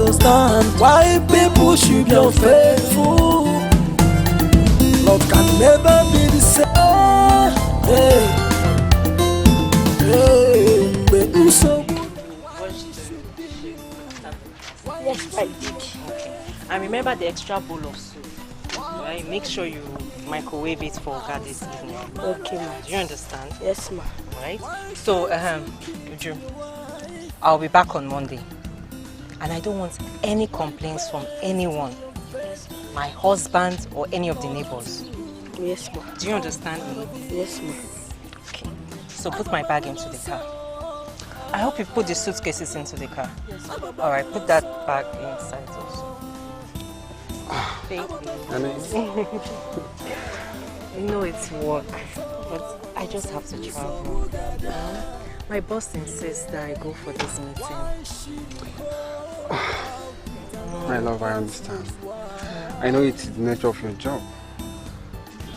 understand why people should be unfaithful. Love can never be the same. Hey, hey, so yes, I did. Okay. And remember the extra bowl of soup. Right? Make sure you microwave it for God this evening. Okay, ma. Do you understand? Yes, ma. Right? So, Uju, I'll be back on Monday. And I don't want any complaints from anyone. My husband or any of the neighbors. Yes, ma. Do you understand me? Yes, ma. Okay. So put my bag into the car. I hope you put the suitcases into the car. Yes. Alright, put that bag inside also. Baby. You know it's work, but I just have to travel. My boss insists that I go for this meeting. My love, I understand. I know it's the nature of your job.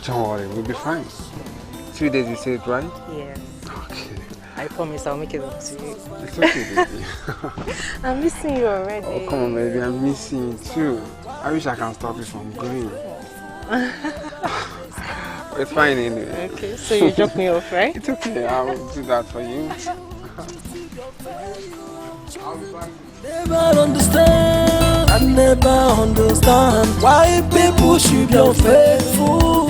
Don't worry, we'll be fine. 3 days you said, right? Yes. Okay. I promise I'll make it up to you. It's okay, baby. I'm missing you already. Oh, come on, baby. I'm missing you too. I wish I can stop you from going. It's fine anyway. Okay, so you drop me off, right? It's okay. I'll do that for you. never understand, I never understand why people should be unfaithful.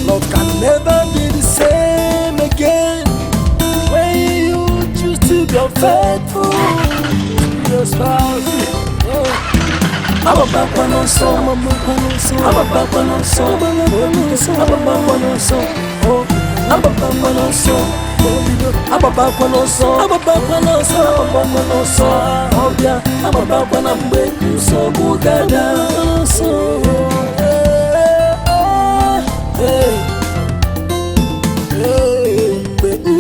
Love can never be the same again when you choose to be unfaithful to your spouse. I'm a back one on song, I'm a back one on song, I'm a back one on song, I'm a back one on song, I'm a back one on song, I'm a back one on song, I'm a back one on song, oh yeah, I'm a back one on break, so good down, so hey,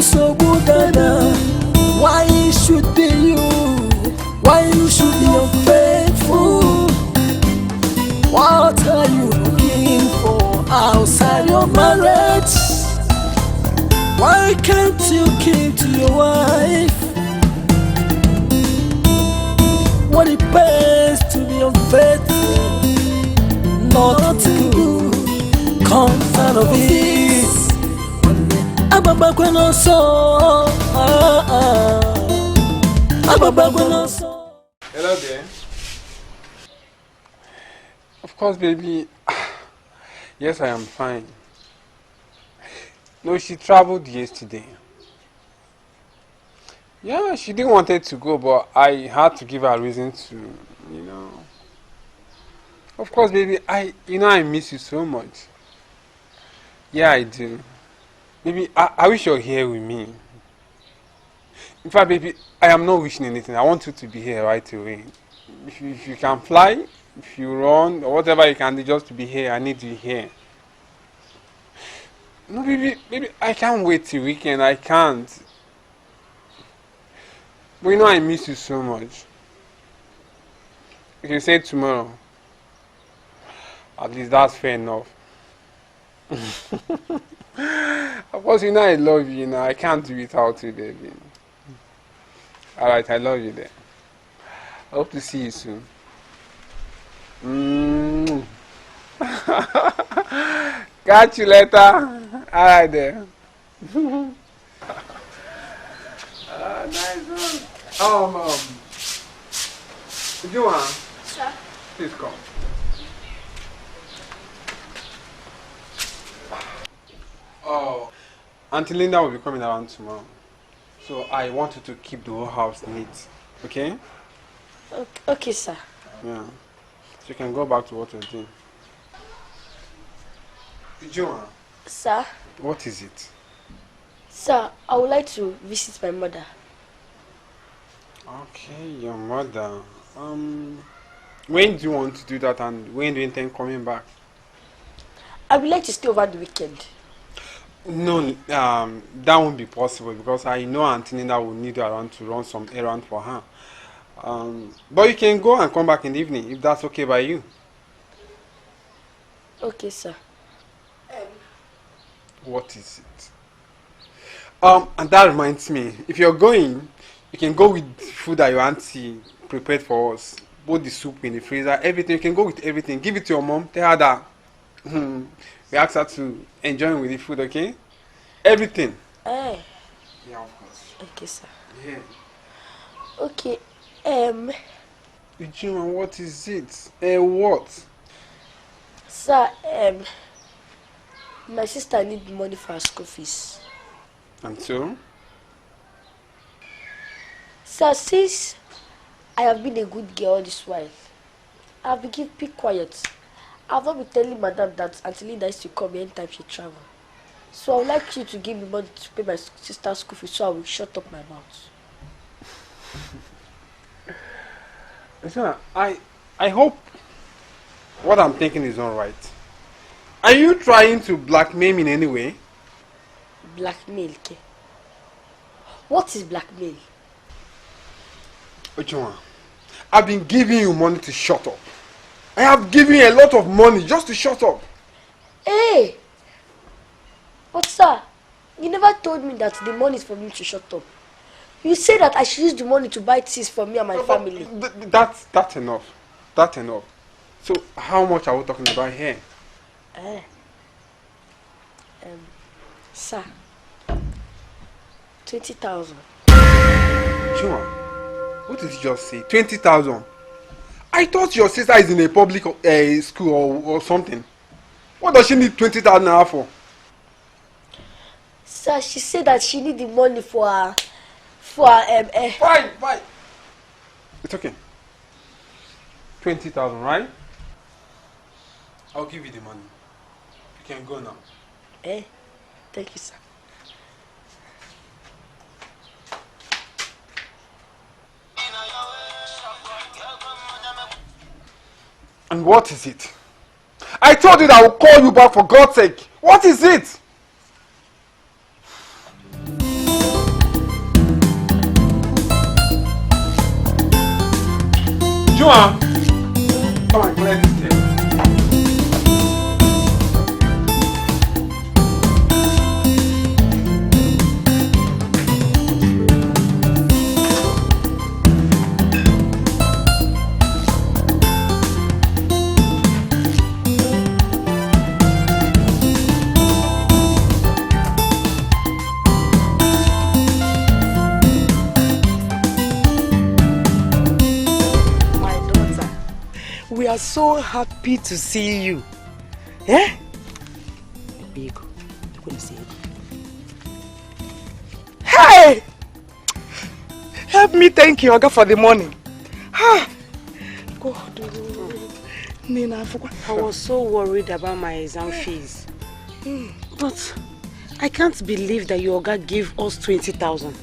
so good down. Why should be you? Why you should be unfaithful? What are you looking for outside your marriage? Why can't you keep to your wife? What it pays to be unfaithful? Nothing good comes out of it. I'm a back when I saw. I'm a back when I saw. Hello there. Of course, baby. Yes, I am fine. No, she traveled yesterday. Yeah, she didn't want it to go, but I had to give her a reason to, you know. Of course, baby, I miss you so much. Yeah, I do. Baby, I wish you're here with me. In fact, baby, I am not wishing anything. I want you to be here right away. If you can fly, if you run, or whatever you can do just to be here, I need you here. No, baby, I can't wait till weekend. I can't. But you know I miss you so much. You can say tomorrow. At least that's fair enough. Of course, you know I love you, I can't do without you, baby. Alright, I love you there. I hope to see you soon. Catch you later. Alright there. Nice one. Joanne. Sir? Please come. Oh, Auntie Linda will be coming around tomorrow. So I want you to keep the whole house neat. Okay? Okay, sir. Yeah. So you can go back to what you're doing. Joanne. Sir? What is it? Sir, I would like to visit my mother. Okay, your mother. When do you want to do that and when do you intend coming back? I would like to stay over the weekend. No, that won't be possible because I know Auntie Nina will need you around to run some errand for her. But you can go and come back in the evening if that's okay by you. Okay, sir. What is it? And that reminds me, if you're going, you can go with food that your auntie prepared for us. Both the soup in the freezer, everything. You can go with everything. Give it to your mom. Tell her that we asked her to enjoy with the food, okay? Everything. Eh. Yeah, of course. Okay, sir. Yeah. Okay. June, what is it? What? Sir, my sister needs money for her school fees. And so? Sir, since I have been a good girl all this while, I've been keeping quiet. I've not been telling Madam that Auntie Linda is to come anytime she travel. So I would like you to give me money to pay my sister's school fees so I will shut up my mouth. Listen, I hope what I'm thinking is not right. Are you trying to blackmail me in any way? Blackmail, okay? What is blackmail? Ojuma, I've been giving you money to shut up. I have given you a lot of money just to shut up. Hey! But sir, you never told me that the money is for me to shut up. You said that I should use the money to buy things for me and my family. That's enough. That's enough. So how much are we talking about here? Sir, 20,000. Ojuma, what did you just say? 20,000? I thought your sister is in a public school or something. What does she need 20,000 naira for? Sir, she said that she need the money for her. Fine. It's okay. 20,000, right? I'll give you the money. You can go now. Thank you, sir. And what is it? I told you that I will call you back for God's sake. What is it? Joan, come and clear this thing. We are so happy to see you. Eh? Big. Hey! Help me thank you, Oga, for the money. God. Nina, I was so worried about my exam fees. But I can't believe that your Oga gave us 20,000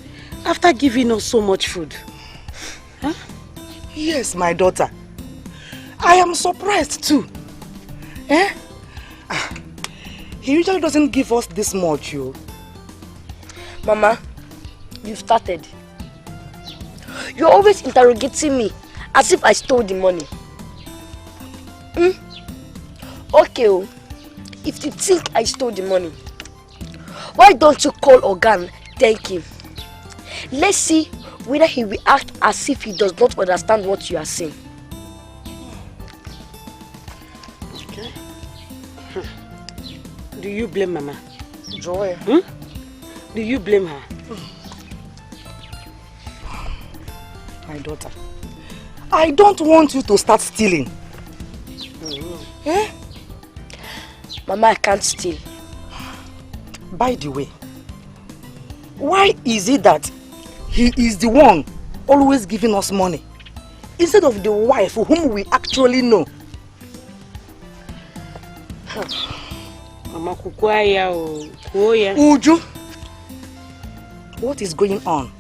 after giving us so much food. Huh? Yes, my daughter. I am surprised too. He usually doesn't give us this much, yo. Mama, you've started. You're always interrogating me as if I stole the money. Okay, if you think I stole the money, why don't you call Ogan, thank him? Let's see whether he will act as if he does not understand what you are saying. Do you blame Mama? Joy. Do you blame her? My daughter, I don't want you to start stealing. Mama, I can't steal. By the way, why is it that he is the one always giving us money instead of the wife whom we actually know? Mama, kukuaya. Uju, what is going on?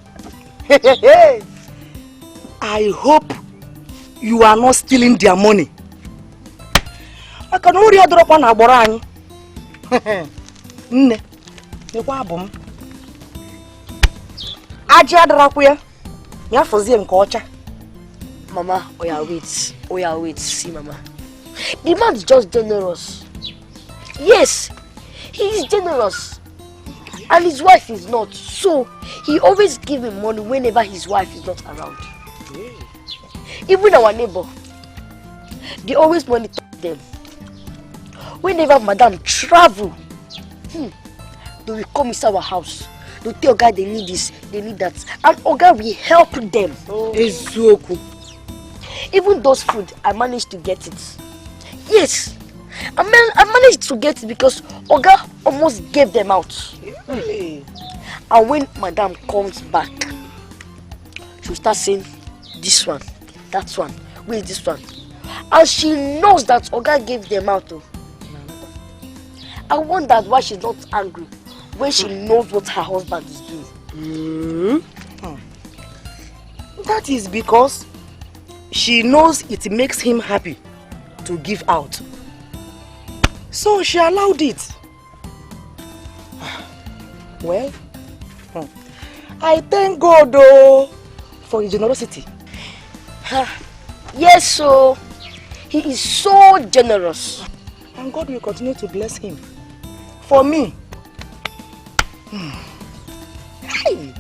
I hope you are not stealing their money. I can only drop on our borani. Nne, you wabum. Aja drakuya. Ya fozi mkocha. Mama, wait. See, Mama. The man is just generous. Yes, he is generous. And his wife is not. So, he always gives him money whenever his wife is not around. Even our neighbor, they always monitor them. Whenever Madam travel, they will come inside our house. They tell Oga they need this, they need that. And Oga will help them. Even those food, I managed to get it. Yes, I managed to get it because Oga almost gave them out. And when Madam comes back, she'll start saying, this one, that one, where is this one? And she knows that Oga gave them out. I wonder why she's not angry when she knows what her husband is doing. That is because she knows it makes him happy to give out. So she allowed it. Well, I thank God though for his generosity. Yes, so he is so generous. And God will continue to bless him. For me. Hey.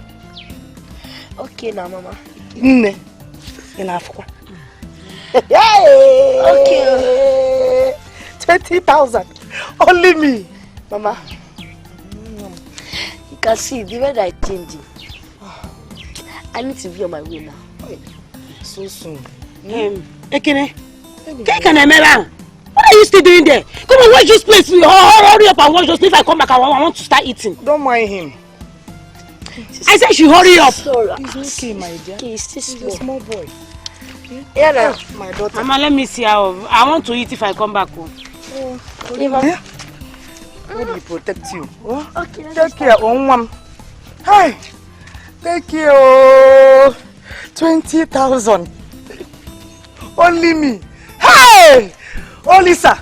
Okay now, Mama. In Africa. Okay. 20,000. Only me. Mama. You can see the way that I changing. I need to be on my way now. So soon. Ekene. What are you still doing there? Come on, watch this place. Hurry up and watch this. If I come back, I want to start eating. Don't mind him. I said she hurry up. He's okay, my dear. Okay, he's a small boy. Yeah, my daughter. Mama, let me see how. I want to eat if I come back home. God will protect you. Okay, take care, mom. Hi. Take care. 20,000. Only me. Hey! Oh, Lisa.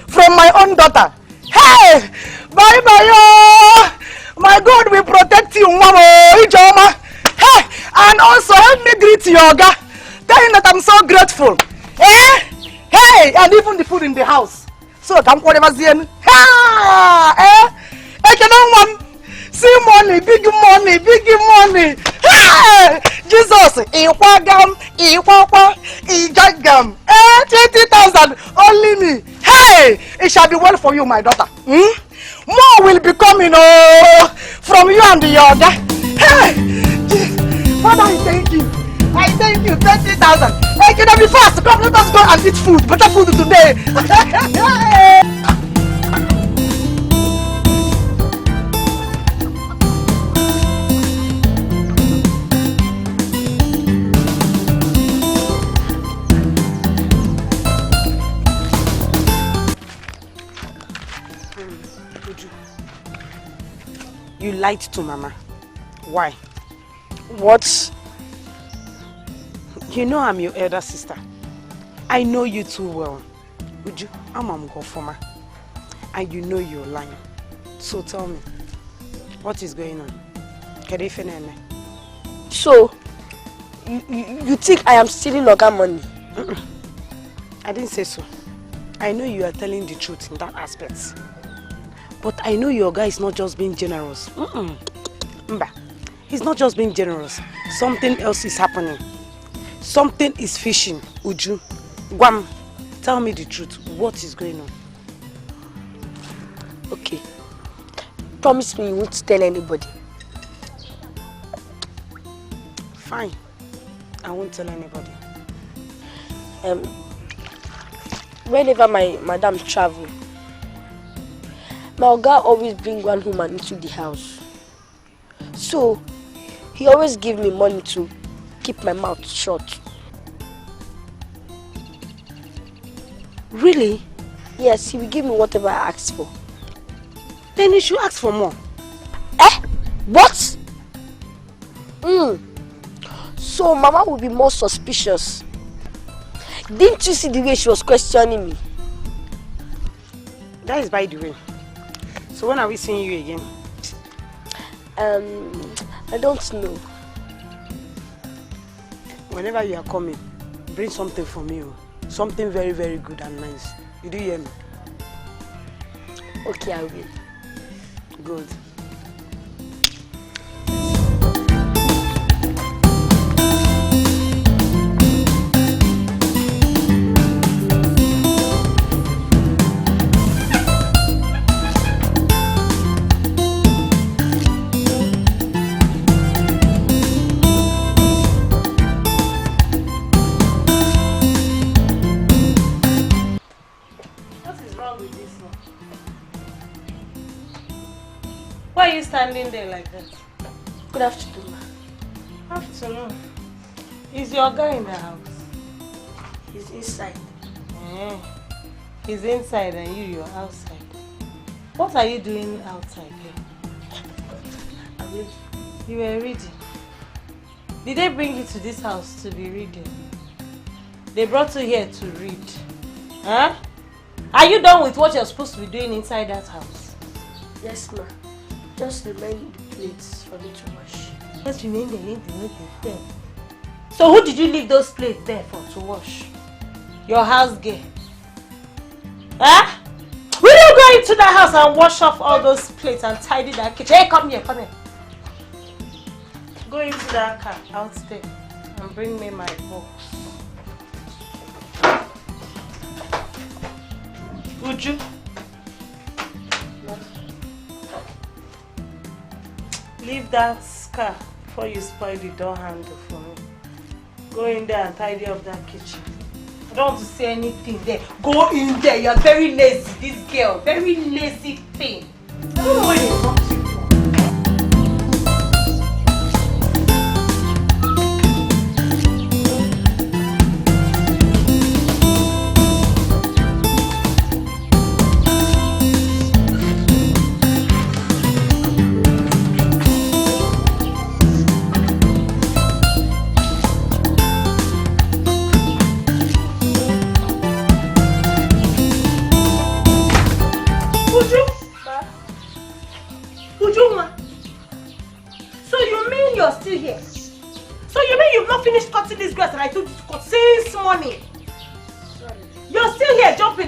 From my own daughter. Hey! Bye-bye, oh! My God will protect you, Mama. Hey! And also help me greet Yoga. Tell him that I'm so grateful. Hey! And even the food in the house. So, come whatever Zien. I can one. See money, big money, big money. Hey! Jesus, Iwagam, Ijagam. 20,000, only me. Hey! It shall be well for you, my daughter. More will be coming from you and the other. Hey! Father, I thank you. I thank you. 20,000. Hey, can I be fast? Come, let us go and eat food. Better food today. You lied to Mama. Why? What? You know I'm your elder sister. I know you too well. Would you? I'm Gofoma. And you know you're lying. So tell me, what is going on? So, you think I am stealing Oga money? I didn't say so. I know you are telling the truth in that aspect. But I know your guy is not just being generous. Mba, he's not just being generous. Something else is happening. Something is fishing. Uju, Guam, tell me the truth. What is going on? Okay. Promise me you won't tell anybody. Fine. I won't tell anybody. Whenever my madam travel, my Oga always bring one woman into the house. So, he always give me money to keep my mouth shut. Really? Yes, he will give me whatever I ask for. Then you should ask for more. What? So Mama will be more suspicious. Didn't you see the way she was questioning me? That is by the way. So when are we seeing you again? I don't know. Whenever you are coming, bring something for me. Something very, very good and nice. You do hear me? Okay, I will. Good. are you standing there like that? Good afternoon, ma. Afternoon. Is your guy in the house? He's inside. He's inside and you're outside. What are you doing outside here? I'm ready. You were reading. Did they bring you to this house to be reading? They brought you here to read. Huh? Are you done with what you're supposed to be doing inside that house? Yes, ma. Just remain the plates for me to wash. Just remain the there. So who did you leave those plates there for to wash? Your house girl. Huh? Will you go into the house and wash off all those plates and tidy that kitchen? Hey, come here, come here. Go into that car out there and bring me my box. Would you? Leave that car before you spoil the door handle for me. Go in there and tidy up that kitchen. I don't want to see anything there. Go in there. You're very lazy, this girl. Very lazy thing. I don't know where you're talking from.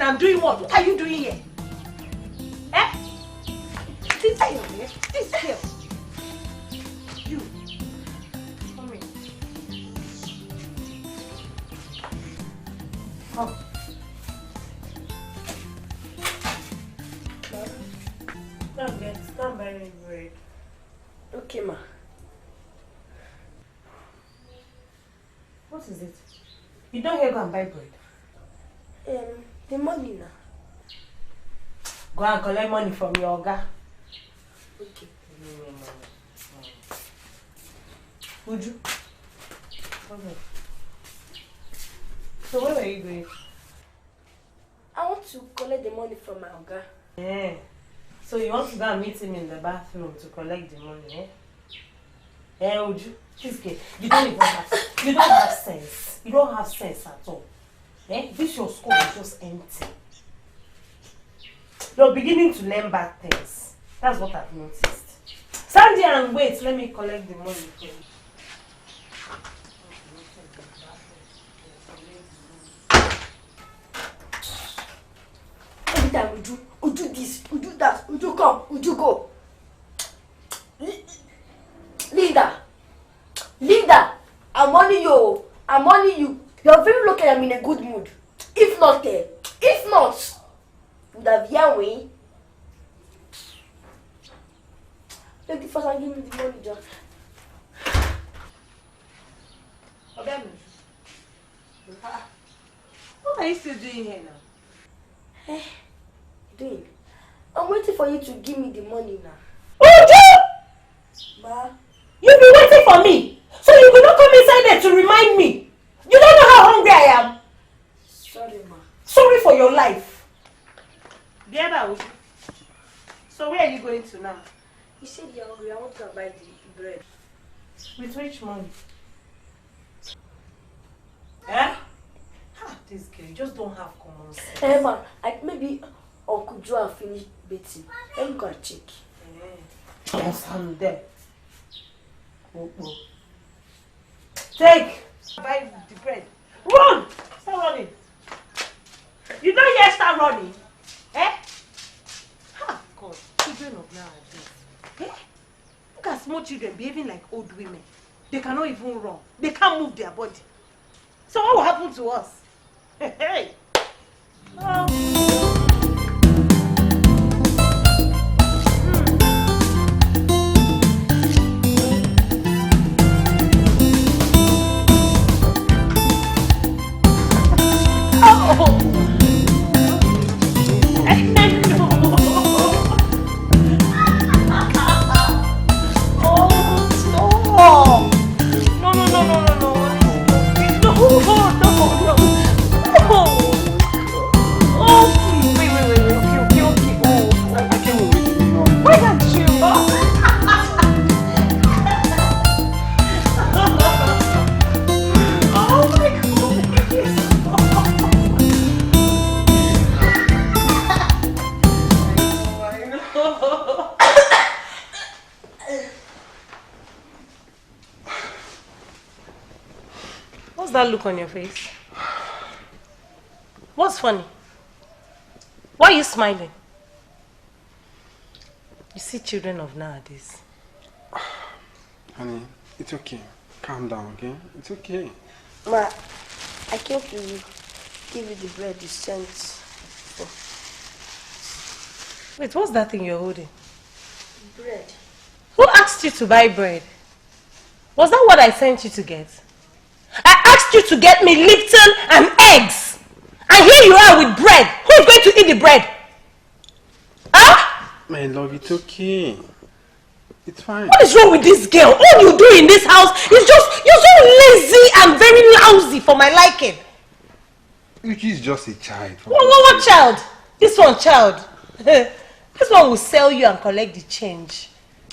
I'm doing what? What are you doing here? Eh? This girl, this girl. You. Come here. Come. Stand by me, bread. Okay, ma. What is it? You don't here go and buy bread? The money now. Go and collect money from your oga. Okay. Would you? Okay. So where were you going? I want to collect the money from my oga. Yeah. So you want to go and meet him in the bathroom to collect the money, eh? Would you? This kid, you don't have sense. You don't have sense at all. This your school is just empty. You're beginning to learn bad things. That's what I've noticed. Stand there and wait. Let me collect the money for you. Every time we do this, we do that, we do come, we do go. Linda, I'm only you. You're very lucky I'm in a good mood. If not, would have yelled me. Take the first and give me the money, John. What are you still doing here now? Doing? I'm waiting for you to give me the money now. Uju! Ma? You've been waiting for me, so you could not come inside there to remind me. You don't know how hungry I am. Sorry, ma. Sorry for your life. Uju. So where are you going to now? You said you're hungry. I want to buy the bread. With which money? Eh? This girl, you just don't have common sense. Ma, maybe Uncle Joe finished baking. Let me go and check. Yes, I'm there. Take. Buy the bread. Run! Start running. You don't yet start running. Eh? God, children of nowadays. Eh? Look at small children behaving like old women. They cannot even run. They can't move their body. So what will happen to us? Hey! Oh. that look on your face? What's funny? Why are you smiling? You see children of nowadays. Honey, it's okay. Calm down, okay? It's okay. Ma, I came to give you the bread you sent for. Wait, what's that thing you're holding? Bread. Who asked you to buy bread? Was that what I sent you to get? I asked you to get me Lipton and eggs. And here you are with bread. Who's going to eat the bread? Huh? My love, it's okay. It's fine. What is wrong with this girl? All you do in this house is just, you're so lazy and very lousy for my liking. Yuki's just a child. What child? This one child. This one will sell you and collect the change.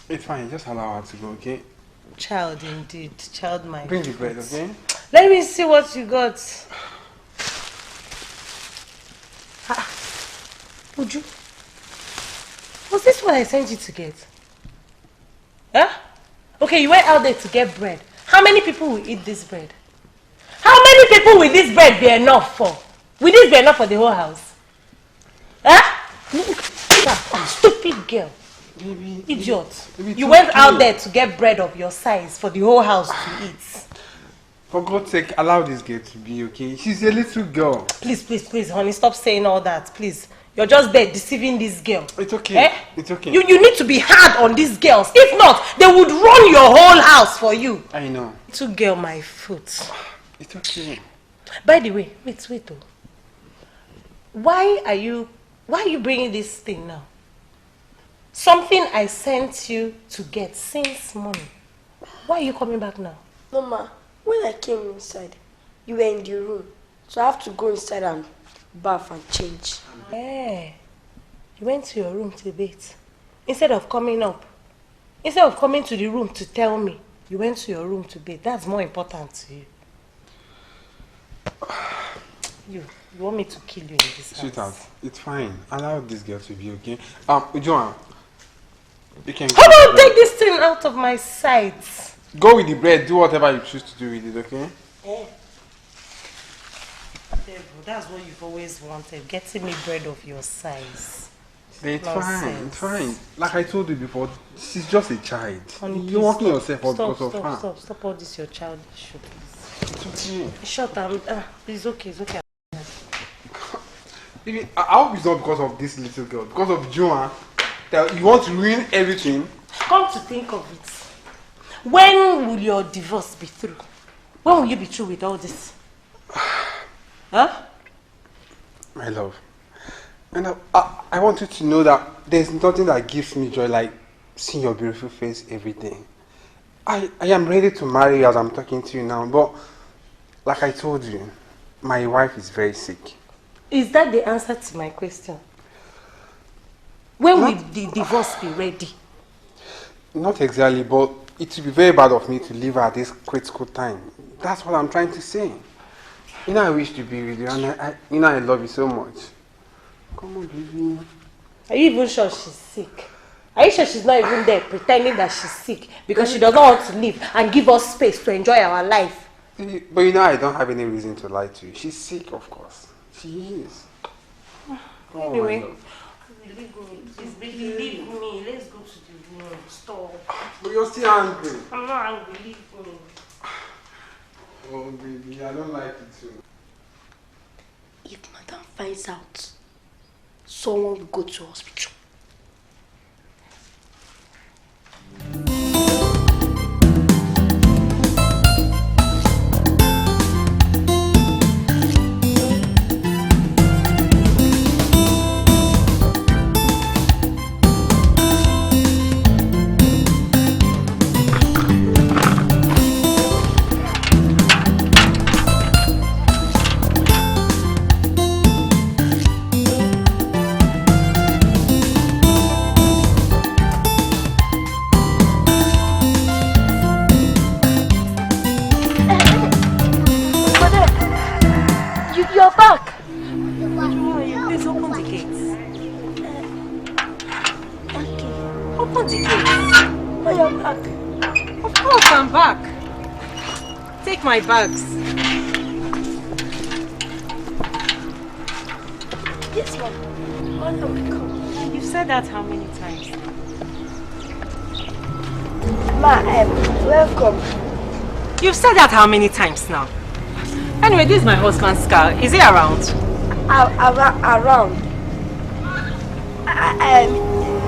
It's fine, just allow her to go, okay? Child indeed. Child my Bring the bread, okay? Let me see what you got. Uju, was this what I sent you to get? Huh? Okay, you went out there to get bread. How many people will eat this bread? How many people will this bread be enough for? Will this be enough for the whole house? Huh? Stupid girl. Baby, idiot. You went out there to get bread of your size for the whole house to eat. For God's sake, allow this girl to be, okay? She's a little girl. Please, honey, stop saying all that, please. You're just there deceiving this girl. It's okay. Eh? It's okay. You need to be hard on these girls. If not, they would run your whole house for you. I know. Little girl, my foot. It's okay. By the way, wait though. Why are you bringing this thing now? Something I sent you to get since morning. Why are you coming back now? Mama, when I came inside, you were in the room. So I have to go inside and bath and change. Yeah. You went to your room to bathe. Instead of coming up. Instead of coming to the room to tell me, you went to your room to bathe. That's more important to you. You want me to kill you in this house? Sweetheart, it's fine. Allow this girl to be, okay? Joanne, you can How about take this thing out of my sight? go with the bread. Do whatever you choose to do with it, okay? Yeah. That's what you've always wanted. Getting me bread of your size. It's Nonsense. fine. It's fine. Like I told you before, she's just a child. Honey, You're working yourself up because of her. Stop all this, your child issue, please. It's okay. Shut up. It's okay. Baby, I hope it's not because of this little girl. Because of Joanne. That you want to ruin everything. Come to think of it, when will your divorce be through? When will you be through with all this? Huh? My love. And I want you to know that there's nothing that gives me joy like seeing your beautiful face every day. I am ready to marry you as I'm talking to you now, but like I told you, my wife is very sick. Is that the answer to my question? When will the divorce be ready? Not exactly, but it would be very bad of me to leave her at this critical time. That's what I'm trying to say. You know I wish to be with you, and I love you so much. Come on, baby. Are you even sure she's sick? Are you sure she's not even there pretending that she's sick because she doesn't want to leave and give us space to enjoy our life? But you know I don't have any reason to lie to you. She's sick, of course. She is. Anyway, please leave me. Let's go to the room. Stop. But you're still angry. I'm not angry. Leave me. Oh, baby, I don't like it too. If Madam finds out, someone will go to hospital. You're back. Please open the gates. Okay. Open the gates. Oh, you're back. Of course, I'm back. Take my bags. ma'am. Madam, come. You've said that how many times? Ma, welcome. You've said that how many times now? Anyway, this is my husband's car. Is he around? Around.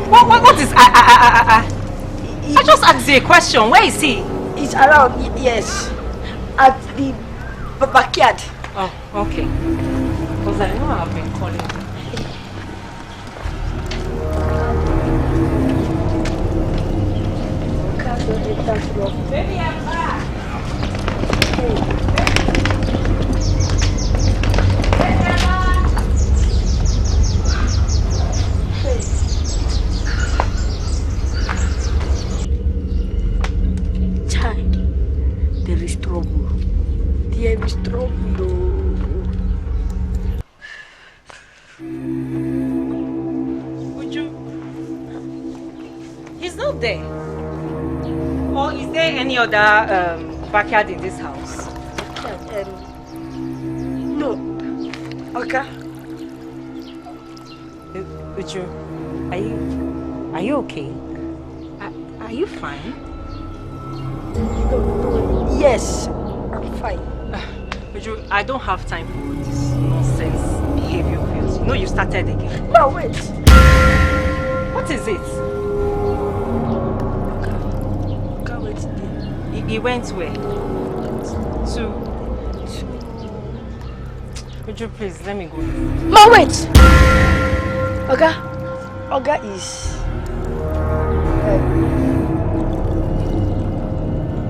What is I just asked you a question. Where is he? He's around, yes. At the backyard. Oh, okay. Because I know I've been calling him. Baby, I'm back. Child, there is trouble. There is trouble. Uju, he's not there. Or is there any other backyard in this house? No. Okay. Uju, are you okay? Are you fine? Yes, I'm fine. Uju, I don't have time for this nonsense behavior of yours. You know you started again. No, wait. What is it? He went where? To... Would you please let me go? Ma, wait! Oga is...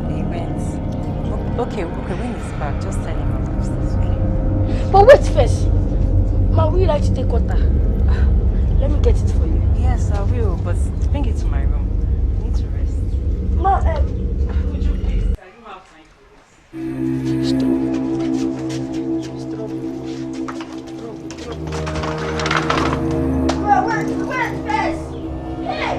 He went... Okay, when he's back, just tell him I'm upstairs, okay? But wait first. Ma, would you like to take water? Let me get it for you. Yes, I will, but bring it to my room. I need to rest. Ma, Would you please? I don't have time for this. Stop. Wait first. Hey.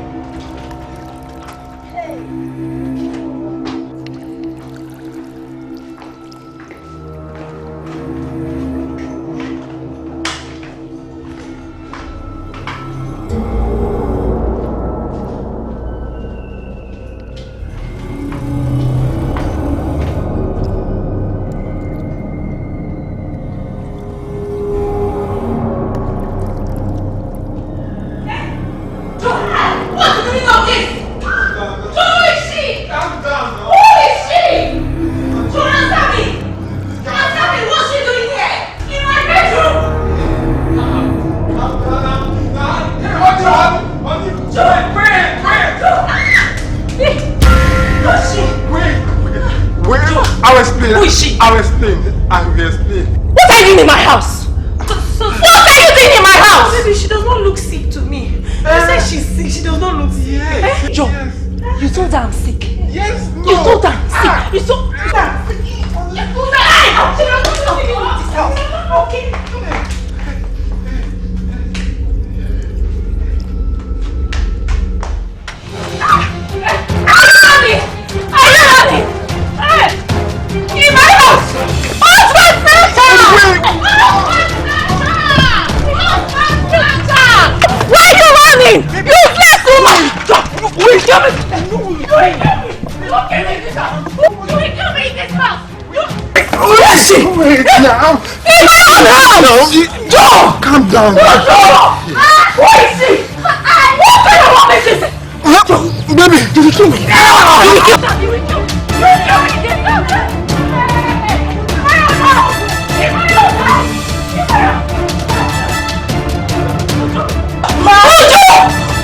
I'll explain. I will explain. What are you doing in my house? What are you doing in my house? Baby, she does not look sick to me. You said she's sick. She does not look sick. Yes. Joe, you told her I'm sick. Yes. No. You told her I'm sick. You told her I'm sick. You told her. She does not look in this house. Okay. Wait now. In my own house! Joe! Calm down. Who is she? What kind of woman is this? Baby, you will kill me. You will kill me.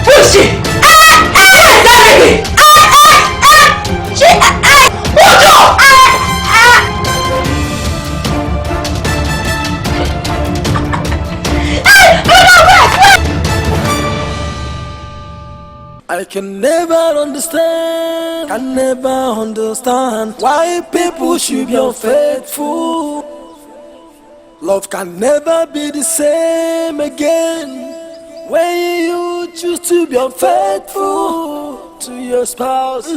Who is she? I can never understand why people should be unfaithful. Love can never be the same again when you choose to be unfaithful to your spouse.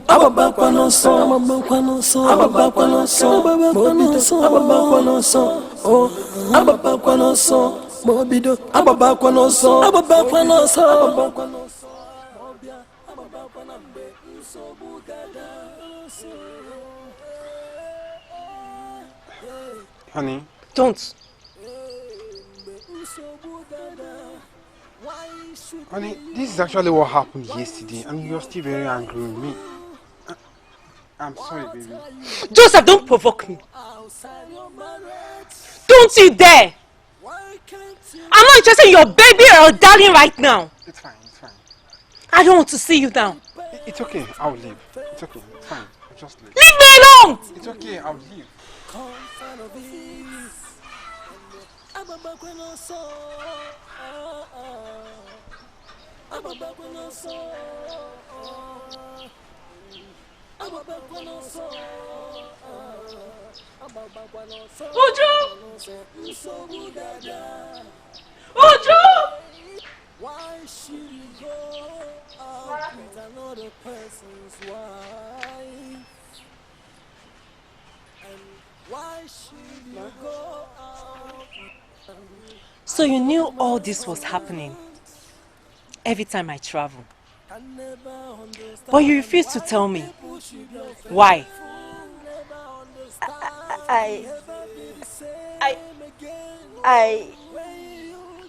Ababakwanoso, Ababakwanoso, Mobido, Ababakwanoso, oh, Ababakwanoso, Mobido, Ababakwanoso, Ababakwanoso, Mobia, Ababakwanambe, Sobugada. Honey? Don't. Honey, this is actually what happened yesterday, and you're still very angry with me. I'm sorry, baby. Joseph, don't provoke me. Don't you dare! I'm not interested in your baby or darling right now. It's fine, it's fine. I don't want to see you now. It's okay, I'll leave. It's okay, it's fine. I'll just leave. Leave me alone! It's okay, I'll leave. Uju! Uju! Why should you go out with another person's wife? And why should you go out? So you knew all this was happening every time I travel. But you refused to tell me. Why?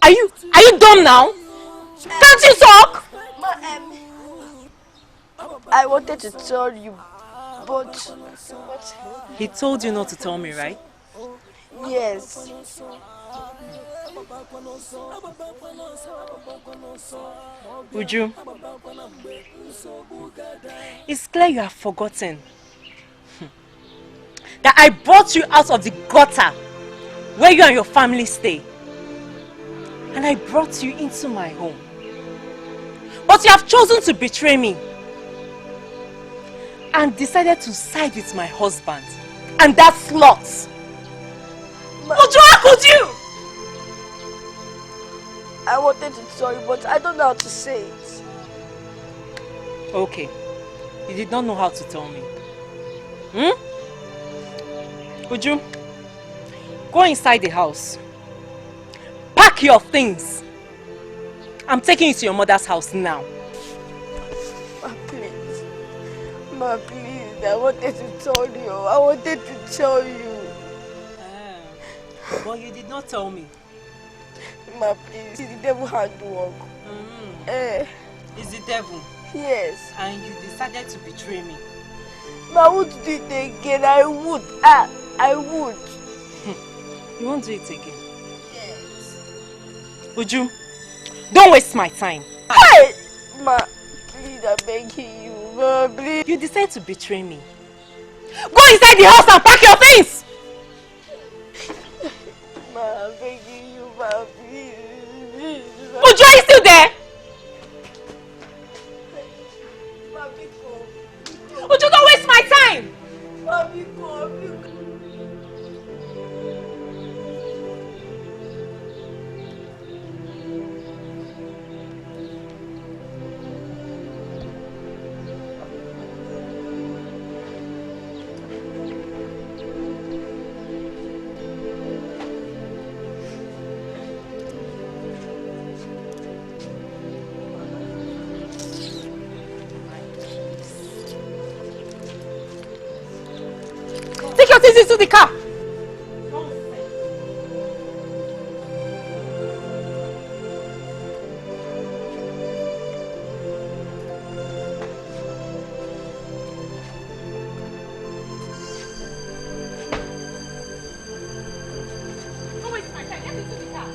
Are you dumb now? Can't you talk? I wanted to tell you, but He told you not to tell me, right? yes. Uju, it's clear you have forgotten that I brought you out of the gutter where you and your family stay, and I brought you into my home. But you have chosen to betray me and decided to side with my husband and that slut. Uju, how could you? I wanted to tell you, but I don't know how to say it. Okay, you did not know how to tell me. Uju, go inside the house. Pack your things. I'm taking you to your mother's house now. Ma, please. Ma, please. I wanted to tell you. I wanted to tell you. But you did not tell me. Ma, please. It's the devil handwork. It's the devil. Yes. And you decided to betray me. Ma, I would do it again. I would. I would. You won't do it again? Yes. Uju, don't waste my time. Hey! Ma, please, I'm begging you. Ma, please. You decided to betray me. Go inside the house and pack your things! Ma, I'm begging you, ma, please. Ma. Uju, are you still there? Ma, because. Uju, don't waste my time! Ma, because. Take your things into the car! Don't waste my time. Get into the car.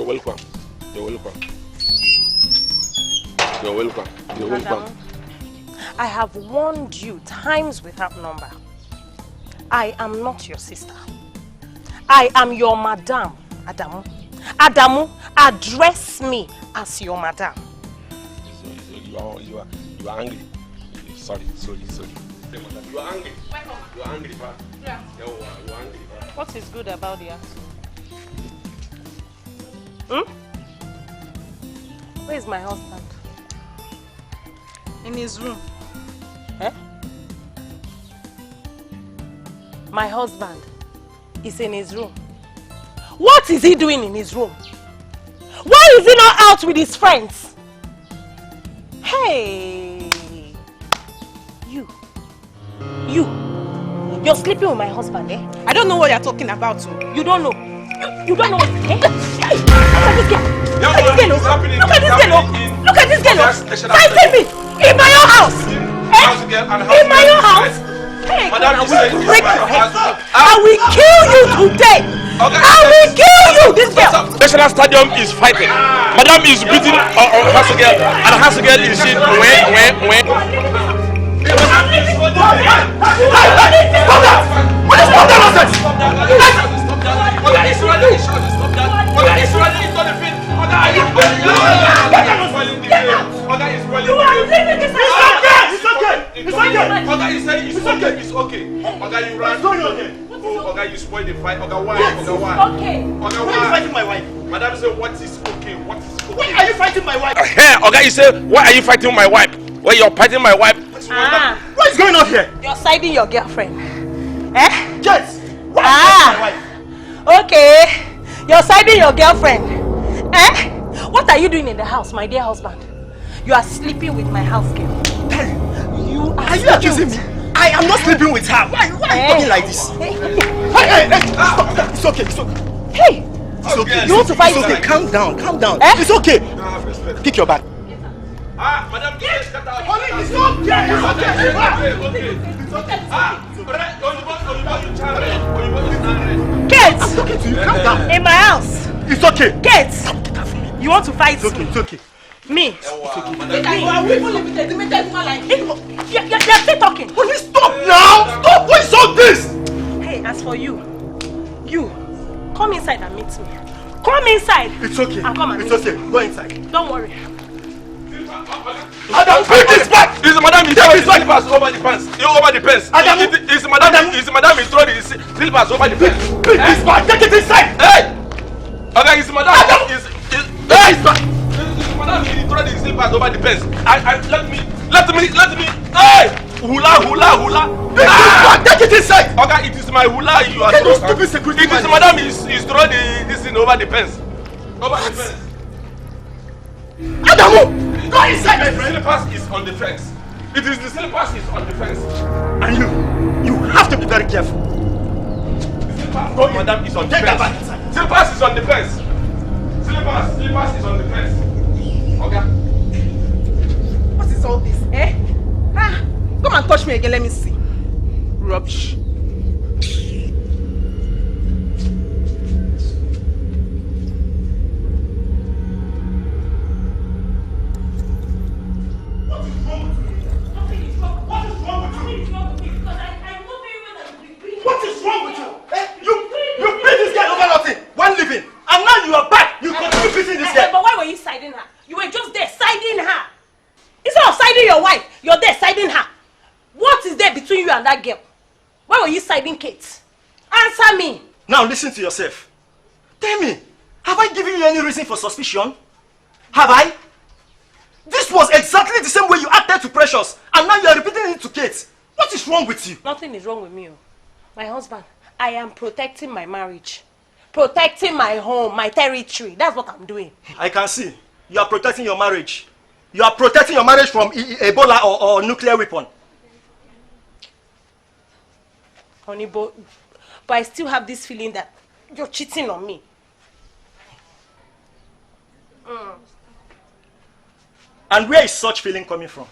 You're welcome. You're welcome. You're welcome. You're welcome. I have warned you times without number. I am not your sister. I am your madam, Adamu. Adamu, address me as your madam. So you are angry. Sorry. You are angry. You are angry, man. Yeah. You are angry, man. What is good about the answer? Where is my husband? In his room. Eh? My husband is in his room. What is he doing in his room? Why is he not out with his friends? Hey! You're sleeping with my husband, eh? I don't know what you're talking about, so. You don't know. You don't know what, eh? Look at this girl. Look at this girl. Look at this girl. Fighting me in my own house. Eh? In my own house. Hey, God, I will break your head. I will kill you today. I will kill you, this girl. National Stadium is fighting. Madam is beating Hasegel, and Hasegel is saying, when. Stop that nonsense! It's okay. Oga, you ran. Oga, you spoiled the fight. Oga, why? Okay. Oga, why? Why are you fighting my wife? Madam said, what is okay? What is okay? Why are you fighting my wife? Hey, Oga, you say, why are you fighting my wife? Well, you're fighting my wife. What is going on here? You're siding your girlfriend. Eh? Yes. Why are you fighting my wife? Okay. You're siding your girlfriend. Eh? What are you doing in the house, my dear husband? You are sleeping with my house girl. Are you accusing me? I am not sleeping with her. Why are you talking like this? Hey, stop. It's okay. Hey! It's okay. You want to fight? It's okay. Calm down. Eh? It's okay. Pick your bag. Madam, yes. It's okay. Kate! I'm talking to you. Calm down. In my house. It's okay. Kate! You want to fight? It's okay. Me? Are we even limited to make everyone like You're still talking. Honey, stop now! Stop! What is all this? Hey, as for you, come inside and meet me. Come inside. It's okay. And come and It's meet okay. me. Go inside. Don't worry. Adam, pick this back! Is Madam is throwing his slippers over the pants? Over the pants. Adam, is Madam is throwing his slippers over the pants? Pick this back! Take it inside! Hey! Okay, is Madam is Madam is throwing his slippers over the pants? Let me. Hey! Hula. Pick this back! Take it inside! Okay, it is my hula you are throwing. It is Madam is throwing this thing over the pants. Over the fence. Adamu! Go inside, my friend! The slippers is on the fence. It is the slippers is on the fence. And you have to be very careful. The slippers, Madam, is on the fence. Slippers is on the fence. Slippers is on the fence. Okay. What is all this, eh? Come and touch me again, let me see. Rubbish. What is wrong with you? You beat this girl over nothing. One living. And now you are back. You continue beating this girl. But why were you siding her? You were just there siding her. Instead of siding your wife, you're there siding her. What is there between you and that girl? Why were you siding Kate? Answer me. Now listen to yourself. Tell me, have I given you any reason for suspicion? Have I? This was exactly the same way you acted to Precious, and now you are repeating it to Kate. What is wrong with you? Nothing is wrong with me. My husband, I am protecting my marriage. Protecting my home, my territory. That's what I'm doing. I can see. You are protecting your marriage. You are protecting your marriage from Ebola or nuclear weapon. Honey, but I still have this feeling that you're cheating on me. And where is such feeling coming from?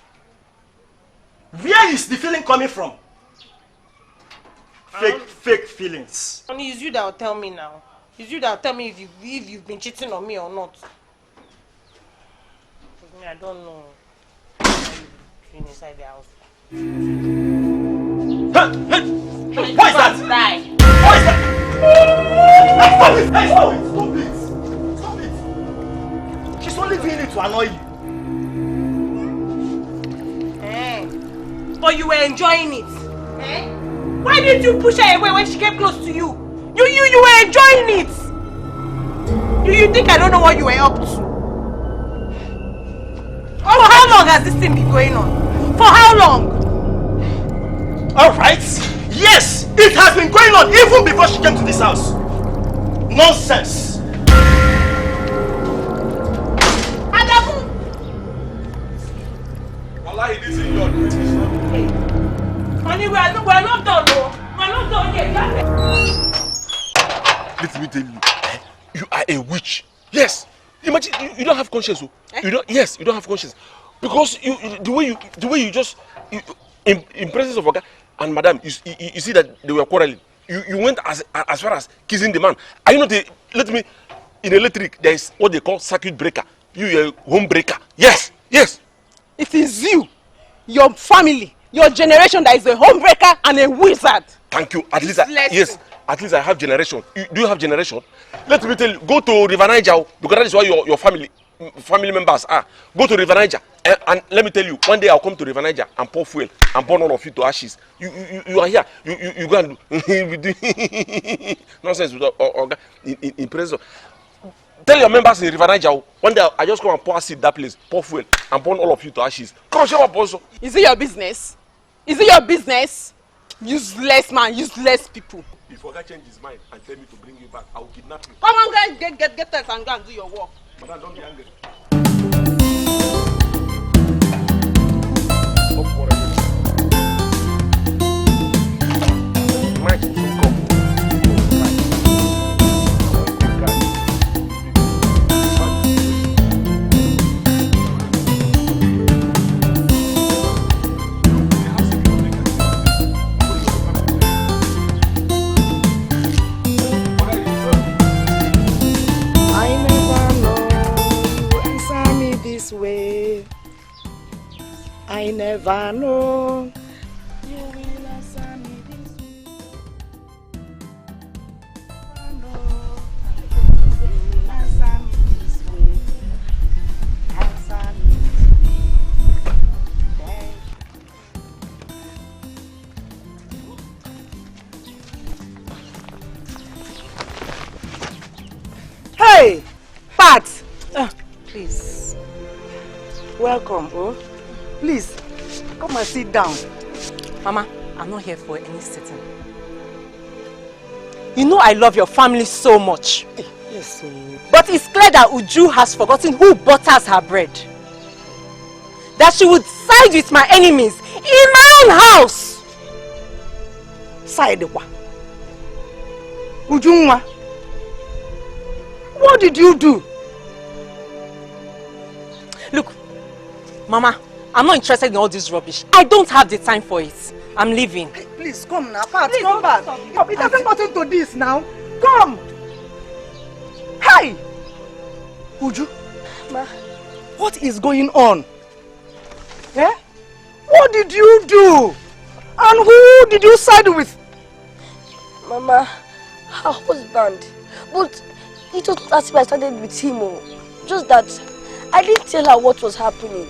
Where is the feeling coming from? Fake feelings. Honey, it's you that will tell me now. It's you that tell me if you've been cheating on me or not. Me, I don't know. Been inside the house. Hey, what is that? What is that? Hey, stop it! Stop it! She's only doing it to annoy you. But you were enjoying it. Why didn't you push her away when she came close to you? You were enjoying it. Do you think I don't know what you were up to? For how long has this thing been going on? For how long? Alright. Yes, it has been going on even before she came to this house. Nonsense. Adamu! Wallahi, this is your decision. Honey, we're not done, no. We're not done yet. Let me tell you, you are a witch. Yes. Imagine you don't have conscience. You don't. Yes, you don't have conscience because the way you just in presence of Oga and Madam, you see that they were quarreling. You went as far as kissing the man. Are you not let me in electric? There is what they call circuit breaker. You are a home breaker. Yes. It is you, your family, your generation that is a home breaker and a wizard. Thank you. At least at least I have generation. Do you have generation? Let me tell you, go to River Niger because that is where your family members are. Go to River Niger and let me tell you, one day I'll come to River Niger and pour fuel and burn all of you to ashes. You are here. You go and do nonsense with in presence. Tell your members in River Niger, one day I just come and pour acid that place, pour fuel and burn all of you to ashes. Come on, show up also. Is it your business? Is it your business? Useless man, useless people. If Oga change his mind and tell me to bring you back, I will kidnap you. Come on, guys, get that and go and do your work. Madam, don't be angry. I never know. You will answer me this way. Answer me this way. Hey, Pat. Please. Welcome, oh. Please, come and sit down. Mama, I'm not here for any sitting. You know I love your family so much. Yes, but it's clear that Uju has forgotten who butters her bread. That she would side with my enemies in my own house. Side what? Ujunwa, what did you do? Look, Mama, I'm not interested in all this rubbish. I don't have the time for it. I'm leaving. Hey, please come now, Pat, come back. It doesn't matter to this now. Come. Hi. Uju. Ma. What is going on? Eh? What did you do? And who did you side with? Mama, her husband. But it was not as if I started with him. Just that I didn't tell her what was happening.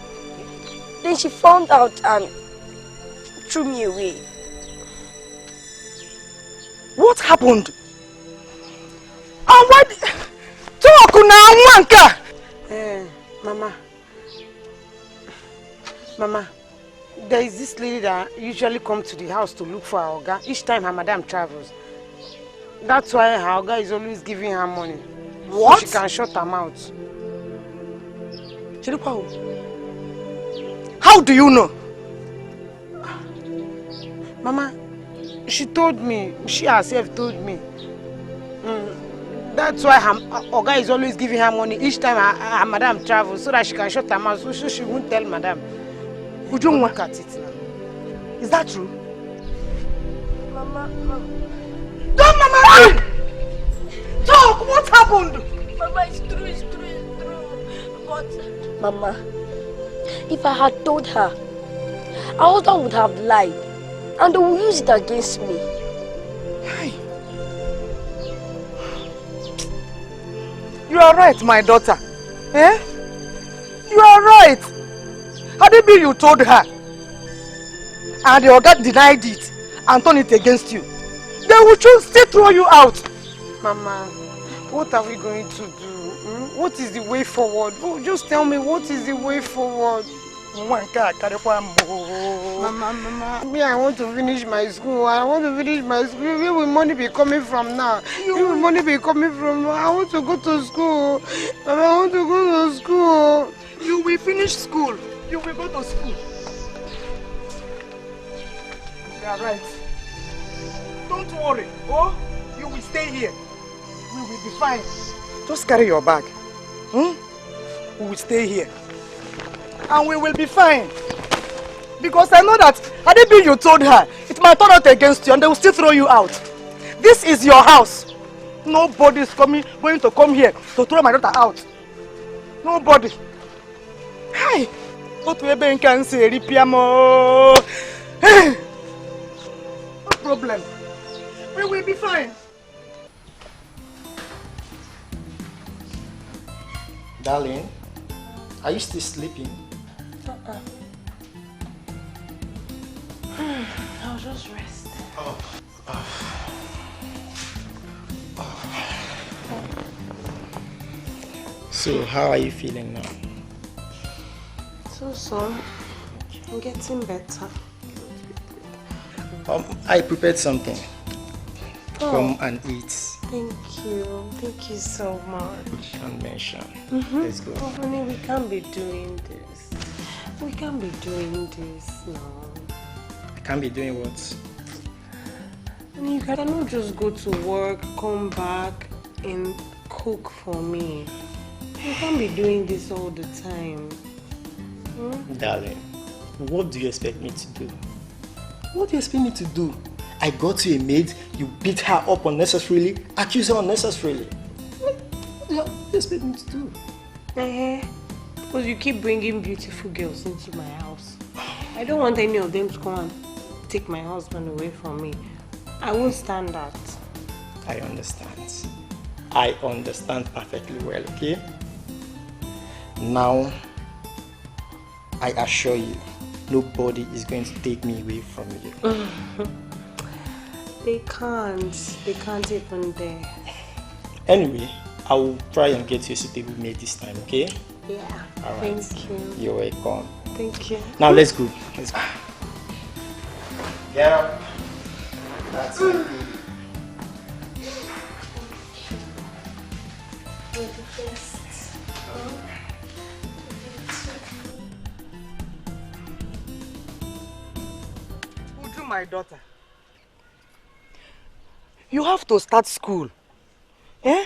Then she found out and threw me away. What happened? And what? Talk now, Wanka. Mama, there is this lady that usually comes to the house to look for her Oga each time her madam travels. That's why her Oga is always giving her money. What? So she can shut her mouth. How do you know? Mama, she told me, she herself told me. That's why her Oga is always giving her money each time her madam travels so that she can shut her mouth, so she won't tell madam. Would you look at it now? Is that true? Mama. Don't, Mama! Talk! What happened? Mama, it's true. But, Mama, if I had told her, our husband would have lied. And they will use it against me. Hey. You are right, my daughter. Eh? You are right. Had it been you told her, and the Oga denied it and turned it against you, they will still throw you out. Mama, what are we going to do? What is the way forward? Oh, just tell me, what is the way forward? Mama, me, I want to finish my school. Where will money be coming from now? Where will money be coming from? I want to go to school. Mama, I want to go to school. You will finish school. You will go to school. You are right. Don't worry. Oh, you will stay here. We will be fine. Just carry your bag. We will stay here. And we will be fine. Because I know that had it been you told her, it might turn out against you and they will still throw you out. This is your house. Nobody is going to come here to throw my daughter out. Nobody. Hi. What we can say, Ripiamo. Hey. No problem. We will be fine. Darling, are you still sleeping? I'll just rest. So, how are you feeling now? So, I'm getting better. I prepared something. Come and eat. Thank you so much. Don't mention. Let's go. Oh, honey, we can't be doing this. We can't be doing this now. I can't be doing what? Honey, you cannot just go to work, come back, and cook for me. You can't be doing this all the time. Darling, what do you expect me to do? What do you expect me to do? I got you a maid, you beat her up unnecessarily, accuse her unnecessarily. What do you expect me to do? Because you keep bringing beautiful girls into my house. I don't want any of them to come and take my husband away from me. I won't stand that. I understand. I understand perfectly well, okay? Now, I assure you, nobody is going to take me away from you. They can't even dare. Anyway, I will try and get you a suitable maid this time, okay? Yeah. All right. Thank you. You're welcome. Thank you. Now let's go. Let's go. Get up. That's it. Uju, my daughter, you have to start school. Eh?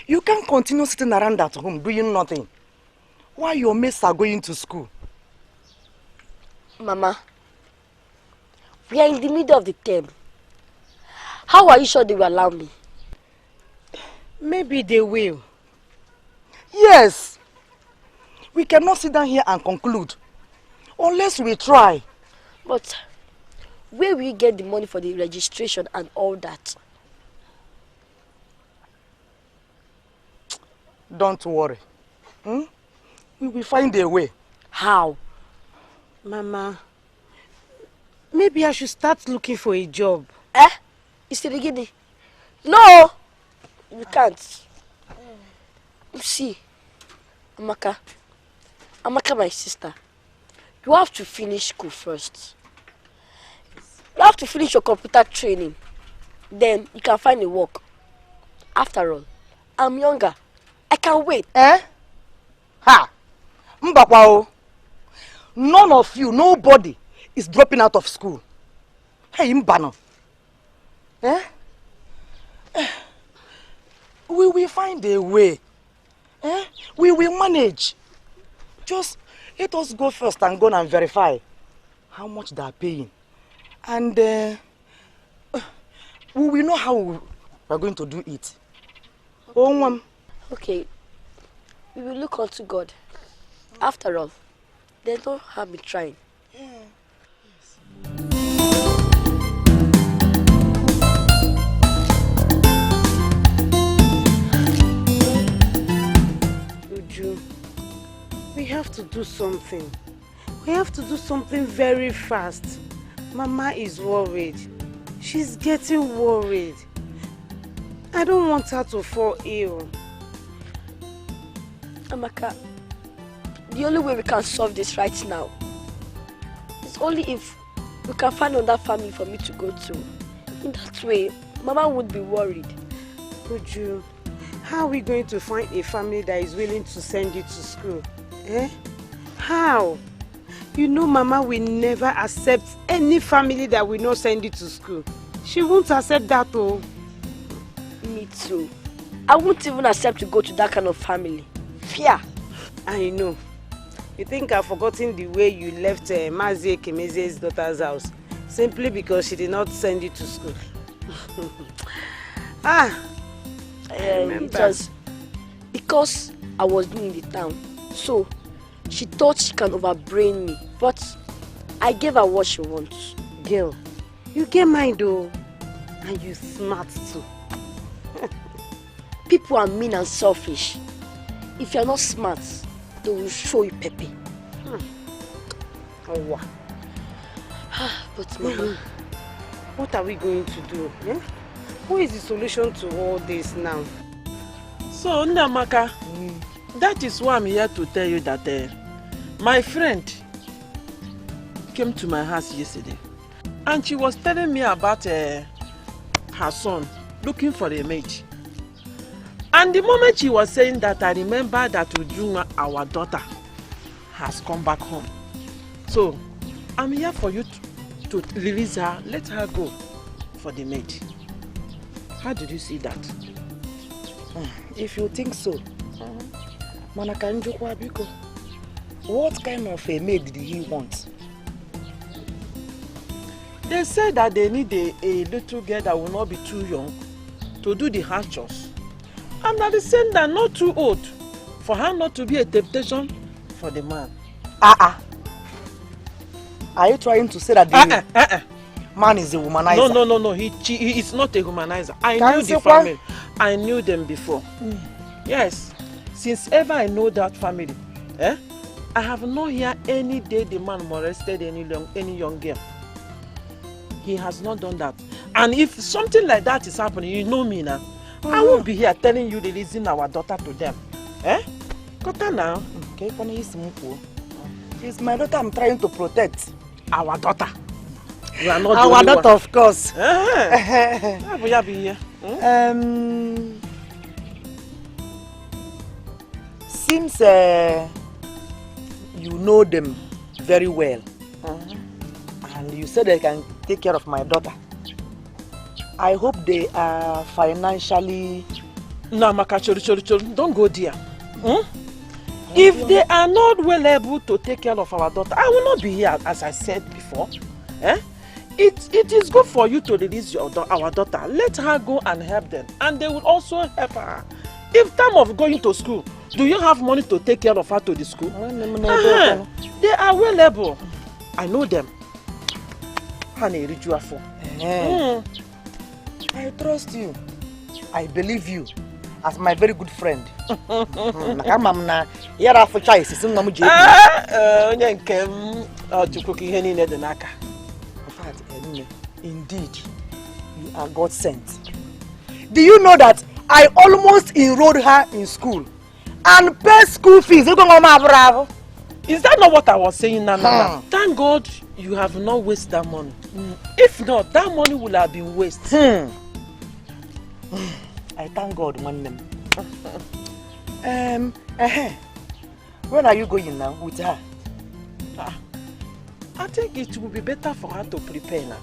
You can't continue sitting around at home doing nothing while your mates are going to school. Mama, we are in the middle of the term. How are you sure they will allow me? Maybe they will. Yes. We cannot sit down here and conclude unless we try. But where will you get the money for the registration and all that? Don't worry. We will find a way. How? Mama, maybe I should start looking for a job. It's the beginning. No! You can't. See, Amaka, my sister, you have to finish school first. You have to finish your computer training. Then you can find a work. After all, I'm younger. I can wait. Ha! Mbakwao. None of you, nobody is dropping out of school. Hey, Mbano. We will find a way. We will manage. Just let us go first and go and verify how much they are paying. And we will know how we are going to do it. Okay, we will look unto God. After all, there's no harm in trying. Uju, we have to do something. We have to do something very fast. Mama is worried. She's getting worried. I don't want her to fall ill. Amaka, the only way we can solve this right now is only if we can find another family for me to go to. In that way, Mama would be worried. Uju, how are we going to find a family that is willing to send you to school? Eh? How? You know Mama will never accept any family that will not send you to school. She won't accept that, oh. Me too. I won't even accept to go to that kind of family. Fear. I know. You think I've forgotten the way you left Mazie Kemeze's daughter's house simply because she did not send you to school. It was because I was new in the town. So she thought she can overbrain me. But I gave her what she wants. Girl, you get mine though. And you smart too. People are mean and selfish. If you're not smart, they will show you pepe. Oh, wow. But Mama, what are we going to do? Eh? What is the solution to all this now? So, Ndamaka, that is why I'm here to tell you that my friend came to my house yesterday and she was telling me about her son looking for a mate. And the moment she was saying that, I remember that Ujunga, our daughter, has come back home. So, I'm here for you to release her, let her go for the mate. How did you see that? If you think so, Manakanjukwa Biko, what kind of a maid did he want? They say that they need a little girl that will not be too young to do the house chores. And at the same time, not too old for her not to be a temptation for the man. Are you trying to say that the man is a womanizer? No. He is not a womanizer. I knew the family. I knew them before. Yes. Since ever I know that family, I have not heard any day the man molested any young girl. He has not done that. And if something like that is happening, you know me now. I won't be here telling you releasing our daughter to them. Kota now. Okay, it's my daughter I'm trying to protect. Our daughter. You are not our daughter, one. of course. Will be here? Seems you know them very well. And you said they can take care of my daughter. I hope they are financially... No, Maka, don't go there. If they are not well able to take care of our daughter, I will not be here, as I said before. It is good for you to release our daughter. Let her go and help them. And they will also help her. If time of going to school, do you have money to take care of her to the school? They are well able. I know them. I trust you. I believe you as my very good friend. Indeed, you are God sent. Do you know that I almost enrolled her in school and paid school fees? Is that not what I was saying now? Thank God you have not wasted that money. If not, that money would have been wasted. I thank God, man. When are you going now with her? I think it will be better for her to prepare now.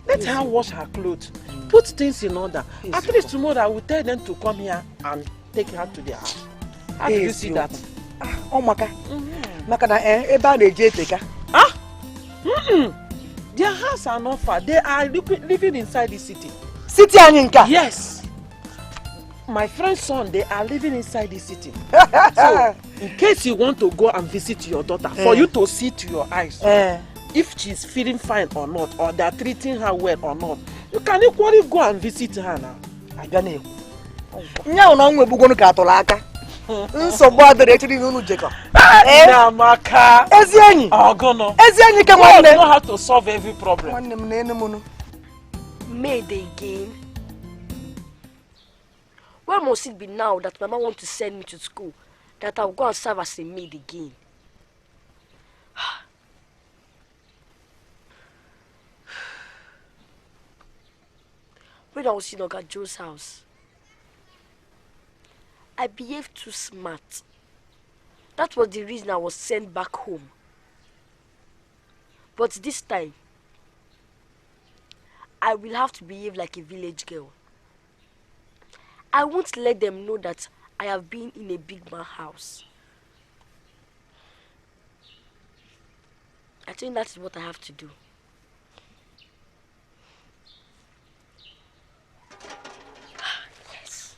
Let her wash her clothes, put things in order. At least tomorrow I will tell them to come here and take her to their house. How do you see that? Oh, Maka. Maka na eba leje teka. Their house are not far. They are living inside the city. City Anyinka? Yes. My friend's son, they are living inside the city. So, in case you want to go and visit your daughter, for you to see to your eyes, if she's feeling fine or not, or they're treating her well or not, you can equally go and visit her now. I don't know. Now, we're going to get so bad that actually no Jacob. Namaka. Eziani. Ogono. Eziani come on. You know how to solve every problem. Maid again. Where must it be now that Mama wants to send me to school that I'll go and serve as a maid again? When I was in Oga Joe's house, I behaved too smart. That was the reason I was sent back home. But this time, I will have to behave like a village girl. I won't let them know that I have been in a big man house. I think that is what I have to do. Yes.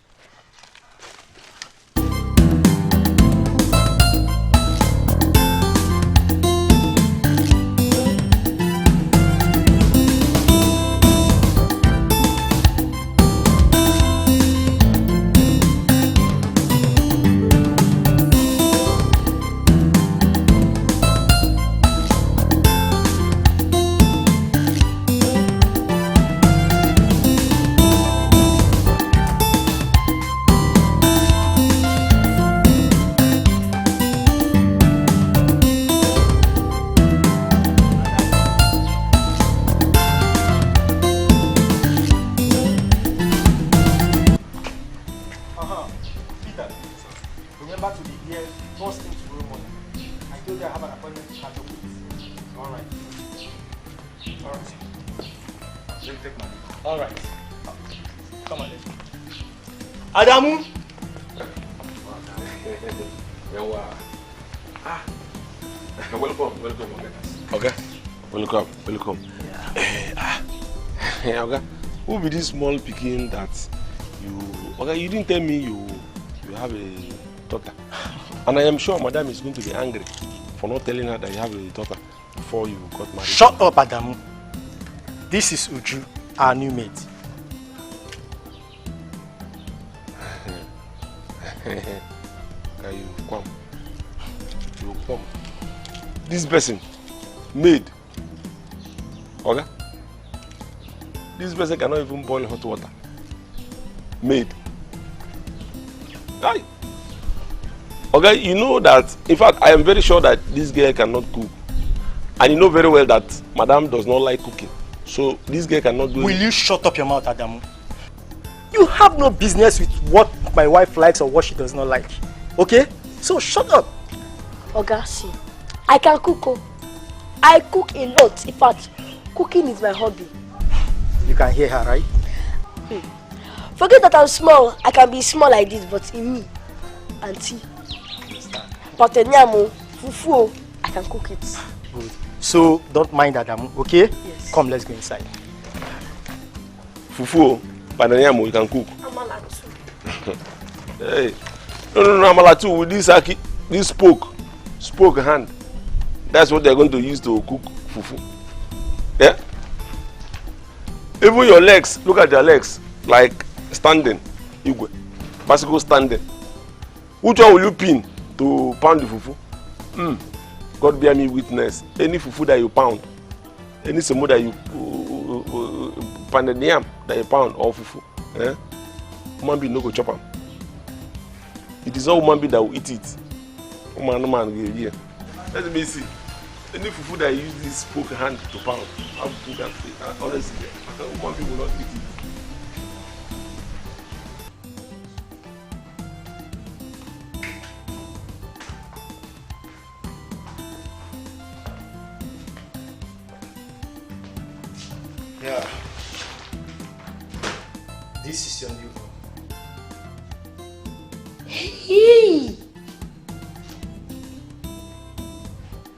Adamu. Welcome. Okay. Welcome. Okay. Who be this small picking that you? Okay, you didn't tell me you have a daughter, and I am sure Madam is going to be angry for not telling her that you have a daughter before you got married. Shut up, Adamu. This is Uju, our new maid. You come. This person, maid. Okay? This person cannot even boil hot water. Maid. Aye. Okay, you know that, in fact, I am very sure that this girl cannot cook. And you know very well that Madam does not like cooking. So this girl cannot do it. Will you shut up your mouth, Adamu? You have no business with what my wife likes or what she does not like. Okay? So shut up. Oga, see, I can cook. I cook a lot. In fact, cooking is my hobby. You can hear her, right? Forget that I'm small. I can be small like this, but in me, auntie, Patenyamo, fufu, I can cook it. Good. So don't mind Adamu, okay? Yes. Come, let's go inside. Fufu, Patenyamo, you can cook. Amala too. Hey. No, Amala too, with this spoke hand. That's what they're going to use to cook fufu. Yeah? Even your legs, look at your legs, like standing, Igwe, bicycle standing. Which one will you pin to pound the fufu? God bear me witness. Any fufu that you pound, any semo that you pounded yam that you pound or fufu, human being no go chop am. It is all human being that will eat it. Man, here. Let me see. Any fufu that use this spoke hand to pound, how fufu can stay? Honestly, human being will not eat it. Yeah. This is your new home. Hey!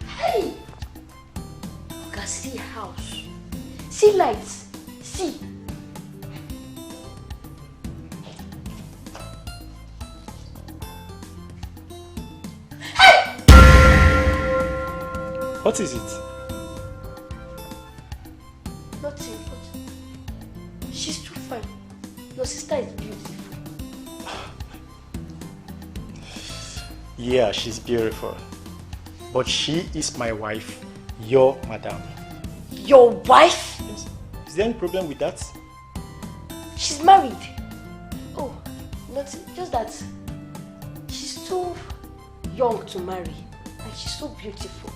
Hey! Oga, see house. See lights. See. What is it? Nothing. But she's too fine. Your sister is beautiful. Yeah, she's beautiful. But she is my wife, your madam. Your wife? Yes. Is there any problem with that? She's married. Oh, nothing. Just that she's too young to marry. And she's so beautiful.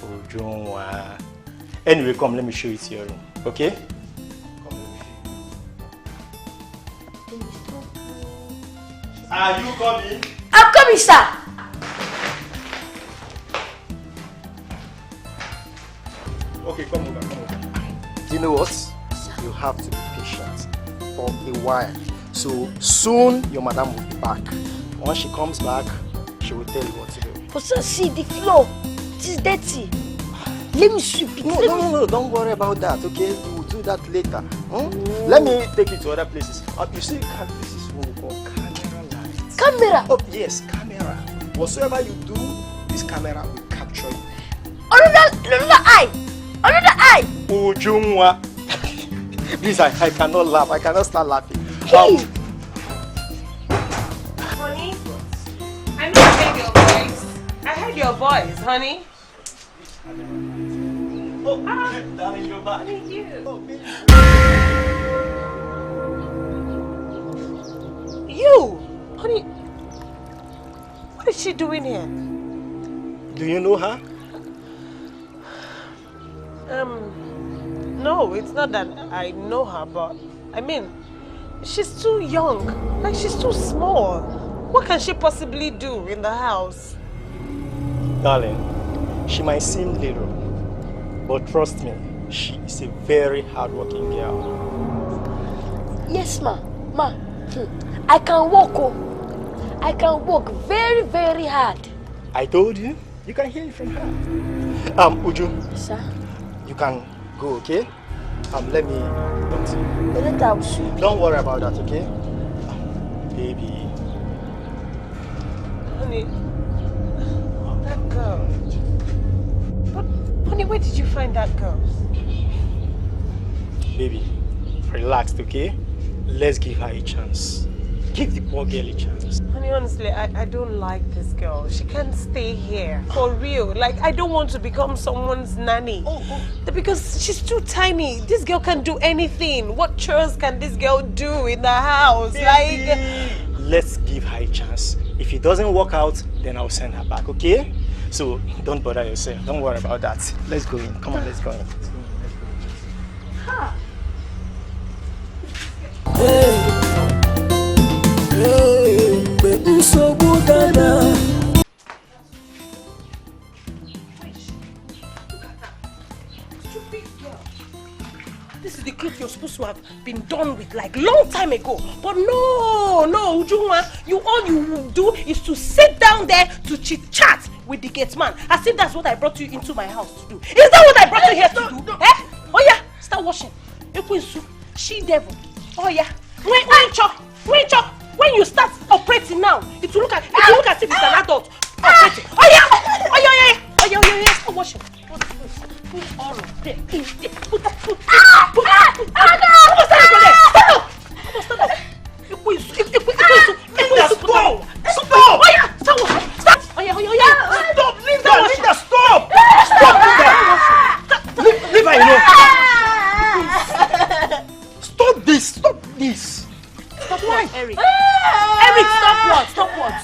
Oh, Jonwa. Anyway, come, let me show you to your room, okay? Are you coming? I'm coming, sir. Okay, come over. Do you know what? You have to be patient for a while. So soon your madam will be back. Once she comes back, she will tell you what to do. But sir, see the floor. It is dirty. Let me sweep it. No, don't worry about that, okay? We will do that later. Let me take you to other places. You see, this is what we call camera lights. Camera? Oh, yes, camera. Whatsoever you do, this camera will capture you. Another eye! Another eye! Ujungwa. Please, I cannot laugh. I cannot start laughing. Hey. Honey, I know I heard your voice. I heard your voice, honey. Oh, darling, you're back. Thank you. Oh, baby. You, honey, what is she doing here? Do you know her? No, it's not that I know her, but I mean, she's too young. Like, she's too small. What can she possibly do in the house? Darling, she might seem little, but trust me, she is a very hardworking girl. Yes, ma. I can walk. Oh. I can walk very, very hard. I told you, you can hear it from her. Uju. Sir? You can go, okay? Let me talk to you. Later I'll sweep. Don't worry about that, okay? Baby. Honey, that girl. But, honey, where did you find that girl? Baby, relax, okay? Let's give her a chance. Give the poor girl a chance. Honey, honestly, I don't like this girl. She can't stay here. For real. Like, I don't want to become someone's nanny. Because she's too tiny. This girl can do anything. What chores can this girl do in the house? Baby. Like, let's give her a chance. If it doesn't work out, then I'll send her back, okay? So, don't bother yourself. Don't worry about that. Let's go in. Come on, let's go in. this is the clip you're supposed to have been done with like long time ago. But no, Ujunwa, all you do is to sit down there to chit-chat with the gate man. As if that's what I brought you into my house to do. Is that what I brought you here to do? Eh? Oh yeah, start washing. She devil. Oh yeah. When you start operating now, it will look as if it's an adult operating. Oh yeah. Start washing. Put all of them in there. Put. Stand up. Stop! Oh yeah, start washing. Stop! Oh yeah. Stop! Leave that! Stop! Leave her alone. Stop this! Stop! What, Eric? Stop what?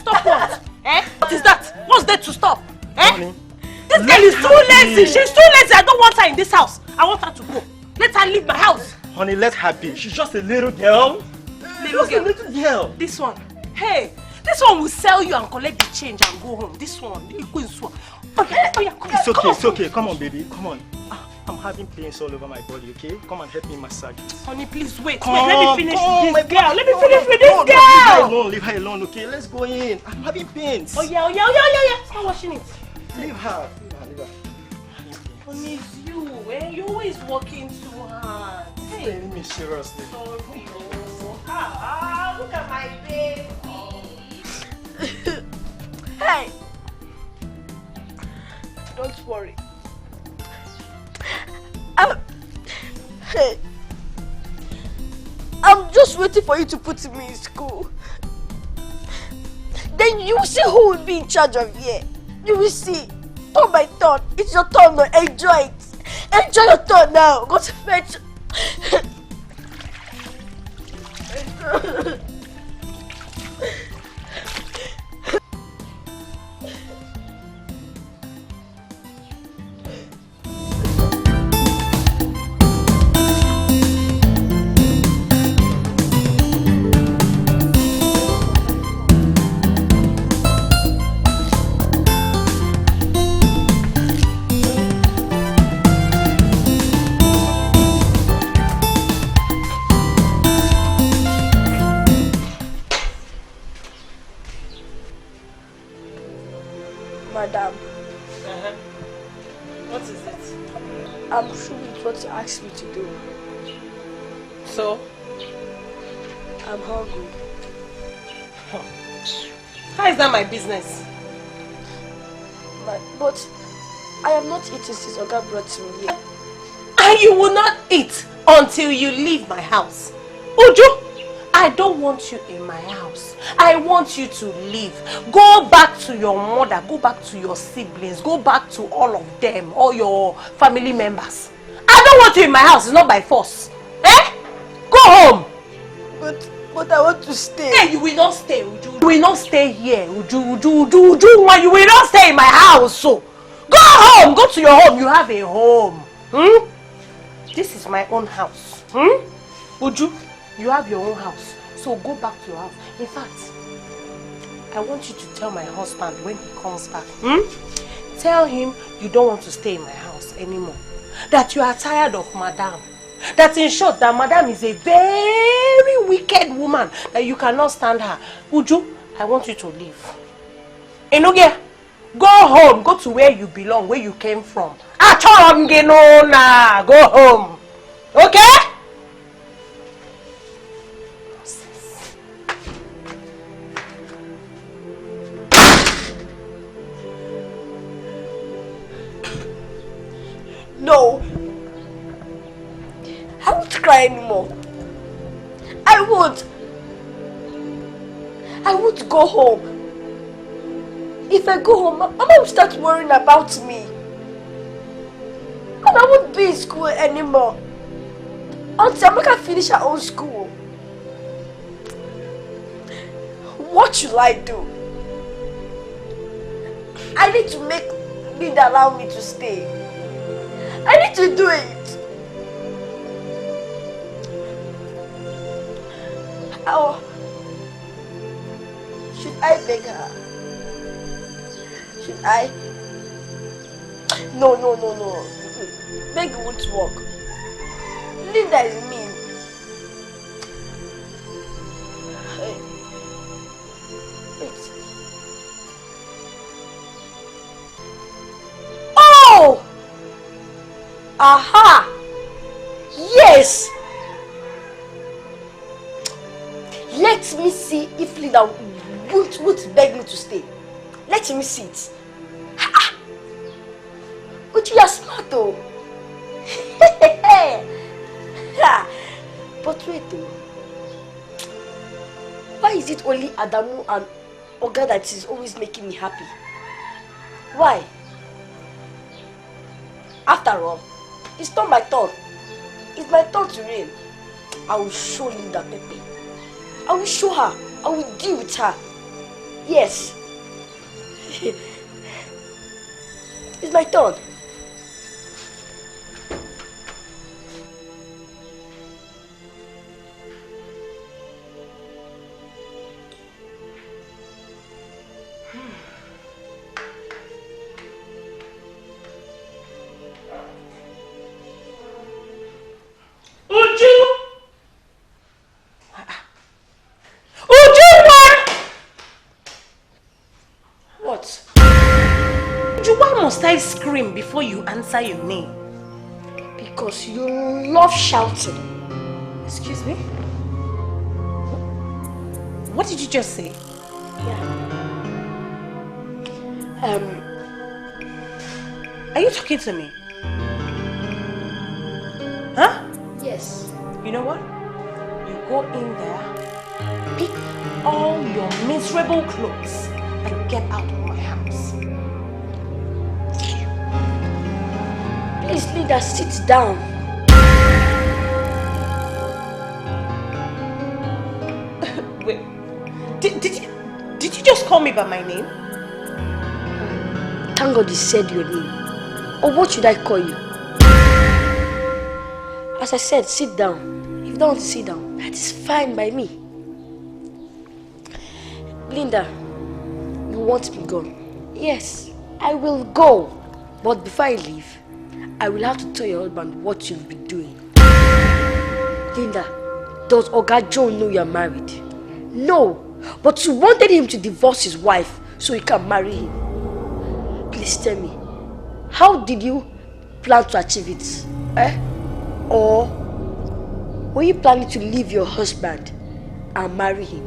Eh? What is that? What's there to stop? Eh? Honey, this girl is too lazy. She's too lazy. I don't want her in this house. I want her to go. Let her leave my house. Honey, let her be. She's just a little girl. Little girl. This one. Hey, this one will sell you and collect the change and go home. This one. It's okay. Come on, baby. Come on. I'm having pains all over my body, okay? Come and help me massage it. Honey, please wait. Let me finish with this girl. Let me finish with this girl. Leave her alone, okay? Let's go in. I'm having pains. Oh, yeah. Start washing it. Leave her. Honey, it's you. You're always working too hard. Hey. Take me seriously. Sorry. Look at my baby. Hey. Don't worry. Hey, I'm just waiting for you to put me in school. Then you will see who will be in charge of here. You will see. Turn by turn. It's your turn now. Enjoy it. Enjoy your turn now. Go to fetch. Madam. What is it? I'm sure it's what you asked me to do. So? I'm hungry. How is that my business? But I am not eating since Oga brought me here. And you will not eat until you leave my house. Uju, I don't want you in my house. I want you to leave. Go back to your mother. Go back to your siblings. Go back to all of them. All your family members. I don't want you in my house. It's not by force. Eh? Go home. But I want to stay. Hey, you will not stay, Uju. You will not stay here. Uju. You will not stay in my house. So, go home. Go to your home. You have a home. This is my own house. Uju, you have your own house. So go back to your house. In fact, I want you to tell my husband when he comes back. Tell him you don't want to stay in my house anymore. That you are tired of Madame. That in short, that Madame is a very wicked woman. That you cannot stand her. Uju, I want you to leave. Enoge, go home. Go to where you belong, where you came from. Go home. Okay? No. I won't cry anymore. I won't go home. If I go home, Mama will start worrying about me. And I won't be in school anymore. Until Amaka finish her own school. What should I do? I need to make Bid allow me to stay. I need to do it. Oh, should I beg her? Should I? No. Beg won't work. Linda is mean. Wait. Oh! Aha! Yes! Let me see if Linda won't beg me to stay. Let me see it. But you are smart though. But wait though. Why is it only Adamu and Oga that is always making me happy? Why? After all, it's not my turn. It's my turn to reign. I will show Linda Pepe. I will show her. I will deal with her. Yes. It's my turn. What? Why must I scream before you answer your name? Because you love shouting. Excuse me? What did you just say? Yeah. Are you talking to me? Huh? Yes. You know what? You go in there, pick all your miserable clothes, and get out of my house. Please, Linda, sit down. Wait, did you just call me by my name? Thank God you said your name. Or what should I call you? As I said, sit down. If you don't want to sit down, that is fine by me. Linda, you want me gone? Yes, I will go. But before I leave, I will have to tell your husband what you've been doing. Linda, does Oga Joe know you're married? No, but you wanted him to divorce his wife so you can marry him. Please tell me, how did you plan to achieve it? Or were you planning to leave your husband and marry him?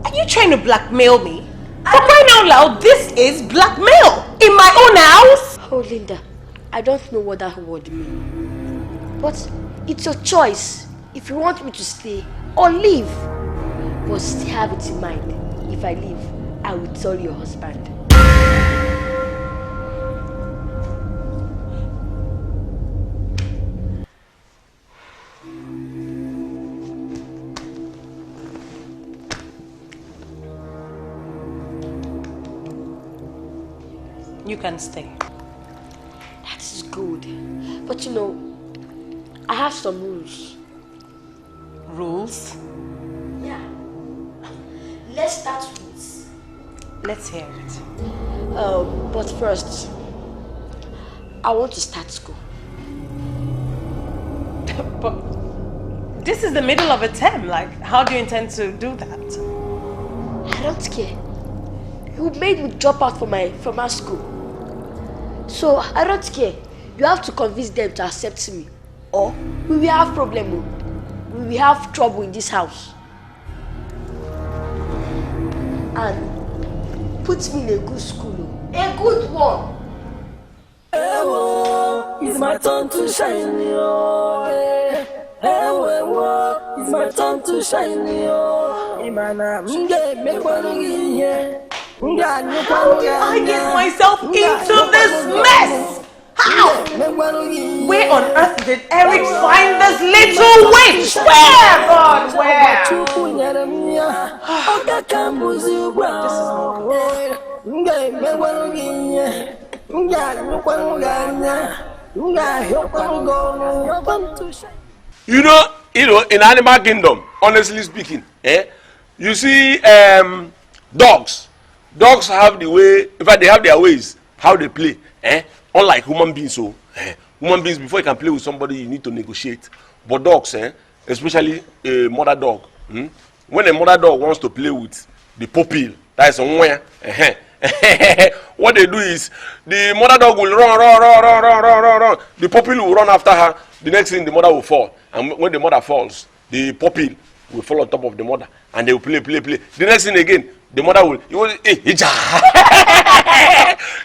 Are you trying to blackmail me? For crying out loud, this is blackmail in my own house. Oh, Linda, I don't know what that word means. But it's your choice if you want me to stay or leave. But still have it in mind. If I leave, I will tell your husband. You can stay. That is good. But you know, I have some rules. Rules? Yeah. Let's start with. Let's hear it. But first, I want to start school. But this is the middle of a term. Like, how do you intend to do that? I don't care. You made me drop out from our school. So I don't care. You have to convince them to accept me. Or we will have problem. We will have trouble in this house. And put me in a good school. A good one. It's my turn to shine. It's my turn to shine. How did I get myself into this mess? How? Where on earth did Eric find this little witch? Where, God, where? You know, in animal kingdom, honestly speaking, you see, dogs have the way, in fact, they have their ways, how they play, unlike human beings. So, human beings, before you can play with somebody, you need to negotiate. But dogs, especially a mother dog, when a mother dog wants to play with the pupil, that is somewhere, what they do is, the mother dog will run. The pupil will run after her. The next thing, the mother will fall. And when the mother falls, the pupil will fall on top of the mother. And they will play. The next thing again, the mother will, the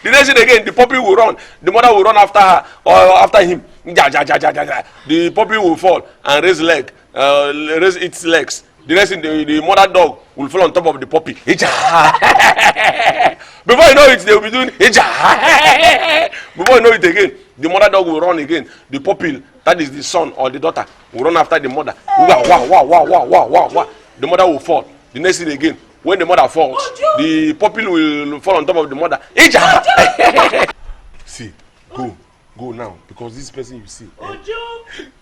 next thing again, the puppy will run. The mother will run after her or after him. The puppy will fall and raise its legs. The next thing, the mother dog will fall on top of the puppy. Before you know it, they will be doing Before you know it again, the mother dog will run again. The puppy, that is the son or the daughter, will run after the mother. Wow. The mother will fall. The next thing again, when the mother falls, the puppy will fall on top of the mother. See, go now, because this person you see,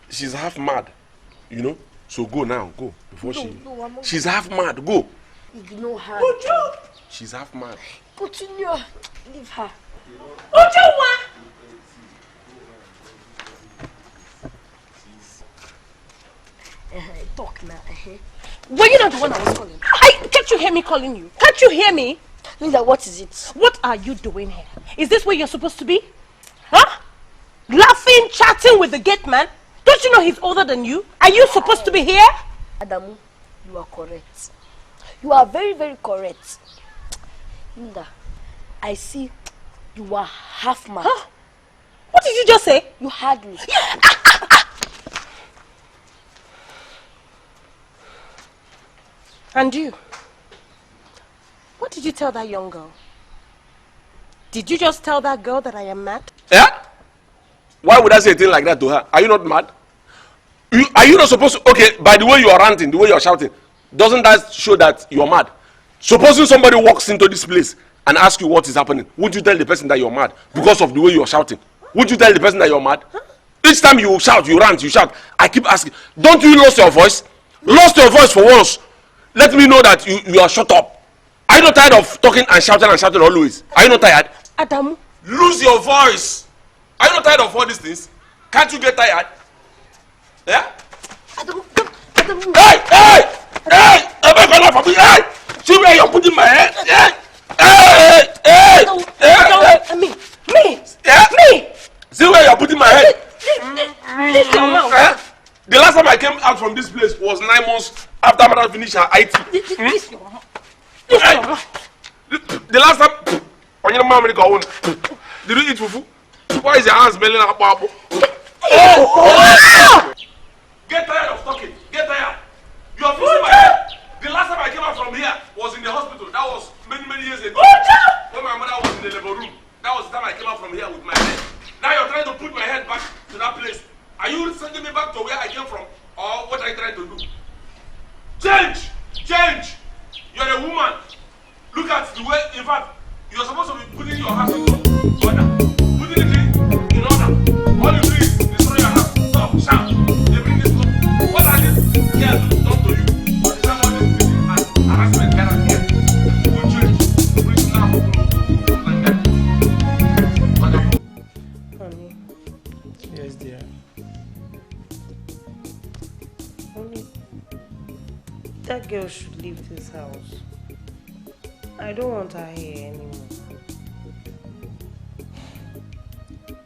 she's half mad, you know. So go now, go before she's half mad. Go. Ignore her. She's half mad. Continue. Leave her. Talk now. Were you not the one I was calling? Can't you hear me calling you? Can't you hear me? Linda, what is it? What are you doing here? Is this where you're supposed to be? Huh? Laughing, chatting with the gate man? Don't you know he's older than you? Are you supposed to be here? Adamu, you are correct. You are very, very correct. Linda, I see you are half mad. Huh? What did you just say? You heard me. And you? What did you tell that young girl? Did you just tell that girl that I am mad? Yeah? Why would I say a thing like that to her? Are you not mad? Are you not supposed to... Okay, by the way you are ranting, the way you are shouting, doesn't that show that you are mad? Supposing somebody walks into this place and asks you what is happening, would you tell the person that you are mad because of the way you are shouting? Would you tell the person that you are mad? Each time you shout, you rant, you shout, I keep asking, don't you lose your voice? Lost your voice for once. Let me know that you are shut up. Are you not tired of talking and shouting always? Are you not tired? Adamu. Lose your voice. Are you not tired of all these things? Can't you get tired? Yeah? Adamu. Hey! I'm not gonna for me. Hey! See where you're putting my head? Yeah? Hey! Me! Yeah? Me! See where you're putting my head? This your mouth. The last time I came out from this place was 9 months after Madam finished her IT. This your mouth. This your mouth. The last time, when your mom go on, did you eat fufu? Why is your hand smelling like apple? Get tired of talking. Get tired. You are fixing my head. The last time I came out from here was in the hospital. That was many years ago. When my mother was in the labor room. That was the time I came out from here with my head. Now you're trying to put my head back to that place. Are you sending me back to where I came from? Or what are you trying to do? Change! Change! You're a woman. Look at the way, in fact, you're supposed to be putting your house in order. Putting it in order. All you do is destroy your house. Stop, shout. They bring this up. What are these girls done to you? But it's not all this beating and harassment here and here. You will change. Bring it now. Like that. Honey. Yes, dear. Honey. That girl should leave this house. I don't want her here anymore.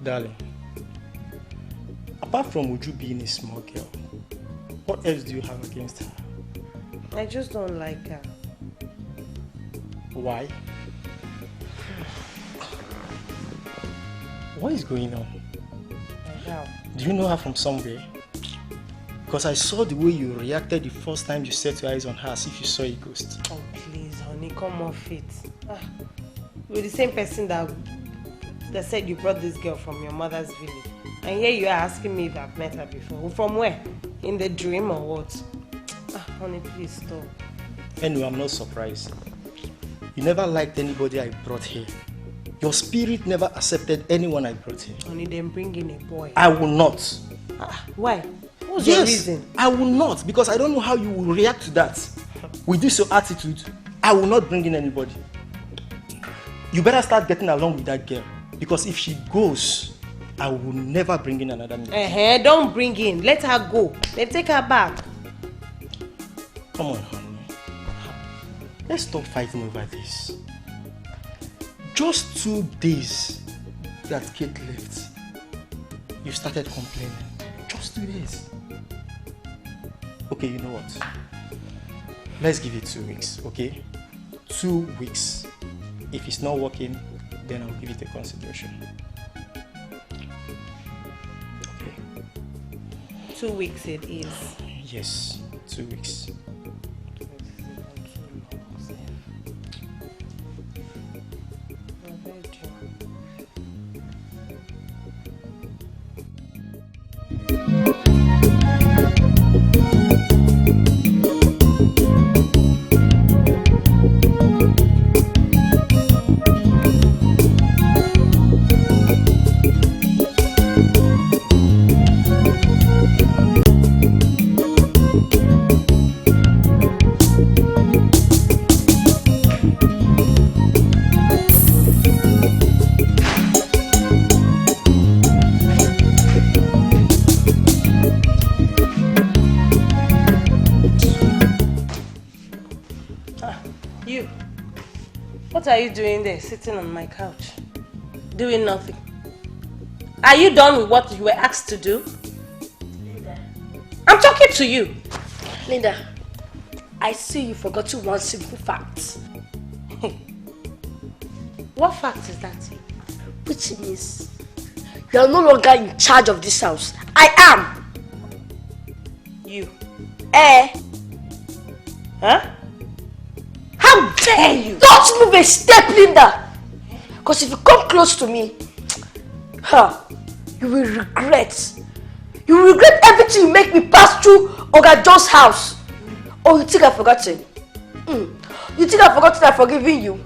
Darling, apart from Uju being a small girl, what else do you have against her? I just don't like her. Why? What is going on? How? Do you know her from somewhere? Because I saw the way you reacted the first time you set your eyes on her as if you saw a ghost. Oh please, honey, come off it. You're the same person that said you brought this girl from your mother's village. And here you are asking me if I've met her before. From where? In the dream or what? Honey, please stop. Anyway, I'm not surprised. You never liked anybody I brought here. Your spirit never accepted anyone I brought here. Honey, then bring in a boy. I will not. Why? What's your reason? I will not, because I don't know how you will react to that. With this your attitude, I will not bring in anybody. You better start getting along with that girl, because if she goes, I will never bring in another man. Don't bring in. Let her go. Then take her back. Come on, honey. Let's stop fighting over this. Just 2 days that Kate left, you started complaining. Just 2 days. Okay, you know what? Let's give it 2 weeks, okay? 2 weeks. If it's not working, then I'll give it a consideration. Okay. 2 weeks it is. Yes, 2 weeks. What are you doing there, sitting on my couch? Doing nothing. Are you done with what you were asked to do? Linda. I'm talking to you. Linda, I see you forgot to one simple fact. What fact is that? Which means you are no longer in charge of this house. I am. You. Eh? Huh? dare you? Don't move a step, Linda. Because if you come close to me, you will regret. You will regret everything you make me pass through Oga John's house. Oh, you think I've forgotten? You think I've forgotten I've forgiven you?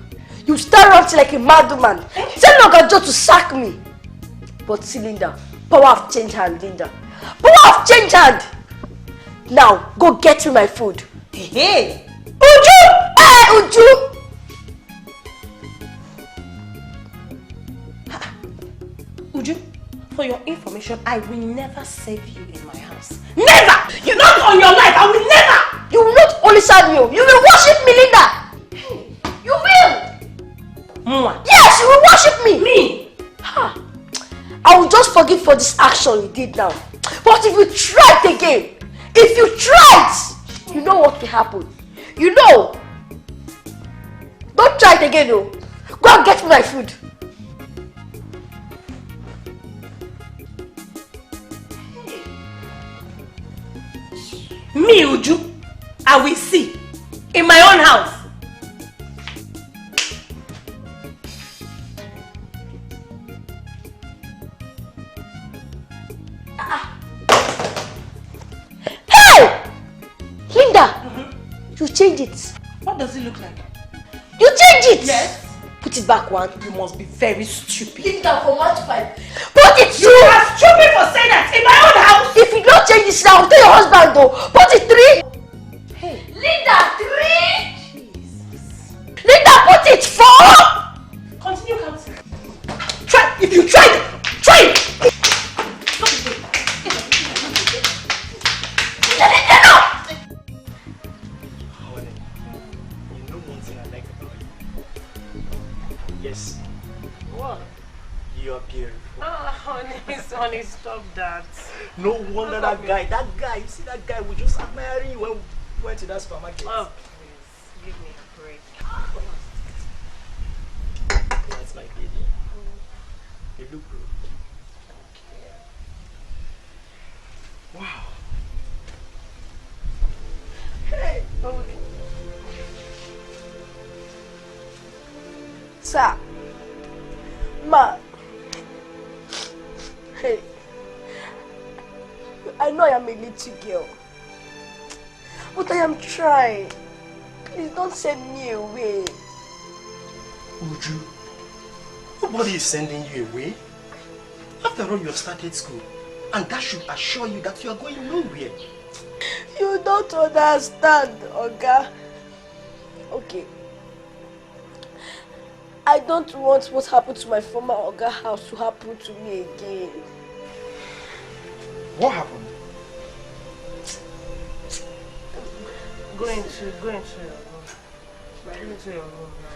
You start ranting like a madman. Tell Oga John to sack me. But see, Linda, power have changed hand, Linda. Power have changed hand. Now, go get me my food. Hey! Uju! Hey, Uju! Uju, for your information, I will never save you in my house. Never! You're not on your life. I will never! You will not only serve me, you will worship me, Linda. You will. Mwah. Yes, you will worship me. Me? I will just forgive for this action you did now. But if you try it again, you know what will happen. You know. Don't try it again, no. Go and get me my food. Me, Uju, I will see. In my own house. Hey! Linda! You change it. What does it look like? You change it! Yes. Put it back one. You must be very stupid. Linda, from 1 to 5. Put it 2! You are stupid for saying that in my own house! If you don't change this now, I'll tell your husband though. Put it 3! Hey. Linda, 3! Jesus. Linda, put it 4! Continue counting. Try! If you try it! Try it! Yes. What? You're beautiful. Honey, stop that. No wonder that guy, you see that guy, we just admiring you when we went to that supermarket. Oh, please, give me a break. That's my baby. You look good. Wow. Hey! Okay. Sir. Ma. Hey. I know I am a little girl. But I am trying. Please don't send me away. Uju, nobody is sending you away. After all, you have started school. And that should assure you that you are going nowhere. You don't understand, Oga. Okay. I don't want what happened to my former Oga house to happen to me again. What happened? Go into your room. Go into your room now.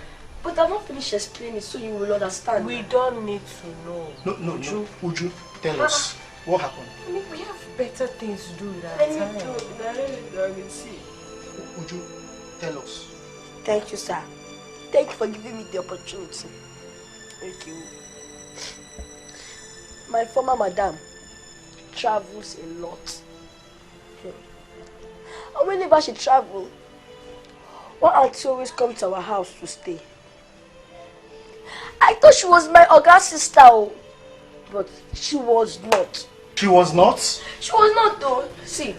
But I've not finished explaining so you will understand. We don't need to know. No. Uju, tell us. What happened? I mean, we have better things to do that Let me time. do it. I will see. Uju, tell us. Thank you, sir. Thank you for giving me the opportunity. Thank you. My former madam travels a lot. And whenever she travels, one auntie always comes to our house to stay. I thought she was my Oga's sister, but she was not. She was not? She was not though. See,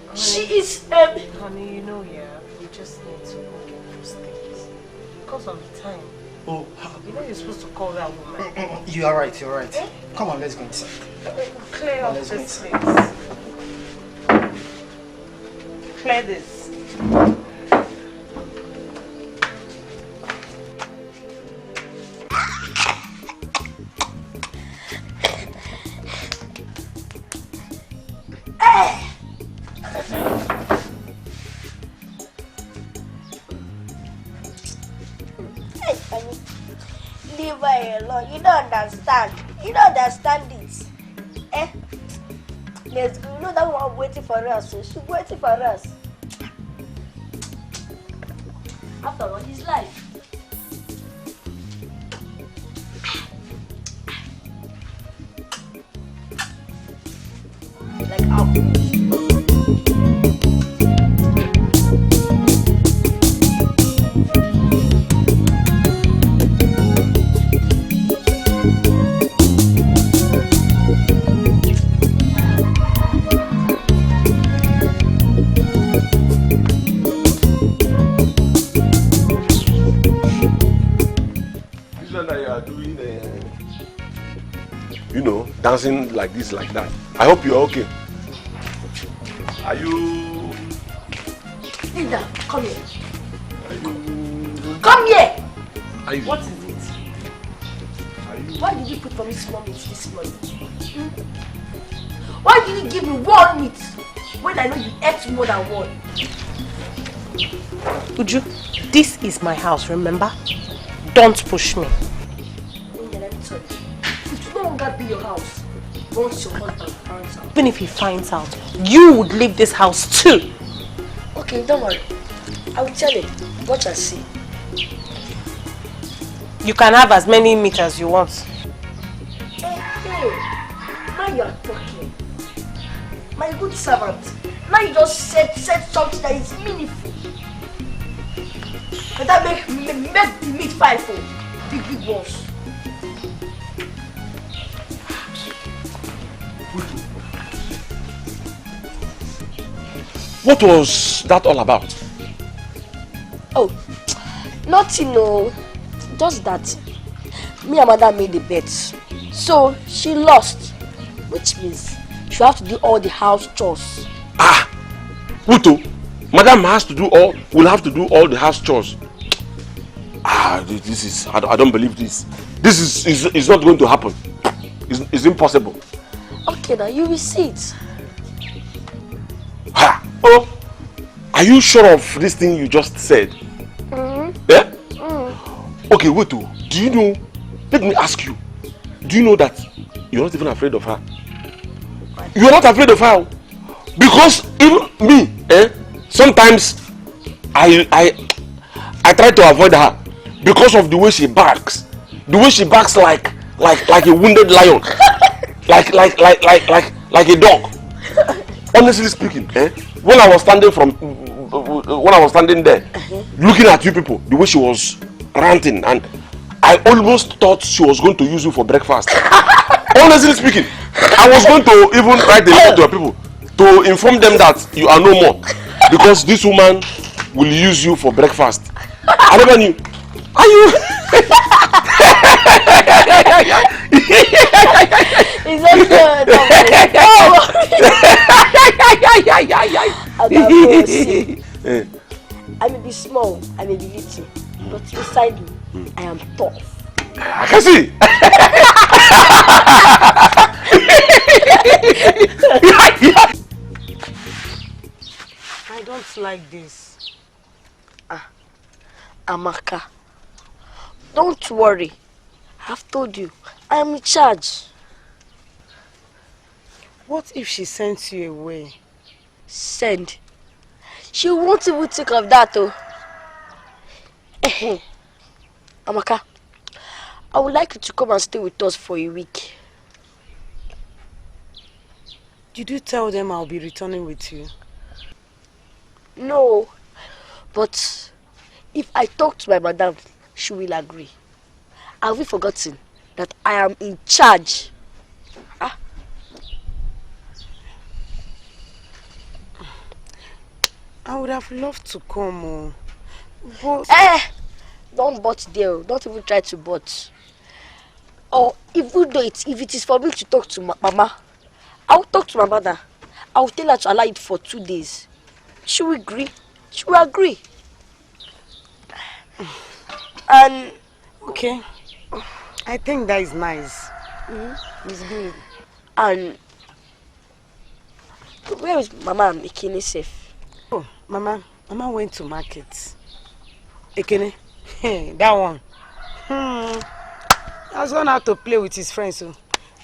honey, she is honey, you know, yeah, we just need to go get those things. Because of the time. Oh, you know you're supposed to call that woman. You are right, you're right. Come on, let's go inside. Clear up Let's go this inside. place. Clear this. Leave her alone. You don't understand. You don't understand it. Eh? Let's go. You know that one waiting for us. So she's waiting for us. After all, his life. Like how? you know, dancing like this, like that. I hope you're okay. Are you... Linda, come here. Come here! Are you... What is it? Why did you put for me small meat this morning? Why did you give me one meat when I know you ate more than one? Uju, this is my house, remember? Don't push me. Linda, let me tell you. It will no longer be your house once your husband finds out. Even if he finds out, you would leave this house too. Okay, don't worry. I will tell him. Watch and see. You can have as many meat as you want. Hey, now you are talking. My good servant. Now you just said something that is meaningful. But that make the meat fine for big ones. What was that all about? Oh, nothing, no. Just that me and Mother made a bet. So she lost, which means she have to do all the house chores. Ah! Uto, Madam has to do all, will have to do all the house chores. Ah, this is, I don't believe this. This is not going to happen. It's impossible. Okay, now you will see it. Ha! Oh, are you sure of this thing you just said? Yeah? Okay, wait, do you know, let me ask you, do you know that you're not even afraid of her? You're not afraid of her? Because even me, sometimes I try to avoid her because of the way she barks. The way she barks like a wounded lion. like a dog. Honestly speaking, when I was standing there, looking at you people, the way she was ranting, and I almost thought she was going to use you for breakfast. Honestly speaking, I was going to even write a letter to your people to inform them that you are no more, because this woman will use you for breakfast. I never knew. Are you? It's okay. I may be small, I may be little, but inside me, I am tough. I can see. I don't like this. Amaka, don't worry. I've told you, I am in charge. What if she sends you away? Send? She won't even think of that, oh. Amaka, I would like you to come and stay with us for a week. Did you tell them I'll be returning with you? No, but if I talk to my madam, she will agree. Have you forgotten that I am in charge? I would have loved to come, but... Don't but there. Don't even try to but. Or even though if it is for me to talk to Mama, I will talk to my mother. I will tell her to allow it for 2 days. She will agree. She will agree. And... Okay. I think that is nice. It's good. And... where is Mama and Ekene safe? Oh, Mama went to market. Ekene? That one. Has gone out to play with his friends. So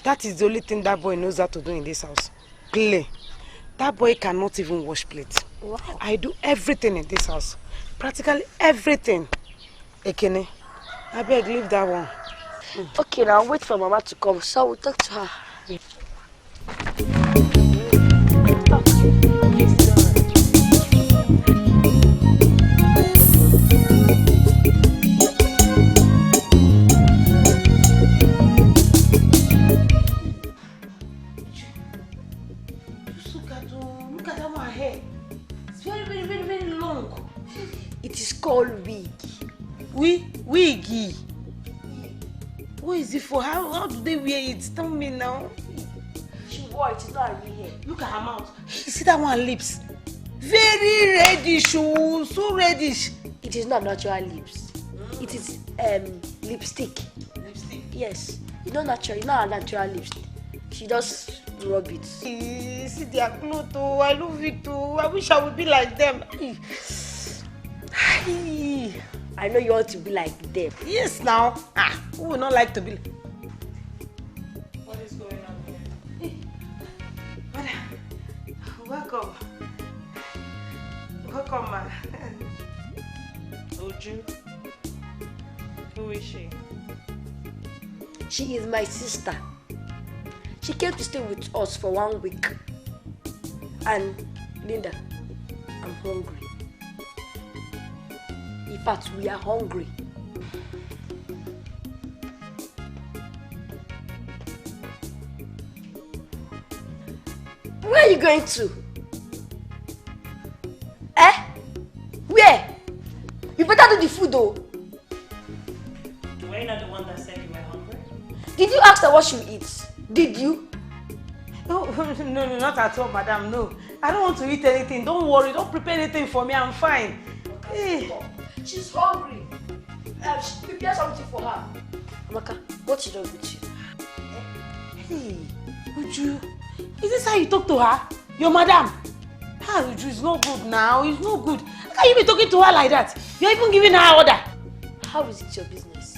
that is the only thing that boy knows how to do in this house. Play. That boy cannot even wash plates. Wow. I do everything in this house. Practically everything. Ekene, I beg, leave that one. Okay, now I'll wait for Mama to come, so I will talk to her. Yeah. Look at that one hair. It's very long. It is called wig. Wiggy. What is it for? How do they wear it? Tell me now. She wore it, it's not a real hair. Look at her mouth. You see that one lips? Very reddish, oh, so reddish. It is not natural lips. It is lipstick. Lipstick? Yes. It's not natural. It's not a natural lipstick. She just rub it. See their clothes, oh, I love it, oh. I wish I would be like them. I know you want to be like them. Yes, now. Who would not like to be? What is going on here? Welcome. Welcome, ma. Uju, who is she? She is my sister. She came to stay with us for 1 week. And Linda, I'm hungry. In fact, we are hungry. Where are you going to? Where? You better do the food though. Were you not the one that said you were hungry? Did you ask her what she will eat? Did you? No, not at all, madam. No. I don't want to eat anything. Don't worry. Don't prepare anything for me. I'm fine. Hey. She's hungry. Prepare something for her. Amaka, what is wrong with you? Hey, Uju, is this how you talk to her? Your madam? Uju, it's not good now. It's not good. How can you be talking to her like that? You're even giving her order. How is it your business?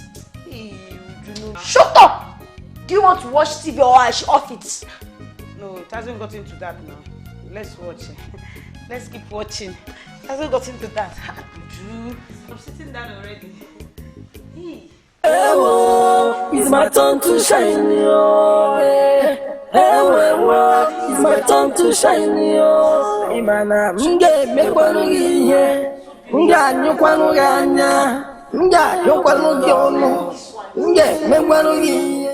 Hey, Uju, no. Shut up! Do you want to watch TV or I should off it? No, it hasn't gotten to that now. Let's watch. Let's keep watching. It hasn't gotten to that. Uju, I'm sitting down already. Hey. Hello, it's my turn to shine, yo. Hello, it's my turn to shine, yo. Imana, mekwanu giye, nyukwanu ganya, nyukwanu gyono, mekwanu giye.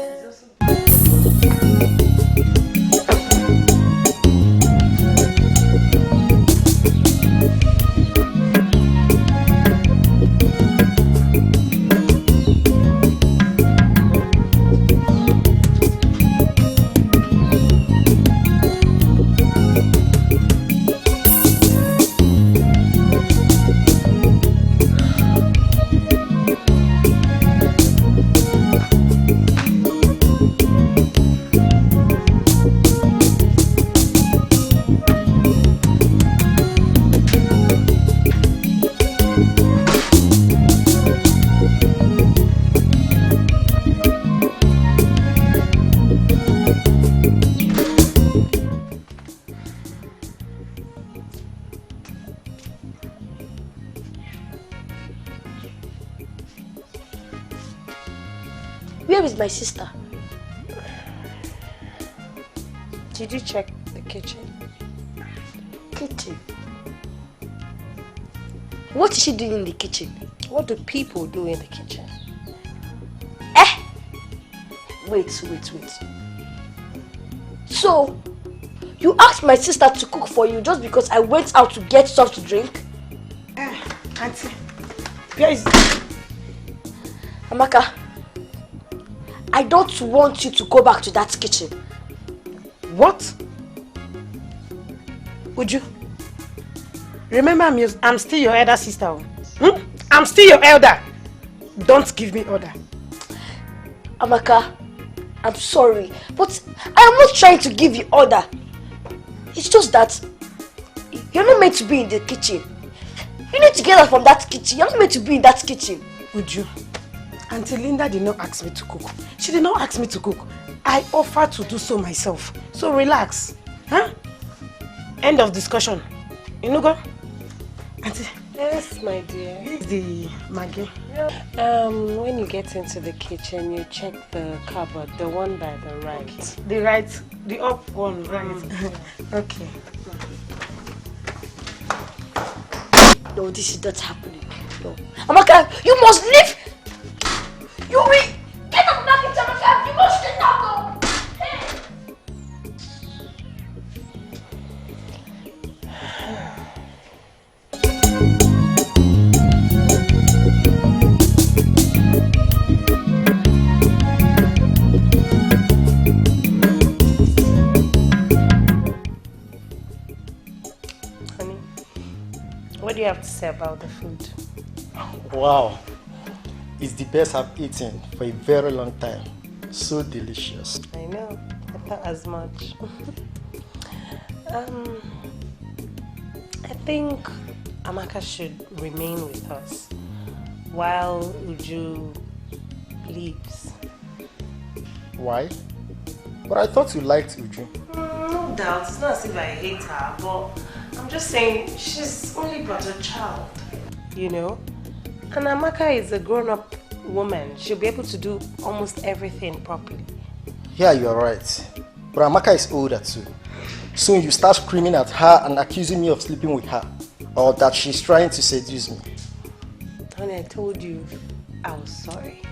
Where is my sister? Did you check the kitchen? Kitchen? What is she doing in the kitchen? What do people do in the kitchen? Wait. So, you asked my sister to cook for you just because I went out to get stuff to drink? Auntie, where is it? Amaka, I don't want you to go back to that kitchen. What? Uju, remember I'm still your elder sister. I'm still your elder. Don't give me order. Amaka, I'm sorry, but I'm not trying to give you order. It's just that you're not meant to be in the kitchen. You need to get out from that kitchen. You're not meant to be in that kitchen. Uju, Auntie Linda did not ask me to cook. She did not ask me to cook. I offered to do so myself. So relax. End of discussion. You know, go? Auntie. Yes, my dear. Here's the Maggie. When you get into the kitchen, you check the cupboard, the one by the right. Okay. The up one, right? Okay. No, this is not happening. No. Amaka, you must leave! You will get out of that kitchen, Amaka! You must get out! Hey! you have to say about the food? Wow. It's the best I've eaten for a very long time. So delicious. I know. I thought as much. I think Amaka should remain with us while Uju leaves. Why? But I thought you liked Uju. No doubt. It's not as if I hate her, but I'm just saying she's only but a child. You know? And Amaka is a grown-up woman. She'll be able to do almost everything properly. Yeah, you're right. But Amaka is older too. Soon you start screaming at her and accusing me of sleeping with her. Or that she's trying to seduce me. Honey, I told you I was sorry.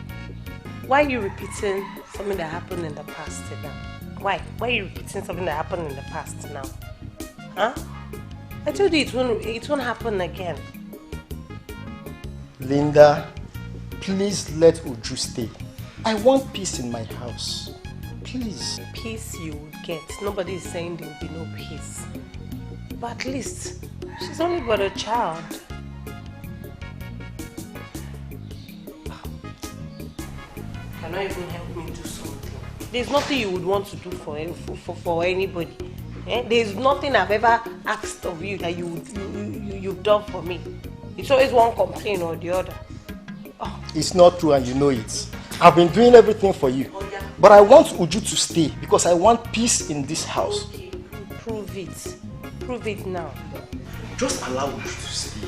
Why are you repeating something that happened in the past now? Why? Why are you repeating something that happened in the past now? Huh? I told you it won't happen again. Linda, please let Uju stay. I want peace in my house. Please. Peace you would get. Nobody is saying there will be no peace. But at least, she's only but a child. Cannot even help me do something. There's nothing you would want to do for anybody. Eh? There's nothing I've ever asked of you that you've done for me. It's always one complaint or the other. Oh. It's not true and you know it. I've been doing everything for you. Oh, yeah. But I want Uju to stay because I want peace in this house. Okay, prove it. Prove it now. Just allow Uju to stay.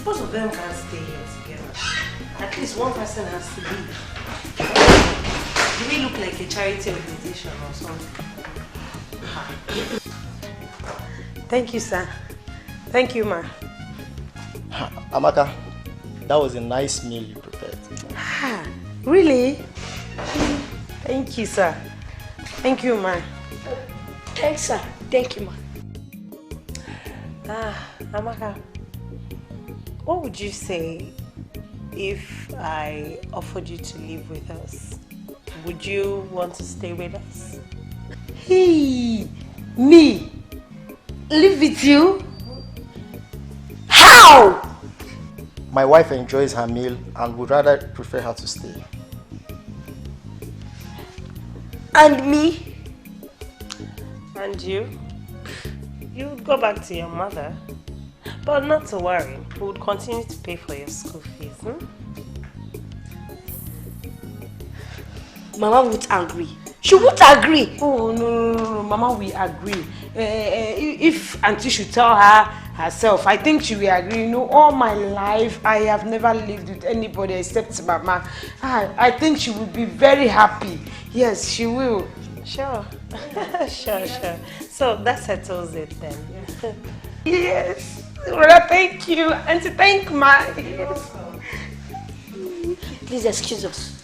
Both of them can't stay here together. At least one person has to leave. Do we look like a charity organization or something? Thank you, sir. Thank you, ma. Amaka, that was a nice meal you prepared. Ah, really? Thank you, sir. Thank you, ma. Thanks, sir. Thank you, ma. Amaka, what would you say if I offered you to live with us? Would you want to stay with us? Hey, me? Live with you? How? My wife enjoys her meal and would rather prefer her to stay. And me? And you? You would go back to your mother. But not to worry, we would continue to pay for your school fees. Mama won't agree. She won't agree. Oh, no. Mama will agree. If Auntie should tell her herself, I think she will agree. You know, all my life, I have never lived with anybody except Mama. I think she will be very happy. Yes, she will. Sure. Sure. So that settles it then. Yes. Well, thank you. And to thank Ma. Yes. Please excuse us.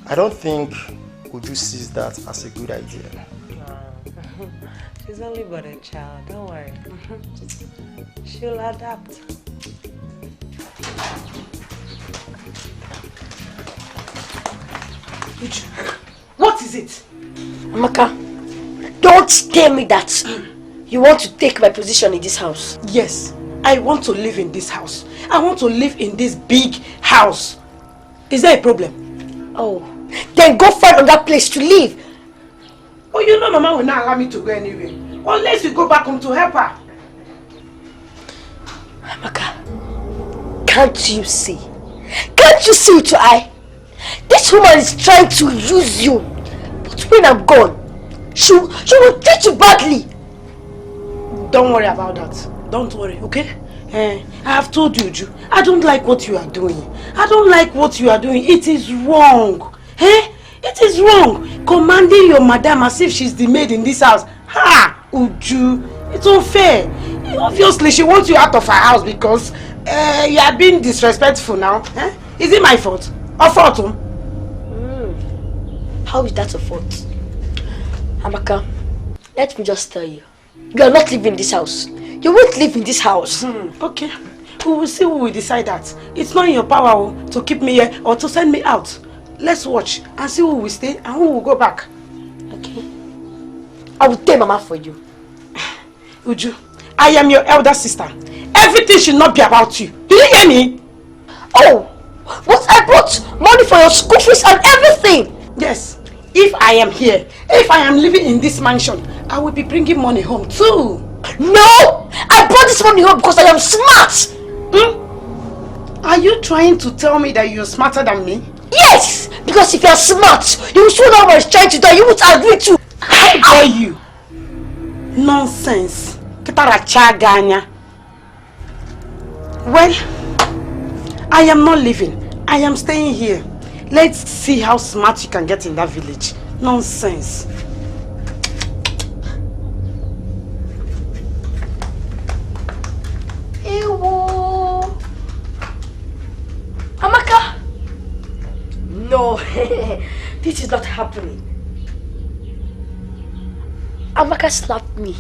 I don't think Uju sees that as a good idea. She's only but a child, don't worry. She'll adapt. Uju, what is it? Amaka, don't tell me that you want to take my position in this house. Yes, I want to live in this house. I want to live in this big house. Is there a problem? Oh, then go find another place to live. Oh, you know Mama will not allow me to go anywhere. Unless we go back home to help her. Amaka, can't you see? Can't you see with your eye? This woman is trying to use you. But when I'm gone, she will treat you badly. Don't worry about that. Don't worry, okay? I have told you, Uju, I don't like what you are doing. I don't like what you are doing. It is wrong. It is wrong. Commanding your madam as if she's the maid in this house. Ha! Uju, it's unfair. Obviously, she wants you out of her house because you are being disrespectful now. Is it my fault? Or fault? How is that a fault? Amaka, let me just tell you. You are not living in this house. You won't live in this house. Okay. We will see who will decide that. It's not in your power to keep me here or to send me out. Let's watch and see who will stay and who will go back. Okay? I will tell Mama for you. Uju, I am your elder sister. Everything should not be about you. Do you hear me? Oh, but I brought money for your school fees and everything. Yes. If I am here, if I am living in this mansion, I will be bringing money home too. No! I brought this money home because I am smart. Are you trying to tell me that you're smarter than me? Yes! Because if you're smart, you will soon know what I was trying to do and you would agree to. How dare you? Nonsense. Well, I am not leaving. I am staying here. Let's see how smart you can get in that village. Nonsense. Ewo. Amaka. No, this is not happening. Amaka slapped me.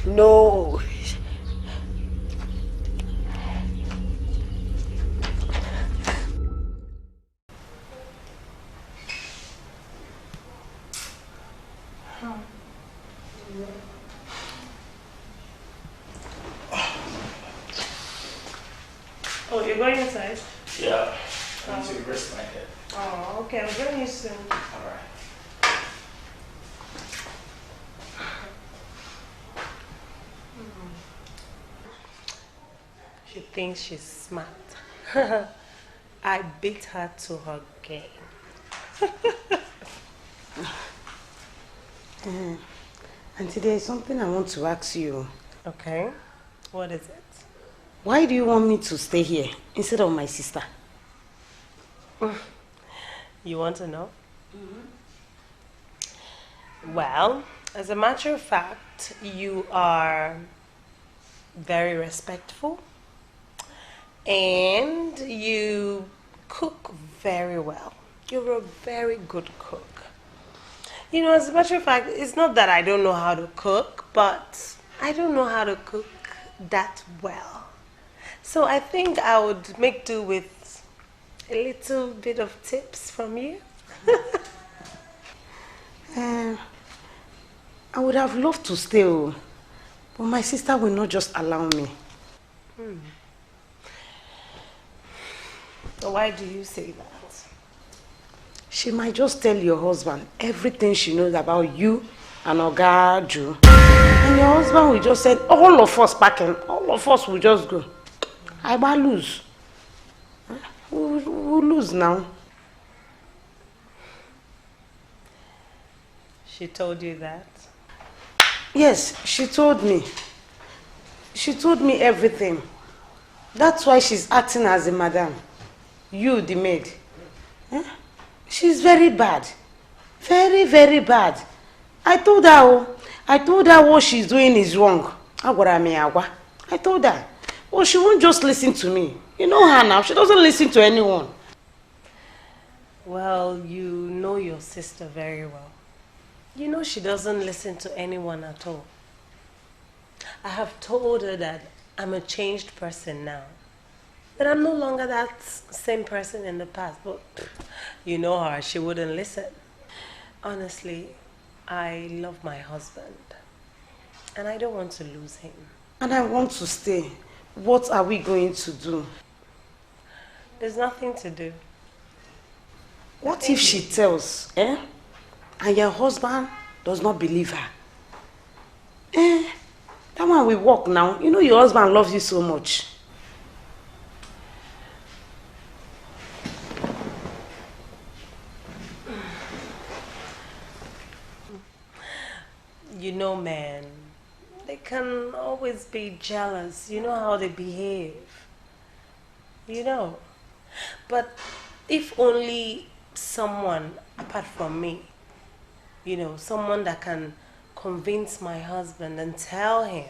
No. Oh, you're going inside? Yeah. I need to rest my head. Oh, okay. I'll join you soon. Alright. She thinks she's smart. I beat her to her game. Auntie, there is something I want to ask you. Okay. What is it? Why do you want me to stay here instead of my sister? You want to know? Well, as a matter of fact, you are very respectful and you cook very well. You're a very good cook. You know, as a matter of fact, it's not that I don't know how to cook, but I don't know how to cook that well. So I think I would make do with a little bit of tips from you. I would have loved to stay, but my sister will not just allow me. So why do you say that? She might just tell your husband everything she knows about you and Ogaju. And your husband will just say, all of us packing, all of us will just go. I might lose. We'll lose now. She told you that? Yes, she told me. She told me everything. That's why she's acting as a madam. You, the maid. She's very bad. Very, very bad. I told her what she's doing is wrong. I told her. Well, she won't just listen to me. You know her now. She doesn't listen to anyone. Well, you know your sister very well. You know she doesn't listen to anyone at all. I have told her that I'm a changed person now. That I'm no longer that same person in the past. But you know her, she wouldn't listen. Honestly, I love my husband. And I don't want to lose him. And I want to stay. What are we going to do? There's nothing to do. What if she tells, and your husband does not believe her? That one will work now. You know your husband loves you so much. You know, man, they can always be jealous. You know how they behave. You know. But if only someone apart from me, you know, someone that can convince my husband and tell him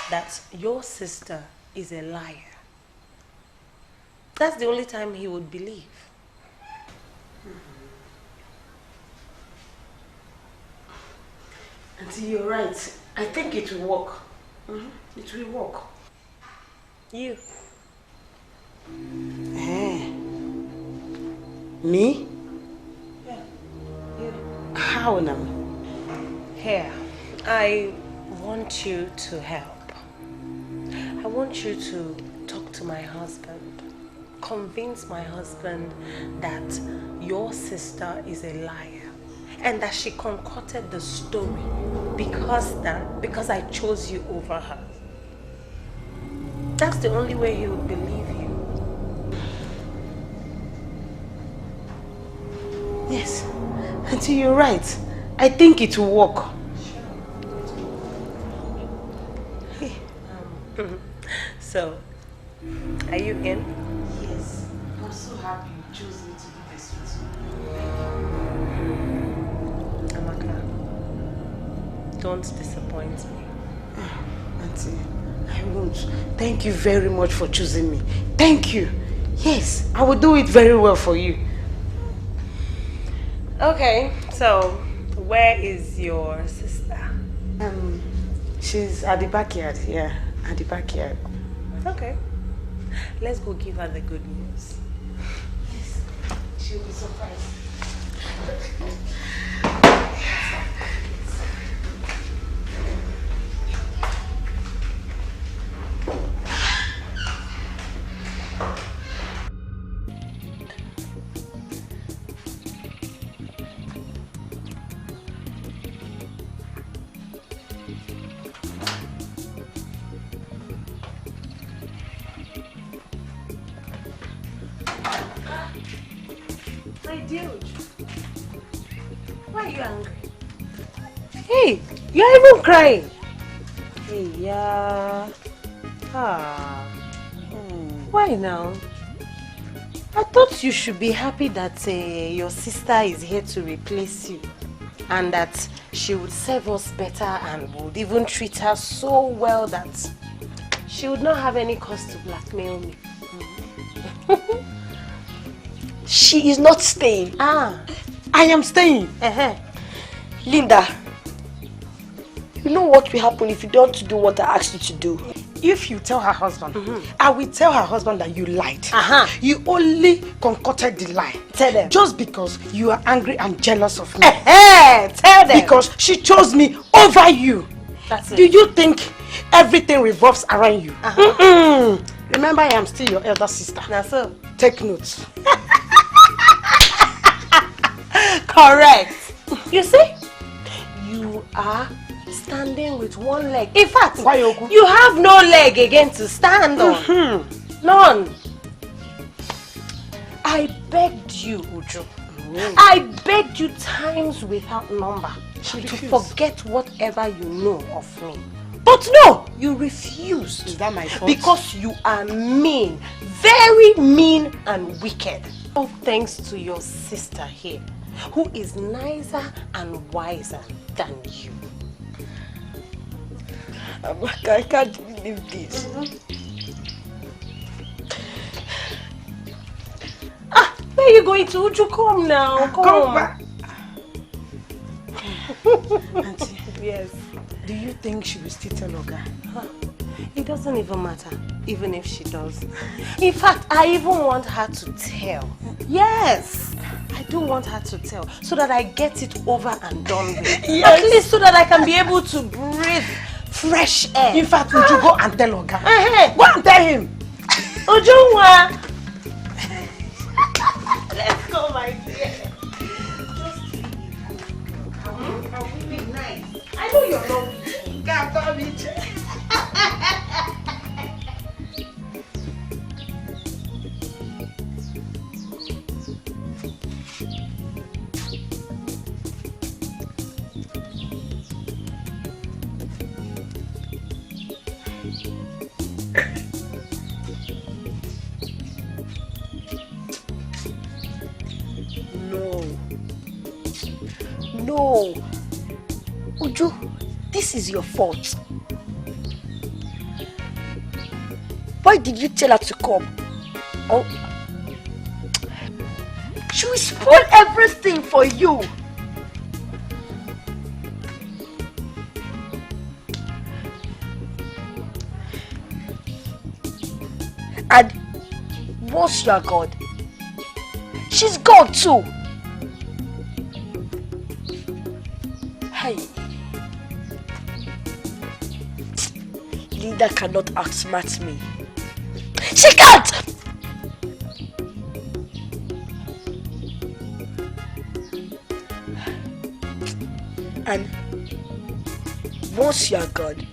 that your sister is a liar. That's the only time he would believe. Auntie, you're right. I think it will work. It will work. You. Me? Yeah, you. How now? Here, I want you to help. I want you to talk to my husband. Convince my husband that your sister is a liar and that she concocted the story because I chose you over her. That's the only way he would believe you. Yes, Auntie, you're right. I think it will work. So, are you in? Yes, I'm so happy you chose me to do this with you. Amaka, don't disappoint me. Auntie, I won't. Thank you very much for choosing me. Thank you. Yes, I will do it very well for you. Okay, so where is your sister? She's at the backyard. Yeah, at the backyard. Okay, let's go give her the good news. Yes, she'll be surprised. My dude, why are you angry? Hey, you're even crying. Hey, yeah. Why now? I thought you should be happy that your sister is here to replace you and that she would serve us better and would even treat her so well that she would not have any cause to blackmail me. She is not staying. I am staying. Linda, you know what will happen if you don't do what I asked you to do? If you tell her husband, I will tell her husband that you lied. You only concocted the lie. Tell them. Just because you are angry and jealous of me. Tell them. Because she chose me over you. That's it. Do you think everything revolves around you? Remember, I am still your elder sister. Now so. Take notes. Correct. You see? You are standing with one leg. In fact, you have no leg again to stand on. None. I begged you, Uju. I begged you times without number to forget whatever you know of me. But no, you refused. Is that my fault? Because you are mean, very mean and wicked. All thanks to your sister here, who is nicer and wiser than you. Amaka, I can't believe this. Where are you going to? Would you come now? Come back. Auntie, yes. Do you think she will still tell Oga? It doesn't even matter, even if she does. In fact, I even want her to tell. Yes, I do want her to tell, so that I get it over and done with. Yes. At least so that I can be able to breathe fresh air. In fact, would you go and tell Oga? Go and tell him. Ujunwa. Let's go, my dear. Just leave. I will be nice. I know you're not weak. God, No. Uju, this is your fault. Why did you tell her to come? Oh, she will spoil everything for you. And once you are God, she's God too. Linda cannot outsmart me. She can't! And once you are gone,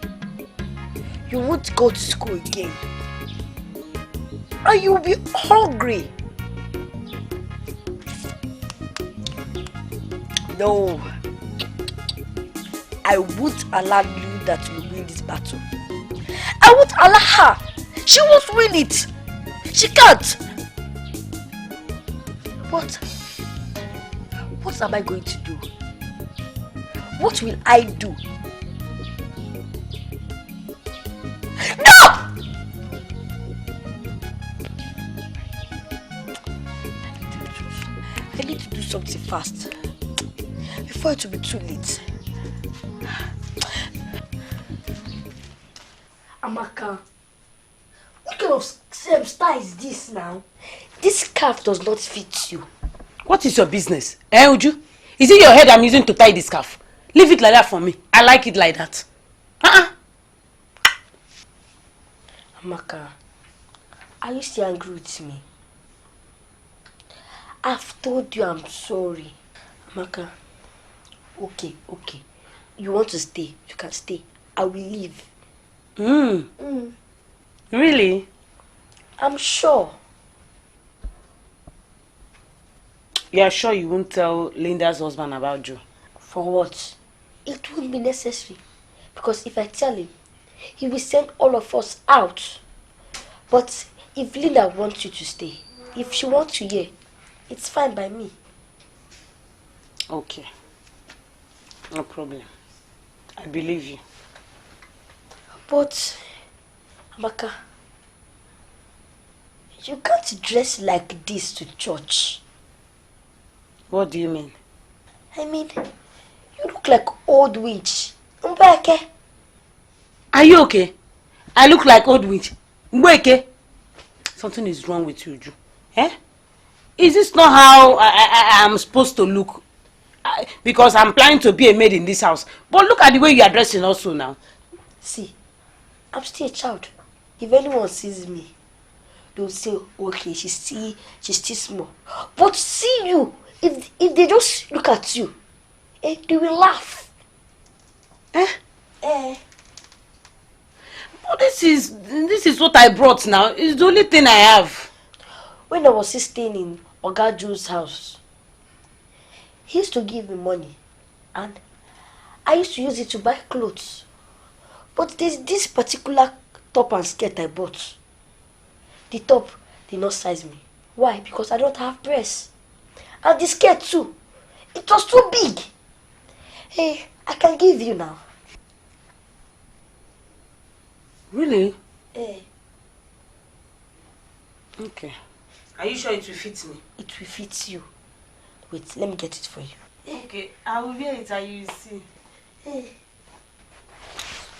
you won't go to school again. And you'll be hungry. No. I won't allow Linda to win this battle. I won't allow her. She won't win it. She can't. What am I going to do? What will I do? No! I need to do something fast before it will be too late. Amaka, what kind of style is this now? This scarf does not fit you. What is your business? Uju? Is it your head I'm using to tie this scarf? Leave it like that for me. I like it like that. Amaka, are you still angry with me? I've told you I'm sorry. Amaka, okay. You want to stay? You can stay. I will leave. Really? I'm sure. You are sure you won't tell Linda's husband about you? For what? It won't be necessary. Because if I tell him, he will send all of us out. But if Linda wants you to stay, if she wants you here, it's fine by me. Okay. No problem. I believe you. But, Amaka, you can't dress like this to church. What do you mean? I mean, you look like old witch. Mbeke. Are you okay? I look like old witch. Mbeke. Something is wrong with you, Ju. Eh? Is this not how I am supposed to look? Because I'm planning to be a maid in this house. But look at the way you are dressing also now. See, I'm still a child. If anyone sees me, they'll say, okay, she's still small. But see you, if they just look at you, they will laugh. But this is what I brought now. It's the only thing I have. When I was still staying in Oga Joe's house, he used to give me money, and I used to use it to buy clothes. But there's this particular top and skirt I bought. The top did not size me. Why? Because I don't have breasts. And the skirt too. It was too big. Hey, I can give you now. Really? Okay. Are you sure it will fit me? It will fit you. Wait, let me get it for you. Okay, I will wear it and you will see.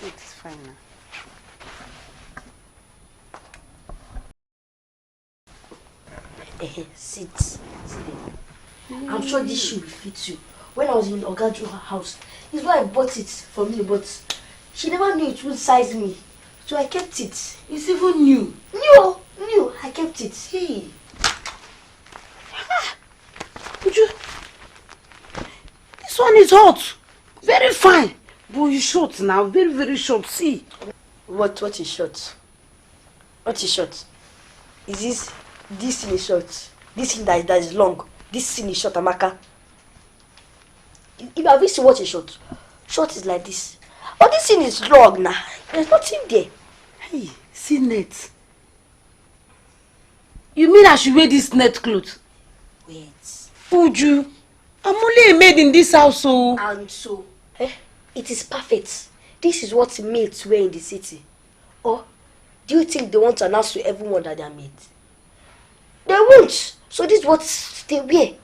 It's fine now. Sit there. I'm sure this shoe will fit you. When I was in Oga Joe's house, his wife bought it for me, but she never knew it would size me. So I kept it. It's even new. New. I kept it. Hey. Uju, this one is hot. Very fine. But you short now. Very, very short. See. What is short? What is short? Is this thing is short? This thing that is long. This thing is short, Amaka. If have you seen what is short? Short is like this. Oh, this thing is long now. There's nothing there. Hey, see net. You mean I should wear this net clothes? Wait. Uju, I'm only a maid in this house, so... And so, it is perfect. This is what maids wear in the city. Or, do you think they want to announce to everyone that they are maids? They won't. So this is what they wear.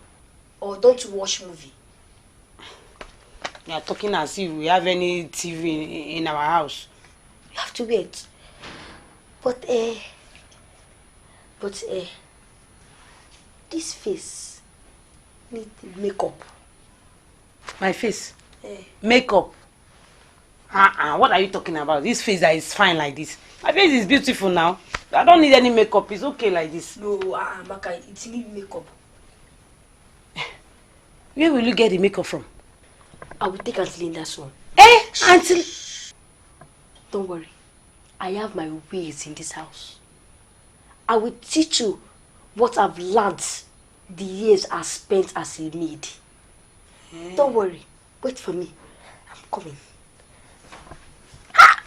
Or don't you watch movie? You are talking as if we have any TV in our house. You have to wait. But this face need makeup. My face? Makeup? What are you talking about? This face that is fine like this. My face is beautiful now. I don't need any makeup. It's okay like this. No, Maka, it needs makeup. Where will you get the makeup from? I will take Auntie Linda's one. Auntie... Don't worry. I have my ways in this house. I will teach you what I've learned the years I spent as a maid. Don't worry. Wait for me. I'm coming.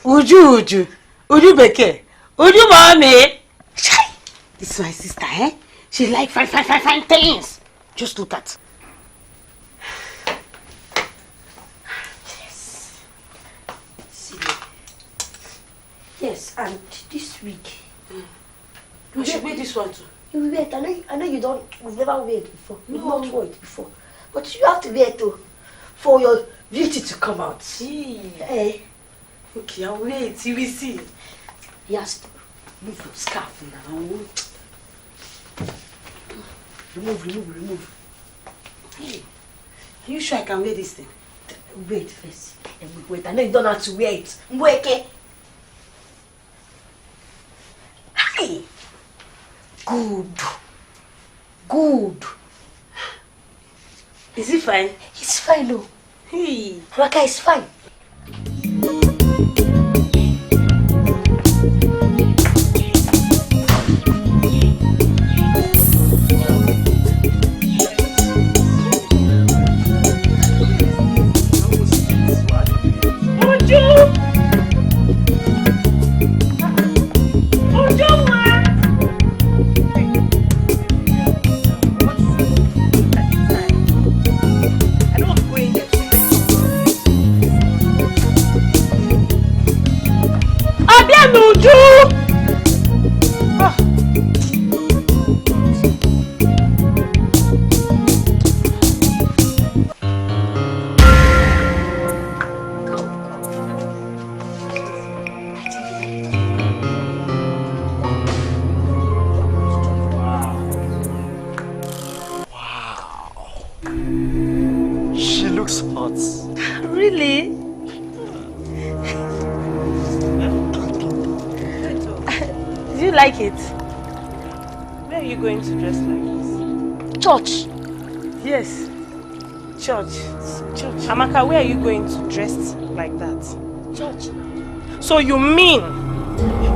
Uju Beke. Uju mommy. This is my sister, eh? She like fine things. Just look at. Yes. See. Yes, and this week. You should wear this one too. You will wear it. I know you don't. You've never wear it before. You've not worn it before. But you have to wear it too, for your beauty to come out. Hey. Okay, I'll wear it. You will see. Yes. Remove your scarf now. Remove. Hey. Are you sure I can wear this thing? Wait first. Wait. I know you don't have to wear it. Mweke. Hi. Good. Is it fine? It's fine, no. Hey. Raka is fine. Really? Do you like it? Where are you going to dress like this? Church. Yes. Church. Amaka, where are you going to dress like that? Church. So you mean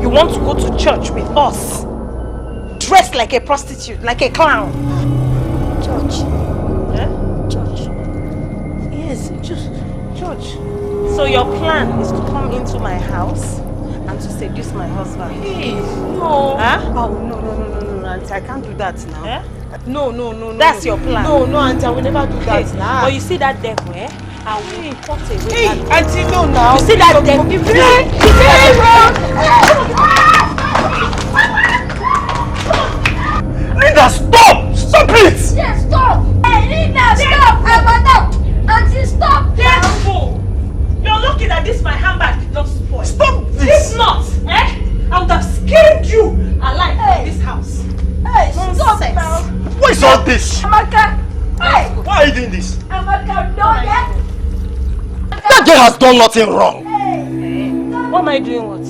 you want to go to church with us? Dressed like a prostitute, like a clown? Church. Church. Yes, just church. So your plan is to come into my house and to seduce my husband? Please, no. Huh? Oh, no, Auntie, I can't do that now. Eh? No. That's your plan? No, Auntie, I will never do that now. But you see that devil, eh? I will cut away. Hey, Auntie, no now. You see that devil? Linda, stop! Stop it! Yes, stop! Hey, Linda, stop! Madam! Auntie, stop! Devil! You're lucky that this my handbag did not spoil. Stop this! If not, I would have skinned you alive in this house. Hey, stop now! What is all this? Amaka! Hey! Why are you doing this? Amaka, no, yeah? That girl has done nothing wrong. What am I doing what?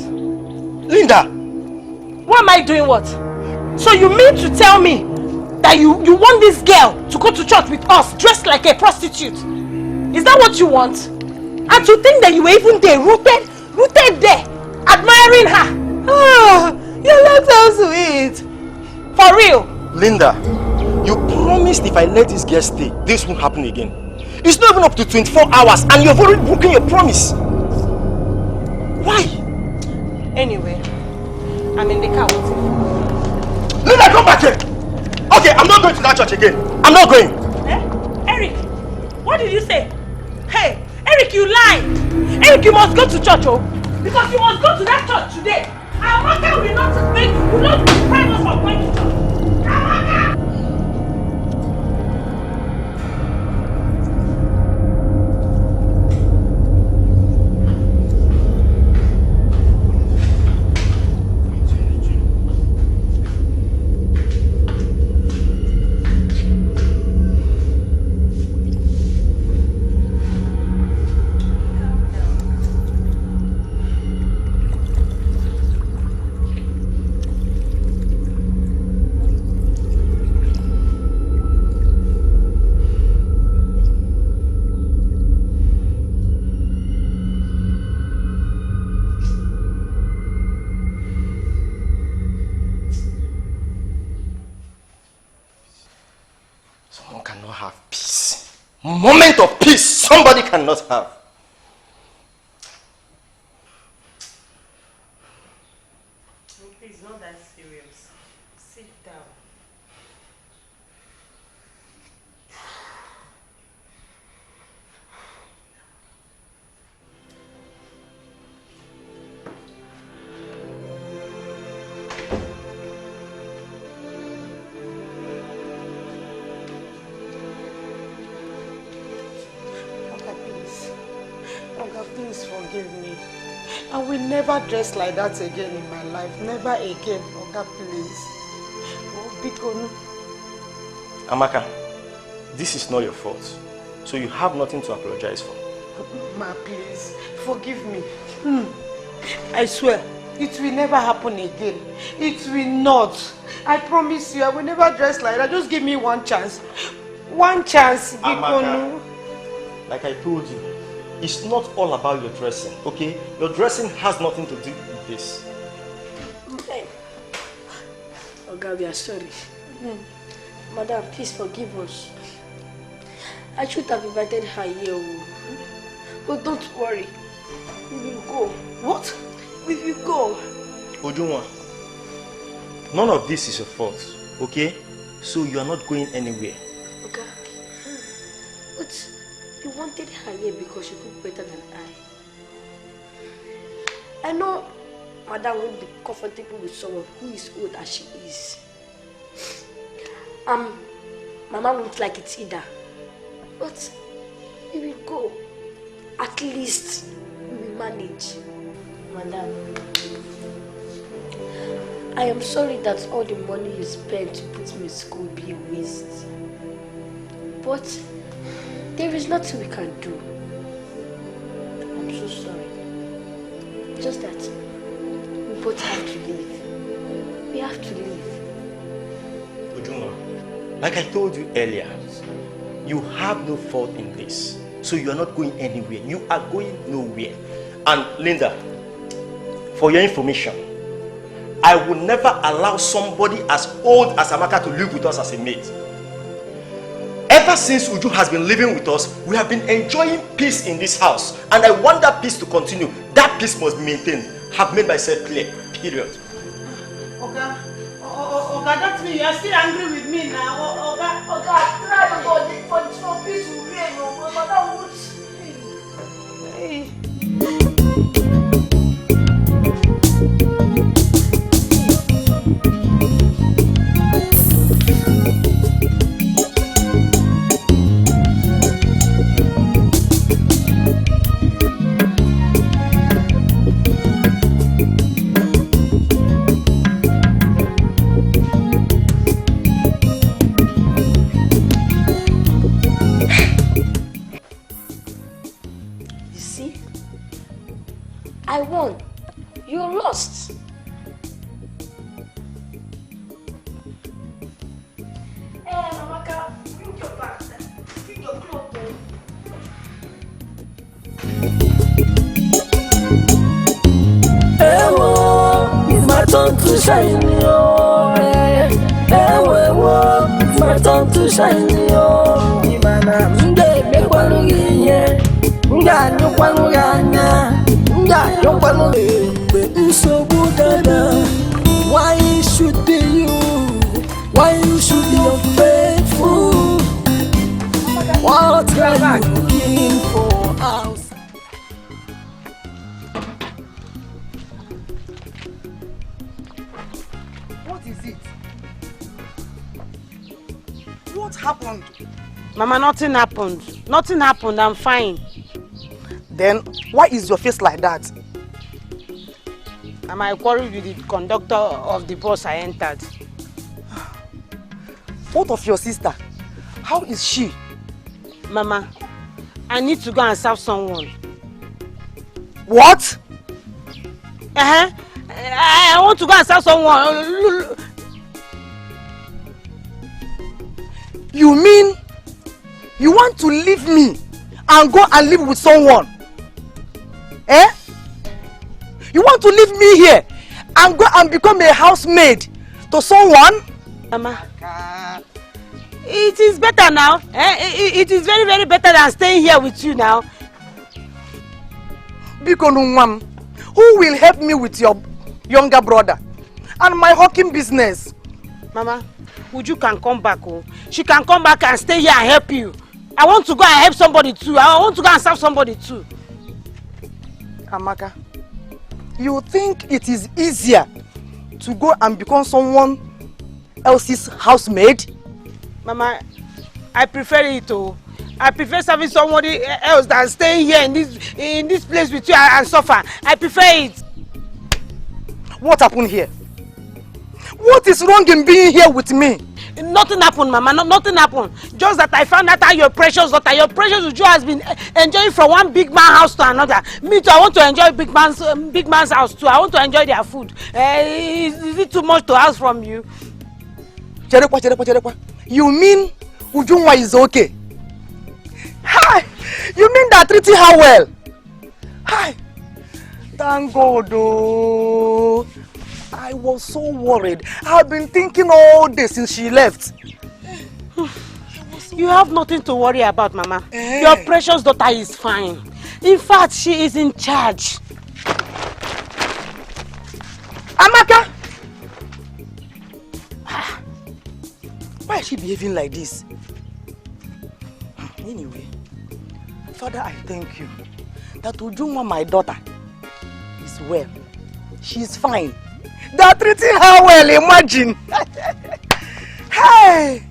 Linda! What am I doing what? So you mean to tell me that you want this girl to go to church with us dressed like a prostitute? Is that what you want? And to think that you were even there, rooted there, admiring her? Ah, you're not so sweet. For real? Linda, you promised if I let this girl stay, this won't happen again. It's not even up to 24 hours and you've already broken your promise. Why? Anyway, I'm in the car with you. Linda, come back here! Okay, I'm not going to that church again. I'm not going. Eric, what did you say? Hey, Eric, you lied! Eric, you must go to church, oh! Because you must go to that church today! Amaka will not deprive us from going to church! Amaka! have peace. Moment of peace somebody cannot have. It's not that serious. Sit down. Please forgive me. I will never dress like that again in my life. Never again. Oga, please. Oh, Bikonu. Amaka, this is not your fault. So you have nothing to apologize for. Ma, please. Forgive me. I swear, it will never happen again. It will not. I promise you, I will never dress like that. Just give me one chance. One chance, Bikonu. Like I told you, it's not all about your dressing, okay? Your dressing has nothing to do with this. Hey. Oga, we are sorry. Madam, please forgive us. I should have invited her here. But don't worry. We will go. What? We will go. Ojunwa, none of this is your fault, okay? So you are not going anywhere. Oga, but you wanted her here because she cooked better than I know Madam won't be comfortable with someone who is old as she is. Mama won't like it either. But we will go. At least we will manage. Madam, I am sorry that all the money you spent to put me in school be a waste. But there is nothing we can do. I'm so sorry. Just that we both have to leave. We have to leave. Ujuma, like I told you earlier, you have no fault in this. So you are not going anywhere. You are going nowhere. And Linda, for your information, I will never allow somebody as old as Amaka to live with us as a maid. Ever since Uju has been living with us, we have been enjoying peace in this house. And I want that peace to continue. That peace must be maintained. Have made myself clear. Period. Oga, that means you are still angry with me now. Oga, try for peace to reign. But that would I won. You lost. Hey, Amaka, bring your bag. Bring your clothes. It's my turn to shine, yo. It's my turn to shine, yo. Imana, mde mekwalugiye, mga nyukwaluganya. Why it should be you? Why you should be unfaithful? What are you looking for outside? What is it? What happened? Mama, nothing happened. Nothing happened. I'm fine. Then why is your face like that? Am I quarreled with the conductor of the bus I entered? What of your sister? How is she? Mama, I need to go and serve someone. What? I want to go and serve someone. You mean you want to leave me and go and live with someone? You want to leave me here and go and become a housemaid to someone? Mama, It is better now. It is very, very better than staying here with you now. Biko, who will help me with your younger brother and my hawking business? Mama, Uju can come back. Oh. She can come back and stay here and help you. I want to go and help somebody too. I want to go and serve somebody too. Amaka, you think it is easier to go and become someone else's housemaid? Mama, I prefer it. Oh. I prefer serving somebody else than staying here in this place with you and suffer. I prefer it. What happened here? What is wrong in being here with me? Nothing happened, Mama. Nothing happened. Just that I found out how your precious daughter, your precious Uju, has been enjoying from one big man house to another. Me too, I want to enjoy big man's house too. I want to enjoy their food. Is it too much to ask from you? Cherekwa. You mean Ujunwa is okay? Hi! You mean that treating her well? Hi! Thank God, oh. I was so worried. I've been thinking all day since she left. You have nothing to worry about, Mama. Your precious daughter is fine. In fact, she is in charge. Amaka! Why is she behaving like this? Anyway, Father, I thank you that Ujunwa, my daughter, is well. She is fine. They are treating her well, imagine. Hey!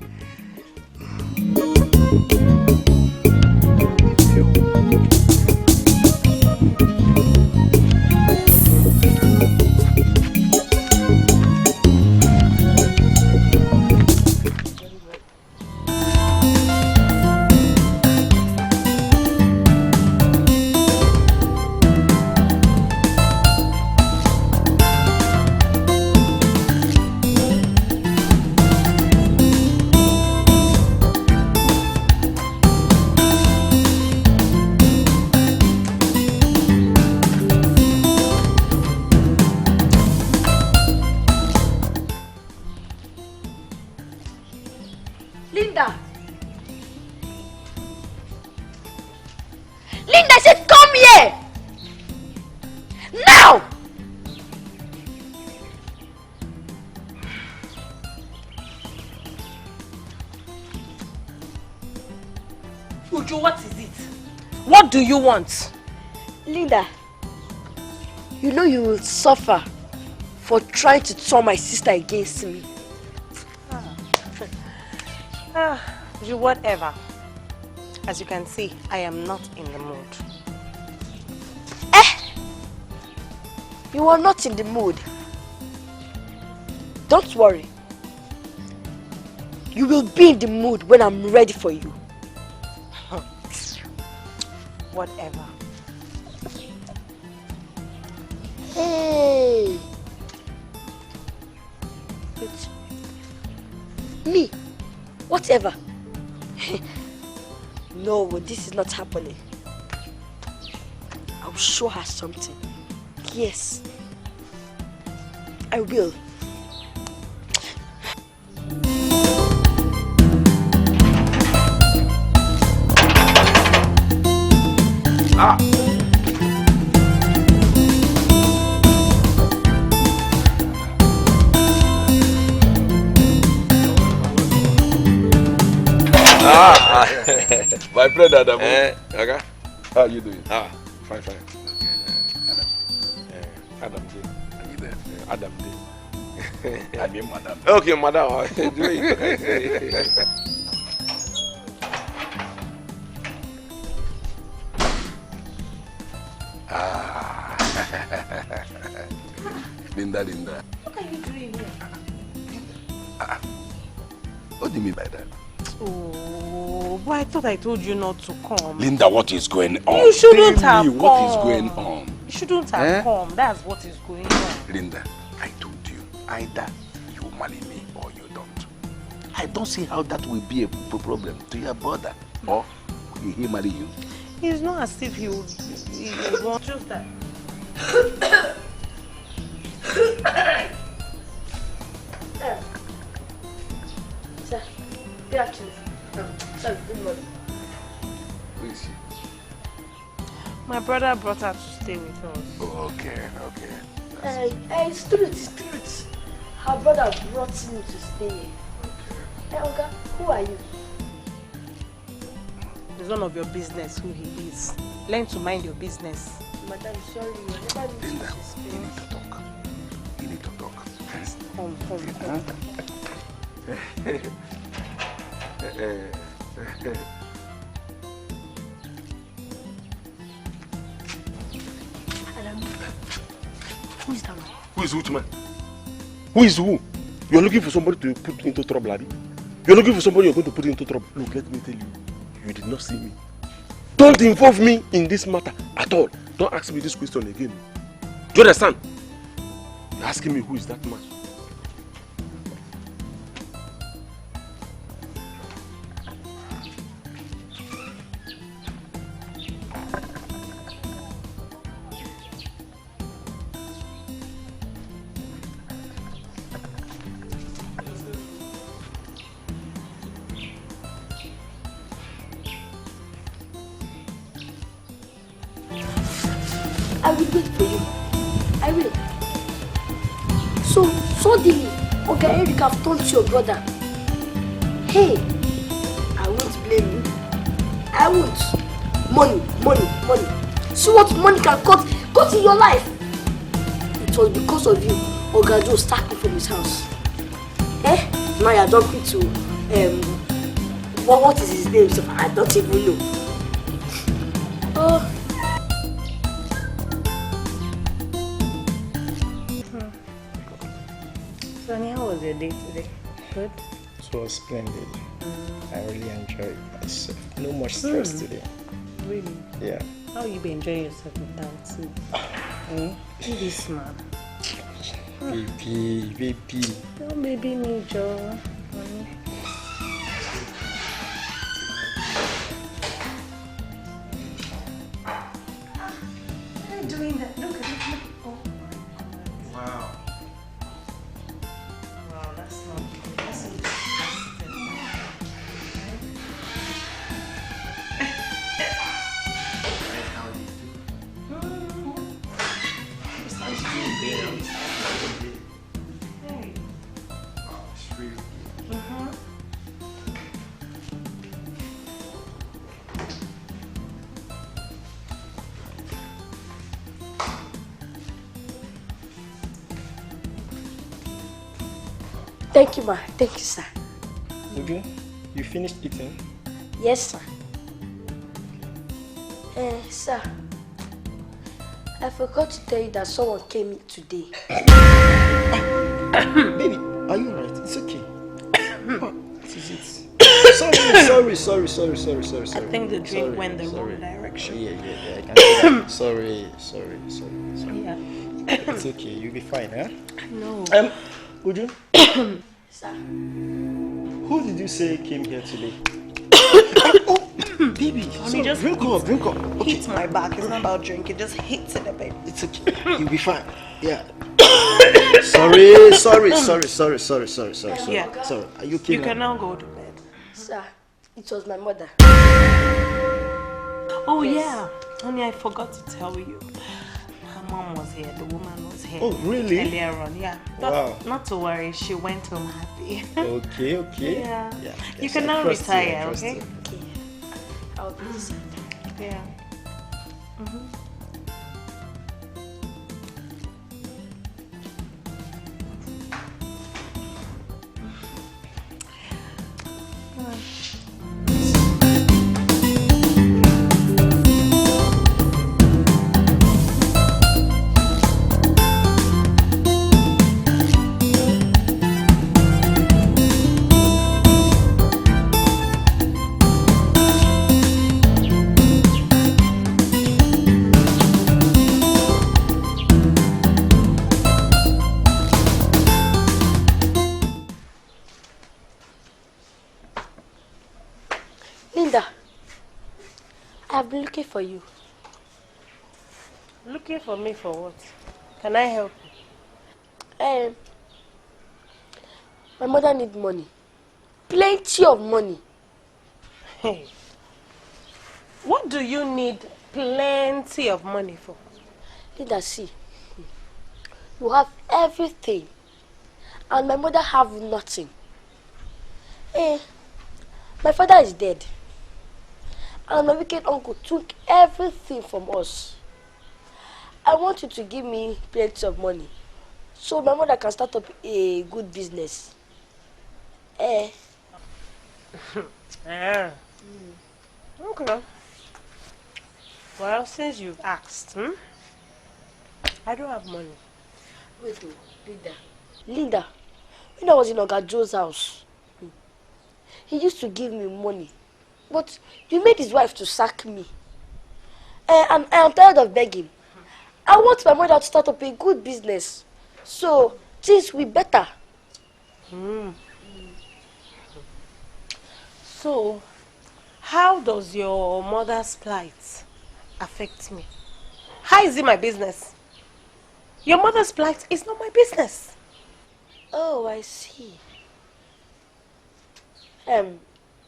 Linda, I said come here! Now! Uju, what is it? What do you want? Linda, you know you will suffer for trying to turn my sister against me. Uju, whatever. As you can see, I am not in the mood. You are not in the mood. Don't worry. You will be in the mood when I'm ready for you. Whatever. Hey! Me? Whatever. No, this is not happening. I'll show her something. Yes. I will. My friend Adam. Okay. How are you doing? Fine. Adam. Are you there? Adam. I mean, madam. Okay, madam. Linda. What are you doing here? What do you mean by that? Oh, but I thought I told you not to come. Linda, what is going on? You shouldn't have come. What is going on? You shouldn't have come. That's what is going on. Linda, I told you, either you marry me or you don't. I don't see how that will be a problem to your brother. Or will he marry you? It's not as if he would want just that. Sir, Good afternoon. Sorry, good morning. Who is she? My brother brought her to stay with us. Oh, okay. It's truth. Her brother brought me to stay here. Hey, Oga, who are you? It's none of your business who he is. Learn to mind your business. Madam, sorry, I never knew to stay. You need to talk. Come. Who is that man? Who is which man? Who is who? You're looking for somebody to put into trouble, Abby? You're looking for somebody you're going to put into trouble. Look, let me tell you, you did not see me. Don't involve me in this matter at all. Don't ask me this question again. Do you understand? You're asking me who is that man? I will wait for you. I will. So suddenly, Oga Eric have turned to your brother. Hey, I won't blame you. I won't. Money. See what money can cut in your life. It was because of you, Oga Joe sacked me from his house. Now you're jumping to what is his name? So I don't even know. Oh. Sonny, how was your day today? Good? It was splendid. I really enjoyed myself. No much stress today. Really? Yeah. How you been enjoying yourself without me? Who this man? Baby. Don't baby me, Joe. I'm doing that. Look. Oh my God. Wow. Wow, that's not good. That's interesting. How do you do? Hey. Wow, it's really good. Thank you, ma. Thank you, sir. Uju, you finished eating? Yes, sir. Sir, I forgot to tell you that someone came in today. Baby, are you alright? It's okay. What is it? Sorry. I think the drink went the wrong direction. Yeah, I can see that. Sorry. Yeah. It's okay, you'll be fine, huh? No. Uju, Sir. who did you say came here today? Baby, Honey, just drink up. Okay. hit my back. It's not about drinking. Just hit it a bit. It's okay. You'll be fine. Yeah. Sorry. Yeah. Sorry. Are you okay? You can now go to bed. Sir, it was my mother. Oh yeah, honey, I forgot to tell you. Her mom was here. The woman was here. Oh, really? Earlier on, yeah. But Wow. not to worry. She went home happy. Okay. Yeah. Yes, You can I now trust you, I retire, trust okay? you. Okay. I'll be easy. Yeah. Linda, I've been looking for you. Looking for me for what? Can I help you? My mother needs money. plenty of money. Hey, what do you need plenty of money for? Linda, see, you have everything, and my mother have nothing. My father is dead, and my wicked uncle took everything from us. I want you to give me plenty of money, so my mother can start up a good business. Yeah. Okay. Well, since you've asked, I don't have money. Wait, Linda, when I was in Oga Joe's house, he used to give me money, but you made his wife to sack me. And I am tired of begging. I want my mother to start up a good business, so things will be better. So, how does your mother's plight affect me? How is it my business? Your mother's plight is not my business. Oh, I see.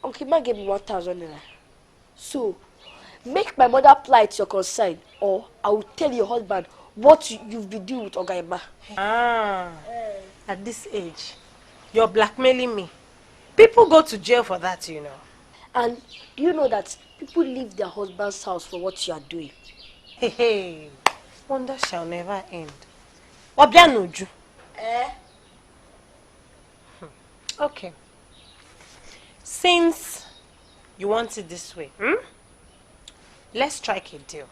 Uncle Ma gave me 1,000 naira. So, make my mother plight your concern, or I will tell your husband what you've been doing with Oga Emma. At this age, you're blackmailing me. People go to jail for that, you know. And do you know that people leave their husband's house for what you are doing? Hey, wonder shall never end. Obianuju. Okay. Since you want it this way, let's strike a deal.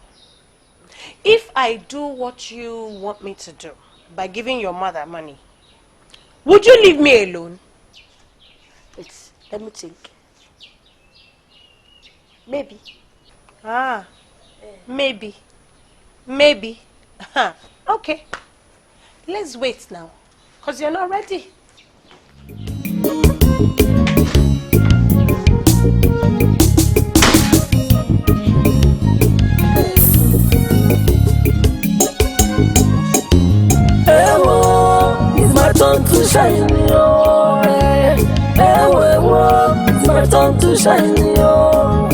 If I do what you want me to do by giving your mother money, would you leave me alone? Wait, let me think. Maybe. Maybe. Maybe. Okay. Let's wait now, because you're not ready. It's my turn to shine, yo. It's my turn to shine, yo.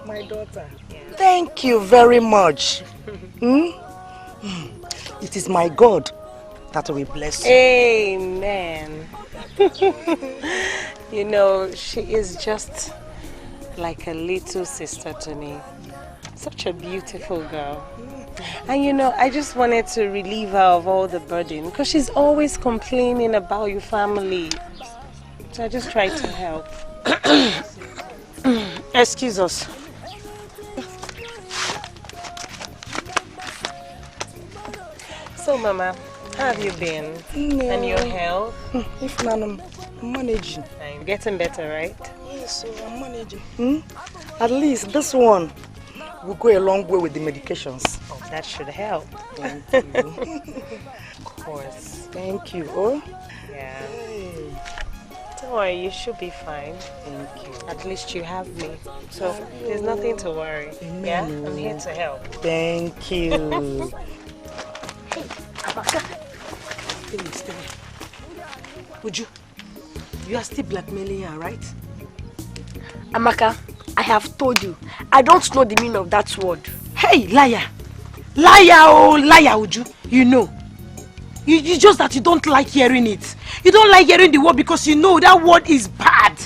My daughter, thank you very much. It is my God that will bless you. Amen. You know, she is just like a little sister to me. Such a beautiful girl. And you know, I just wanted to relieve her of all the burden because she's always complaining about your family. So I just tried to help. Excuse us. So, Mama, how have you been? No. And your health? If not, I'm managing. I'm getting better, right? Yes, so I'm managing. At least this one will go a long way with the medications. Oh, that should help. Thank you. Of course. Thank you. Oh? Yeah. Hey. Don't worry, you should be fine. Thank you. At least you have me. So there's nothing to worry. Amen. Yeah? I'm here to help. Thank you. Hey, Amaka. Stay. Would you are still blackmailing her, right? Amaka, I have told you, I don't know the meaning of that word. Hey, liar! Liar, oh, liar, Uju. You know. You just that you don't like hearing it. You don't like hearing the word because you know that word is bad.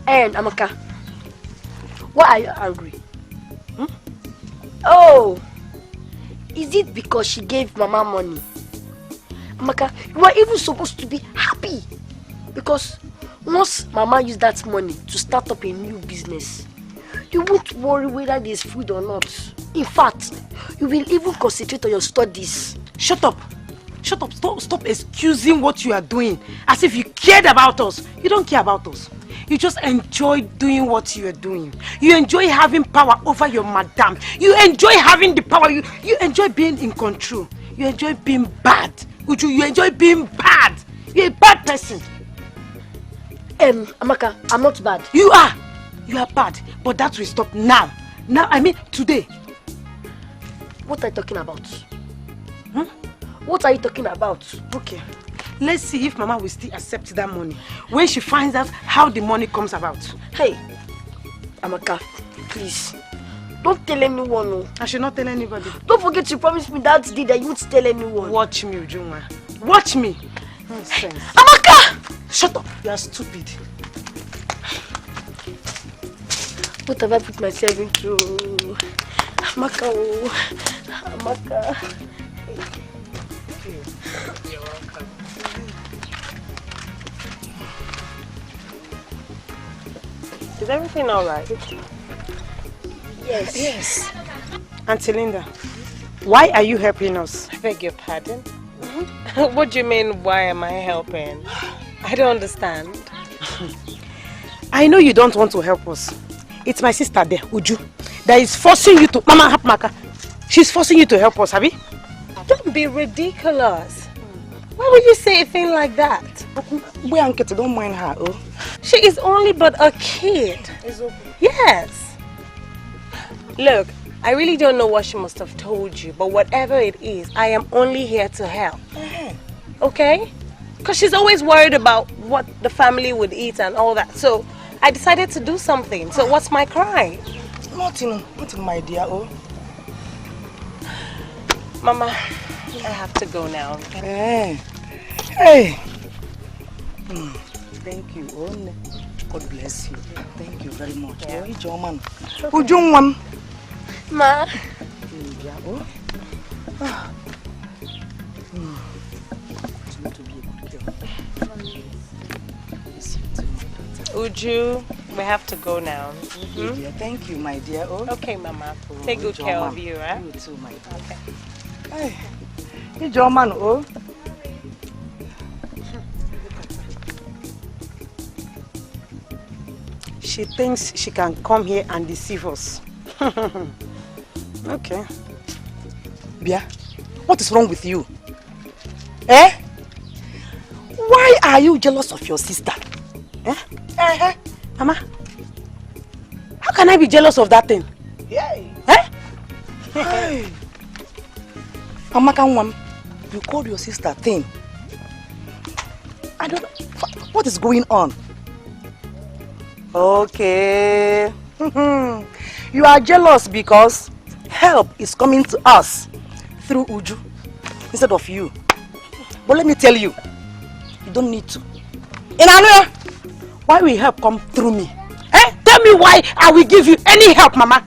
And Amaka, why are you angry? Oh, is it because she gave Mama money? Amaka, you are even supposed to be happy because once Mama used that money to start up a new business, you won't worry whether there's food or not. In fact, you will even concentrate on your studies. Shut up. Shut up. Stop excusing what you are doing as if you cared about us. You don't care about us. You just enjoy doing what you are doing. You enjoy having power over your madam. You enjoy having the power. You enjoy being in control. You enjoy being bad. Uju, you enjoy being bad. You're a bad person. Amaka, I'm not bad. You are. You are bad. But that will stop now. Now, I mean today. What are you talking about? Hmm? What are you talking about? Okay. Let's see if Mama will still accept that money when she finds out how the money comes about. Hey, Amaka, please. Don't tell anyone. No. I should not tell anybody. Don't forget you promised me that day that you won't tell anyone. Watch me, Ujunwa. Watch me. Nonsense. Amaka! Shut up. You are stupid. What have I put myself into? Amaka, oh. Amaka. You're welcome. Is everything all right? Yes. Yes. Auntie Linda, why are you helping us? I beg your pardon? What do you mean, why am I helping? I don't understand. I know you don't want to help us. It's my sister there, Uju, that is forcing you to... Mama Hapmaka, she's forcing you to help us, have you? Don't be ridiculous. Why would you say a thing like that? Don't mind her, oh. She is only but a kid. Yes. Look, I really don't know what she must have told you, but whatever it is, I am only here to help. Okay? Because she's always worried about what the family would eat and all that. So I decided to do something. So what's my crime? Nothing, my dear, oh. Mama, I have to go now. Hey. Thank you, oh. God bless you. Thank you very much. Yeah. Oh, German. Ujungwam. Ma. Yeah, oh. Uju, we have to go now. Yeah, thank you, my dear. Oh. Okay, Mama. Take good care of you, right? You too, my dear. Okay. Hey, you German, oh. She thinks she can come here and deceive us. Okay. Bia, what is wrong with you? Eh? Why are you jealous of your sister? Eh? Mama, how can I be jealous of that thing? Yeah. Eh? Hey. Amaka, you called your sister thin. I don't know. What is going on? Okay. You are jealous because help is coming to us through Uju instead of you. But let me tell you, you don't need to. Inanua, why will help come through me? Eh? Tell me why I will give you any help, Mama.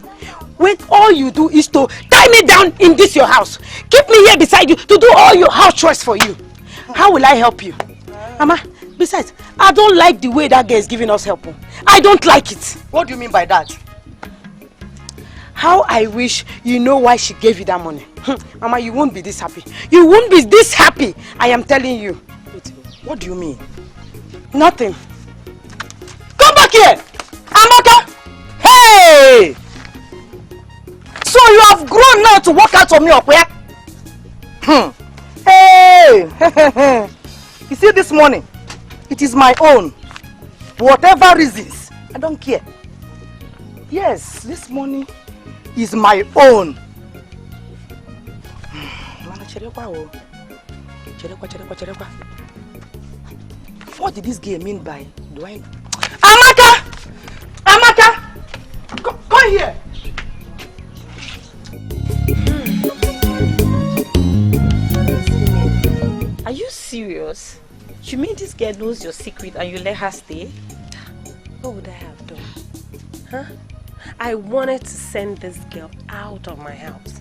When all you do is to tie me down in this your house. Keep me here beside you to do all your house chores for you. How will I help you? Mama, besides, I don't like the way that girl is giving us help. I don't like it. What do you mean by that? How I wish you know why she gave you that money. Mama, you won't be this happy. You won't be this happy. I am telling you. What do you mean? Nothing. Come back here! Amaka! Hey! So you have grown now to walk out on me up where? Hey! You see this money? It is my own. Whatever reasons, I don't care. Yes, this money is my own. What did this girl mean by do I know? Amaka! Amaka! Come here! Are you serious? You mean this girl knows your secret and you let her stay? What would I have done? Huh? I wanted to send this girl out of my house.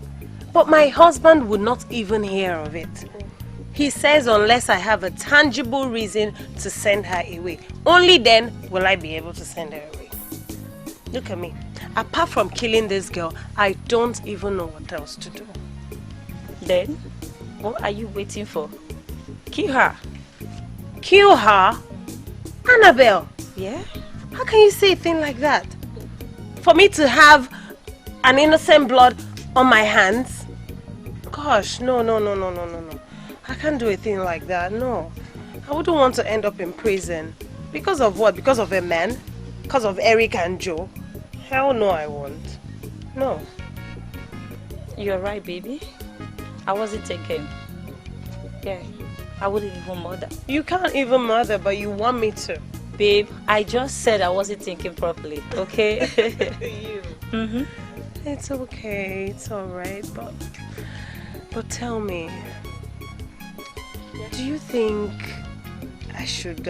But my husband would not even hear of it. He says unless I have a tangible reason to send her away, only then will I be able to send her away. Look at me. Apart from killing this girl, I don't even know what else to do. Then, what are you waiting for? Kill her. Kill her? Annabelle, yeah? How can you say a thing like that? For me to have an innocent blood on my hands? Gosh, no. I can't do a thing like that, no. I wouldn't want to end up in prison. Because of what? Because of a man? Because of Eric and Joe? Hell no, I won't. No. You're right, baby. I wasn't thinking. Yeah, I wouldn't even mother. You can't even mother, but you want me to. Babe, I just said I wasn't thinking properly, okay? You. Mm-hmm. It's okay, it's alright, but tell me, do you think I should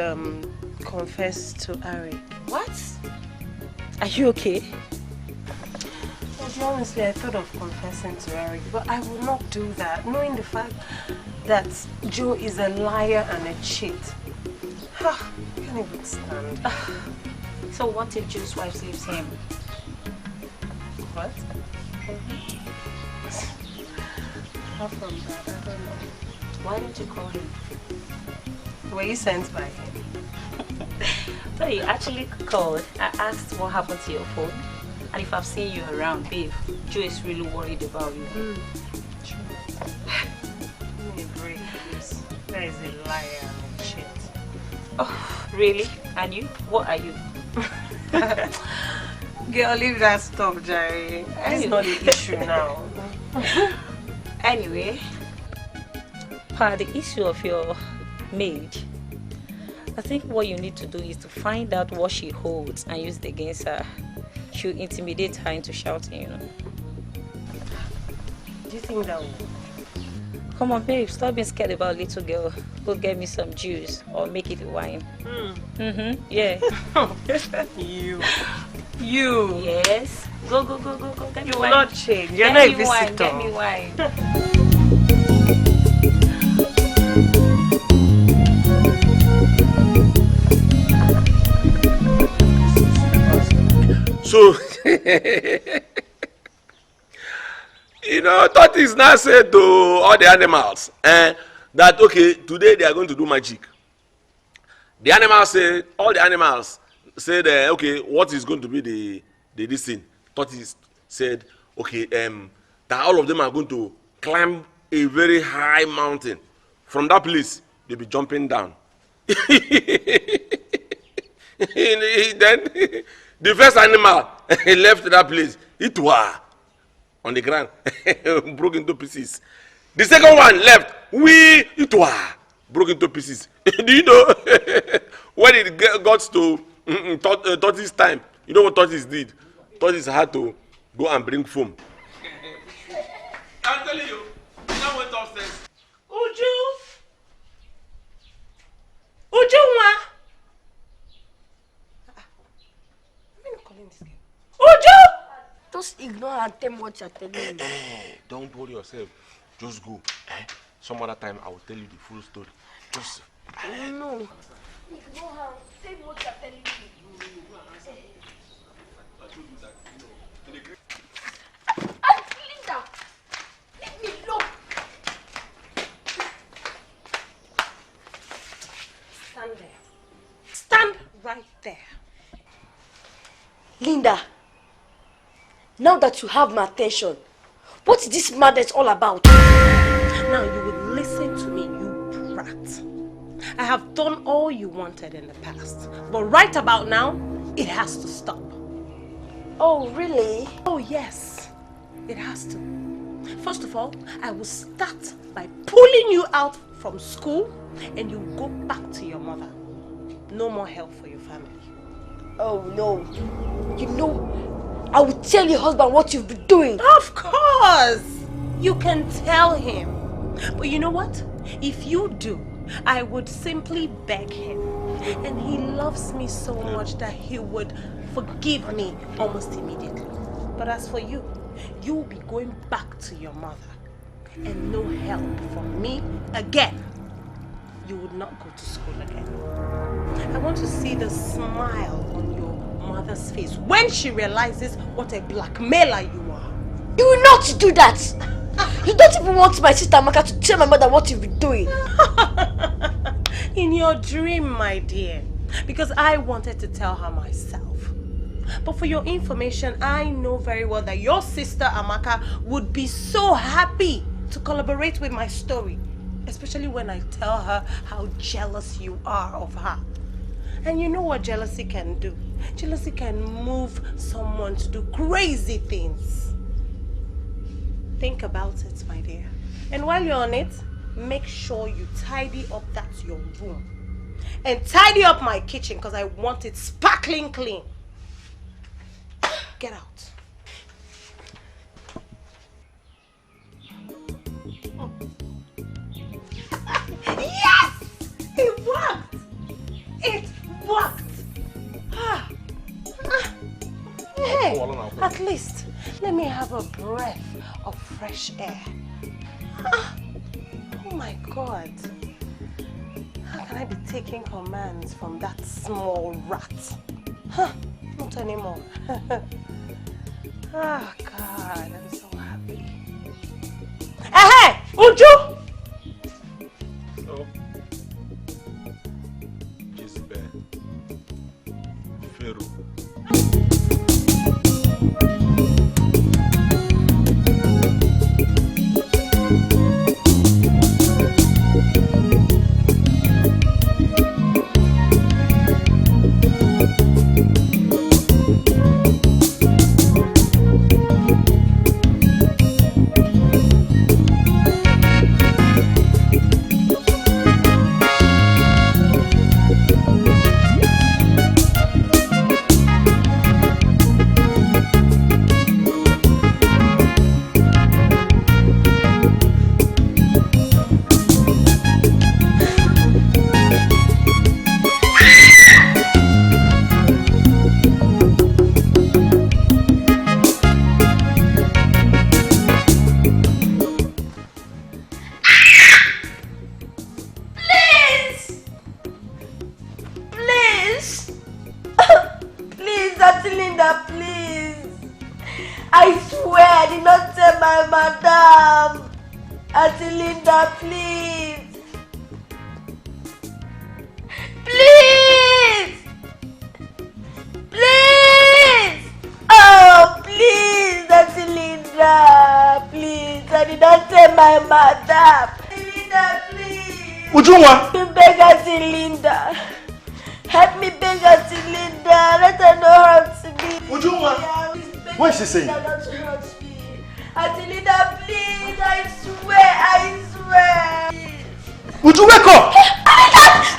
confess to Ari? What? Are you okay? Honestly, I thought of confessing to Eric, but I will not do that, knowing the fact that Joe is a liar and a cheat. I can't even stand. So what if Joe's wife leaves him? What? Apart from that, I don't know. Why didn't you call him? Were you sent by him? So you actually called. I asked what happened to your phone. And if I've seen you around, babe, Joe is really worried about you. True. Give me a break, please. That is a liar and a cheat. Oh, really? And you? What are you? Girl, leave that stuff, Jerry. It's not the issue now. Anyway, the issue of your maid, I think what you need to do is to find out what she holds and use it against her. She'll intimidate her into shouting, you know. Do you think that will? Come on, babe, stop being scared about little girl. Go get me some juice or make it wine. Yeah. You. Yes. Go. Get me You will wine. not change. You're not a visitor. Get me wine. So, you know, tortoise now said to all the animals that, okay, today they are going to do magic. The animals said, all the animals said, okay, what is going to be the this thing? Tortoise said, okay, that all of them are going to climb a very high mountain. From that place, they'll be jumping down. Then the first animal left that place. It was on the ground, broke into pieces. The second one left. It was broke into pieces. Do you know when it got to tortoise time? You know what tortoise did? Tortoise had to go and bring foam. I'm telling you, he now went upstairs. Ujunwa! Uju! Just ignore and tell me what you're telling me. Don't worry yourself. Just go. Some other time I will tell you the full story. Just. No. Ignore her. Tell me what you're telling me. Linda! Leave me alone. Stand there. Stand right there. Linda, now that you have my attention, what is this madness all about? Now you will listen to me, you brat. I have done all you wanted in the past, but right about now, it has to stop. Oh, really? Oh, yes, it has to. First of all, I will start by pulling you out from school and you go back to your mother. No more help for your family. Oh, no. You know, I will tell your husband what you've been doing. Of course! You can tell him. But you know what? If you do, I would simply beg him. And he loves me so much that he would forgive me almost immediately. But as for you, you will be going back to your mother. And no help from me again. You would not go to school again. I want to see the smile on your mother's face when she realizes what a blackmailer you are. You will not do that. You don't even want my sister Amaka to tell my mother what you've been doing. In your dream, my dear. Because I wanted to tell her myself. But for your information, I know very well that your sister Amaka would be so happy to collaborate with my story. Especially when I tell her how jealous you are of her. And you know what jealousy can do? Jealousy can move someone to do crazy things. Think about it, my dear. And while you're on it, make sure you tidy up your room. And tidy up my kitchen because I want it sparkling clean. Get out. Yes! It worked! It worked! Hey, at least let me have a breath of fresh air. Oh my God. How can I be taking commands from that small rat? Not anymore. Oh God, I'm so happy. Hey, Uju! So, Jezebel, Pharaoh. Madam! Auntie Linda, please! Please! Please! Oh, please, Auntie Linda! Please, I did not tell my madam! Auntie Linda, please! Ujunwa! Me beg Auntie Linda! Help me beg Auntie Linda! Let her know how to be! Ujunwa! What is she saying? Auntie Linda, please, I swear. Would you wake up?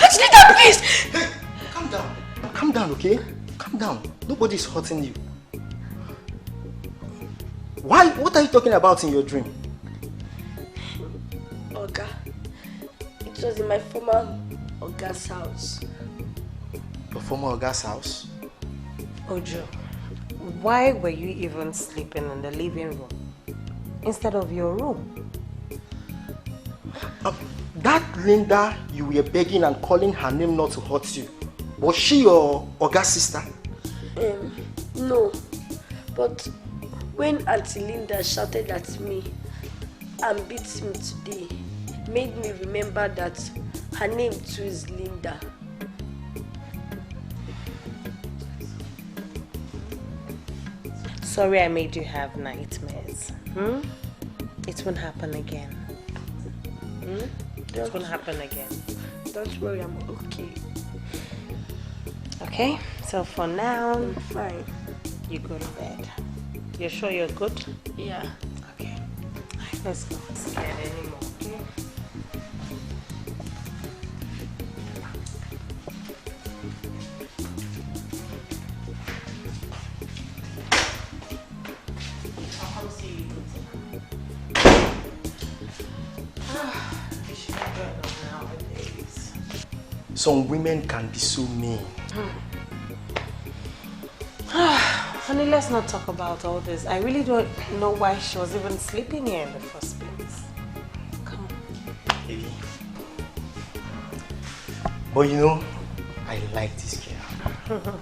Auntie Linda, please. Hey, calm down. Calm down, okay? Calm down. Nobody's hurting you. Why? What are you talking about in your dream? Oga, it was in my former Oga's house. Your former Oga's house? Ojo, why were you even sleeping in the living room instead of your room? That Linda you were begging and calling her name not to hurt you, was she your Oga's sister? No, but when Auntie Linda shouted at me and beat me today, made me remember that her name too is Linda. Sorry I made you have nightmares. It won't happen again. It won't happen again. Don't worry, I'm okay. Okay, so for now, I'm fine. You go to bed. You're sure you're good? Yeah. Okay. Let's go. Not scared anymore, okay? I'll come see you nowadays. Some women can be so mean. Honey, let's not talk about all this. I really don't know why she was even sleeping here in the first place. Come on. Baby. But you know, I like this girl.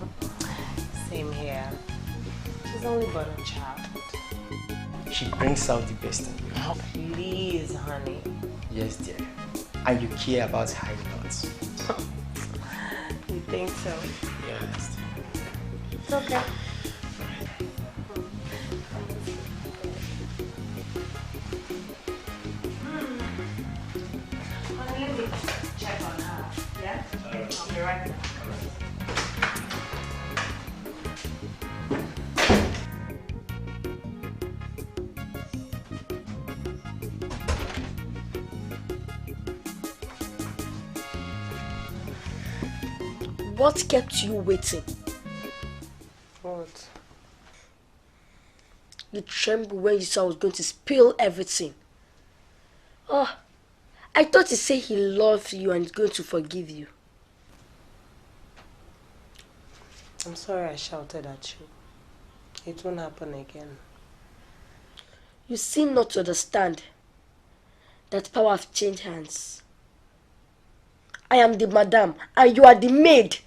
Same here. She's only but a child. She brings out the best in you. Oh, please, honey. Yes, dear. And you care about her a lot. You think so? Yes. It's okay. Honey, let me check on her. Yeah? I'll be right back. What kept you waiting? What? You trembled when you saw I was going to spill everything. Oh, I thought he said he loved you and is going to forgive you. I'm sorry I shouted at you. It won't happen again. You seem not to understand that power has changed hands. I am the madam and you are the maid.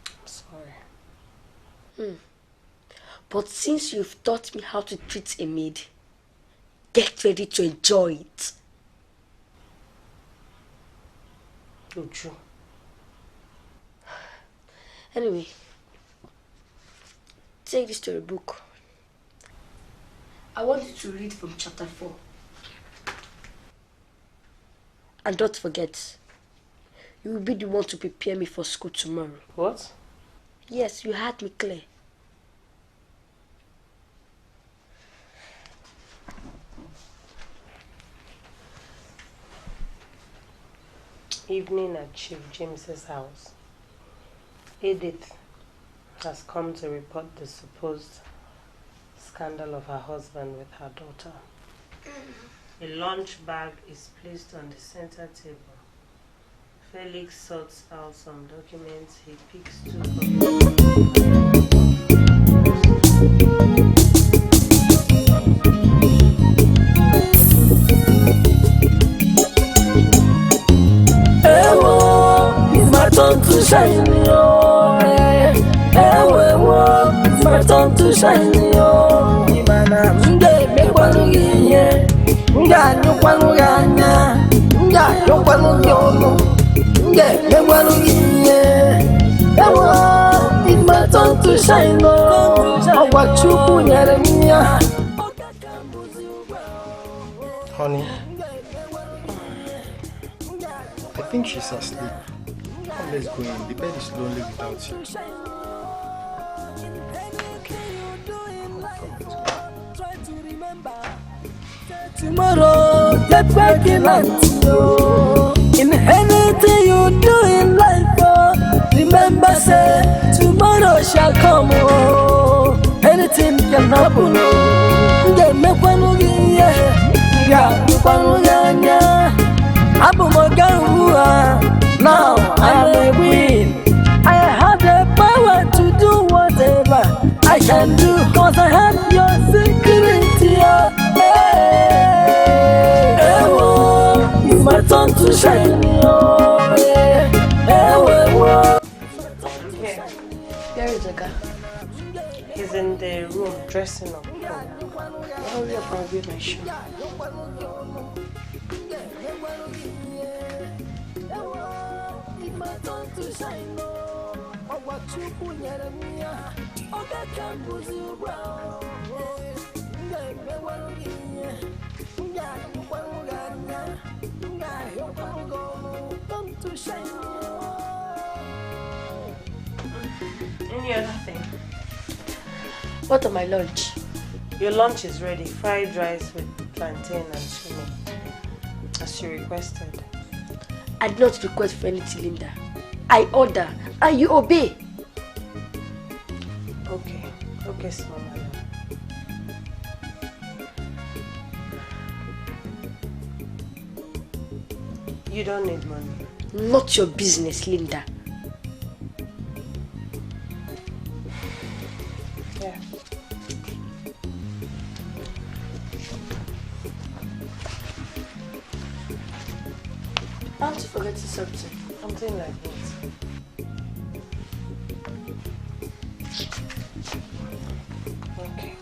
I'm sorry. But since you've taught me how to treat a maid, get ready to enjoy it. Uju. Anyway, take this storybook. I want you to read from chapter 4. And don't forget, you will be the one to prepare me for school tomorrow. What? Yes, you heard me clear. Evening at Chief James's house. Edith has come to report the supposed scandal of her husband with her daughter. A lunch bag is placed on the center table. Felix sorts out some documents. He picks 2 It's my turn to shine, yo. It's my turn to shine, yo. Imana mde mekwanu giye, mda nyokwanu ganya, mda nyokwanu yono, mde mekwanu giye. It's my turn to shine, yo. Owachuku nyeremia. Honey, I think she's asleep. Come, let's go in. The bed is lonely without you. Tomorrow, get back in life, oh. In anything you do in life, oh. Remember, say, tomorrow shall come, oh. Anything can happen, oh. Get me one yeah, one yeah. Now I'm a queen. I have the power to do whatever I can do, cause I have your security. It's my turn to shine. Where is the guy? He's in the room dressing up. Hurry up and wear my shoe. Any other thing? What of my lunch? Your lunch is ready. Fried rice with plantain and swimming, as you requested. I did not request for anything, Linda. I order and you obey. Okay. Okay, small madam. You don't need money. Not your business, Linda. Yeah. Aren't you forgetting something? Something like that. Okay.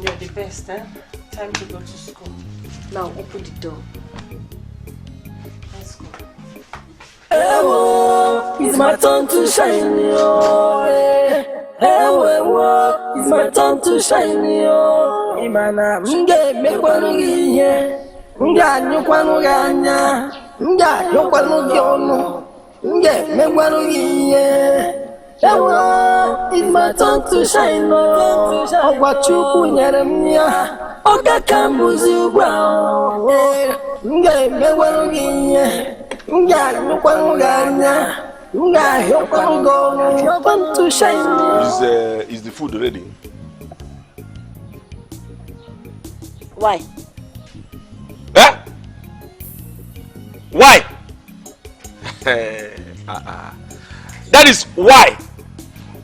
You're the best, eh? Time to go to school. Now open the door. Let's go. It's my turn to shine, yo. It's my turn to shine, yo. Imana mge mekwanu giye, mge nyokwanu ganya, mge nyokwanu yono, mge mekwanu giye. It's my turn to shine, yo. Owachuku nyeremia. Oga kambuzi ugwa Nga mewa ngiye Nga nukwa nganya Nga hokwa ngono Hokwa to shine. Is the food ready? Why? Eh? Why? That is why.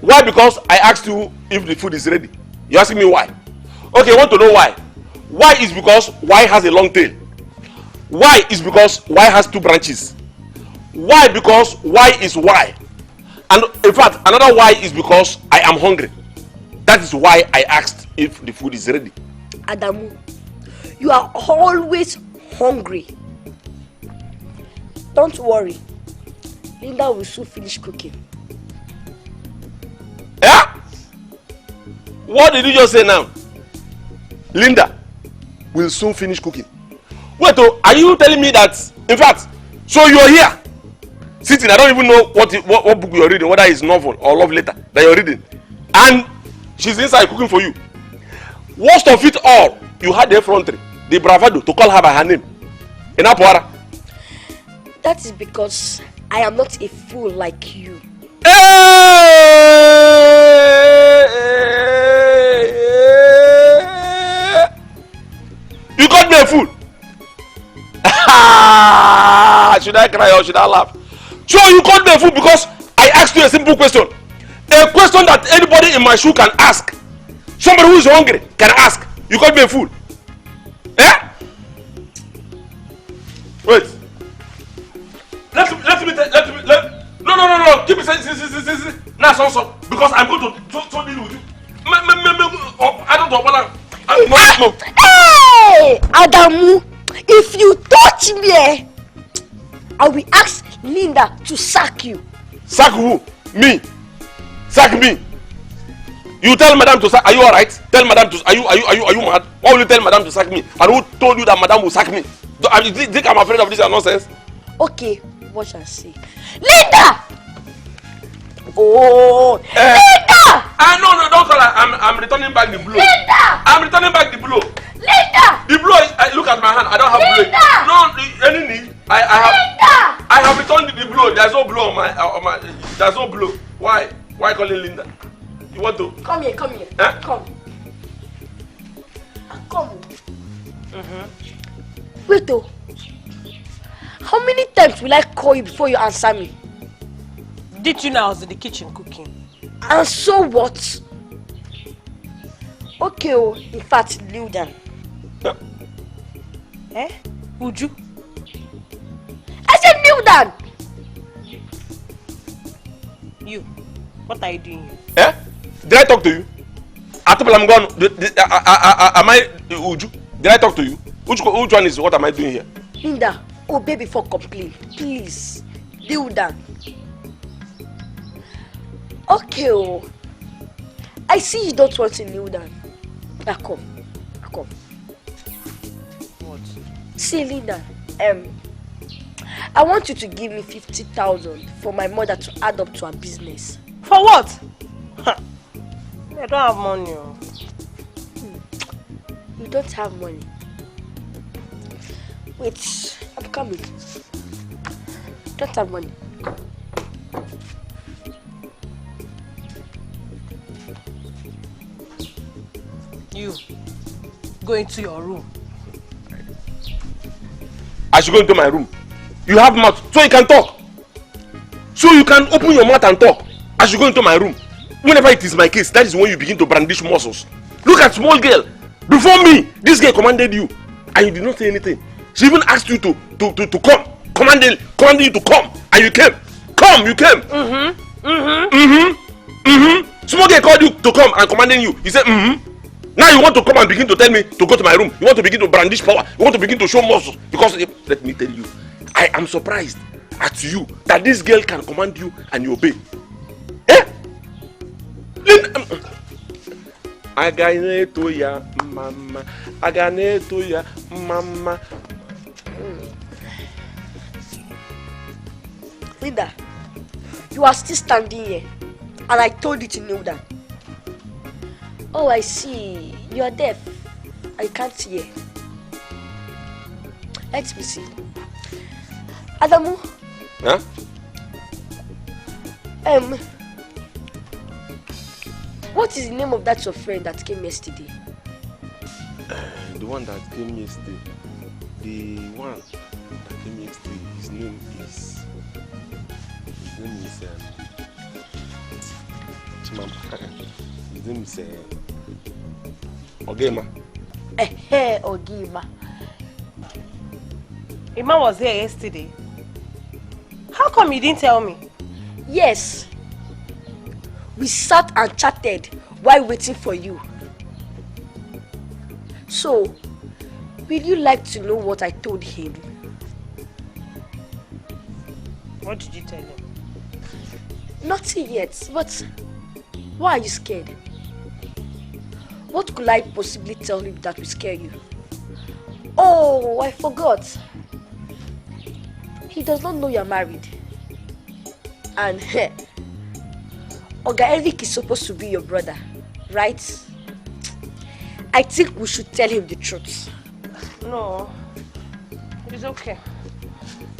Why? Because I asked you if the food is ready. You asking me why? Okay, I want to know why. Why is because Y has a long tail. Why is because Y has 2 branches. Why? Because Y is Y. And in fact, another why is because I am hungry. That is why I asked if the food is ready. Adamu, you are always hungry. Don't worry. Linda will soon finish cooking. Yeah? What did you just say now? Linda will soon finish cooking. Wait, oh, are you telling me that, in fact, so you're here, sitting, I don't even know what book you're reading, whether it's novel or love letter that you're reading, and she's inside cooking for you. Worst of it all, you had the effrontery, the bravado to call her by her name. In Apuara. That is because I am not a fool like you. You called me a fool. Should I cry or should I laugh? So you called me a fool because I asked you a simple question. A question that anybody in my shoe can ask. Somebody who is hungry can ask. You called me a fool. Eh? Wait. No. Keep it. Now, so. Because I'm going to deal with you. I don't know. No. Hey, Adamu, if you touch me, I will ask Linda to sack you. Sack who? Me? Sack me? You tell madam to sack. Are you alright? Tell madam to. Are you mad? Why will you tell madam to sack me? And who told you that madam will sack me? Do you think I'm afraid of this nonsense? Okay, watch and see. Linda! Oh, Linda! No, don't call her. I'm returning back the blow. Linda! I'm returning back the blow. Linda! The blow is. Look at my hand. I don't have Linda! blow. No, any need. I have. Linda! I have returned the blow. There's no blow on my. There's no blow. Why? Why calling Linda? You want to? Come here. Eh? Come. Wait, oh. How many times will I call you before you answer me? Did you know I was in the kitchen cooking? And so what? Okay, oh, in fact, kneel down. Eh? Would you? I said kneel down! You, what are you doing here? Eh? Did I talk to you? I'm gone. Am I Uju? Did I talk to you? Which one is what am I doing here? Linda, obey before complain. Please, kneel down. Okay, oh. I see you don't want to kneel down. Now come. What? See, Linda, I want you to give me 50,000 for my mother to add up to her business. For what? I don't have money. Oh. You don't have money. Wait, I'm coming. Don't have money. You go into your room. I should go into my room. You have mouth, so you can talk. So you can open your mouth and talk. I should go into my room. Whenever it is my case, that is when you begin to brandish muscles. Look at small girl. Before me, this girl commanded you, and you did not say anything. She even asked you to come, commanding you to come, and you came. Come, you came. Small girl called you to come and commanding you. He said, Now you want to come and begin to tell me to go to my room. You want to begin to brandish power. You want to begin to show muscles. Because let me tell you, I am surprised at you that this girl can command you and you obey. Eh? Agane to ya mama. Agane to ya mama. Linda, you are still standing here, and I told you to kneel down. Oh, I see. You are deaf. I I can't hear. Let me see. Adamu. Huh? What is the name of that your friend that came yesterday? The one that came yesterday. The one that came yesterday, his name is His name is Ogema. Ogema. Ima was here yesterday. How come you didn't tell me? Yes. We sat and chatted while waiting for you. So, will you like to know what I told him? What did you tell him? Nothing yet, but why are you scared? What could I possibly tell him that will scare you? Oh, I forgot. He does not know you're married. And Oga Eric is supposed to be your brother, right? I think we should tell him the truth. No, it's okay.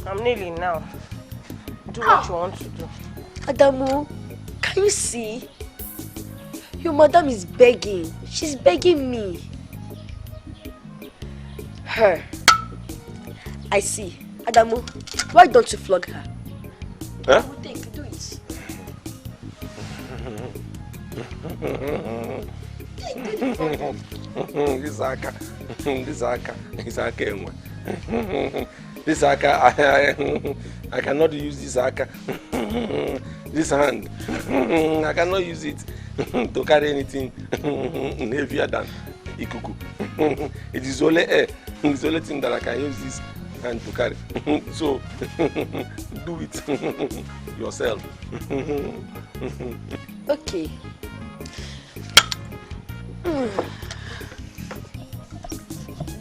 I'm kneeling now. Do what you want to do. Adamu, can you see? Your madam is begging. She's begging me. Her. I see. Adamu, why don't you flog her? Huh? Do it. This aka, I cannot use this aka. This hand, I cannot use it to carry anything heavier than ikuku. It is only air. It's the only thing that I can use this hand to carry. So do it yourself. Okay.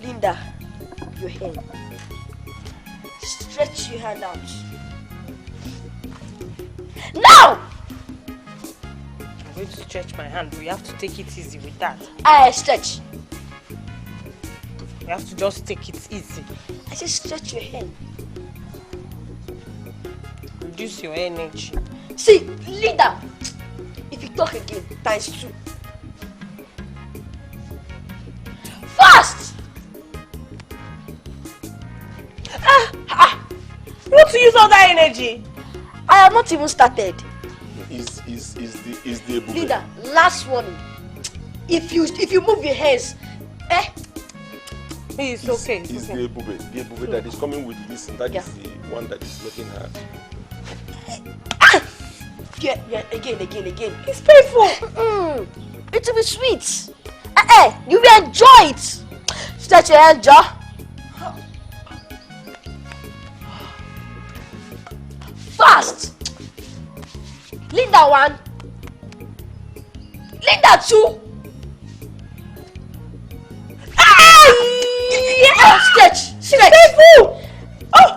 Linda, your hand. Stretch your hand out. Now! I'm going to stretch my hand. We have to take it easy with that. I stretch. We have to just take it easy. I said stretch your hand. Reduce your energy. See, Linda, if you talk again, ×2. Fast! You want to use all that energy? I have not even started. Is the ebube? Linda, last warning. If you move your hands, It's okay. Is the ebube that is coming with this, and that is the one that is making her. Yeah, again. It's painful. It will be sweet. You will enjoy it. Stretch your hand, jaw. Fast. Linda 1. Linda 2. Stretch. Painful. Oh,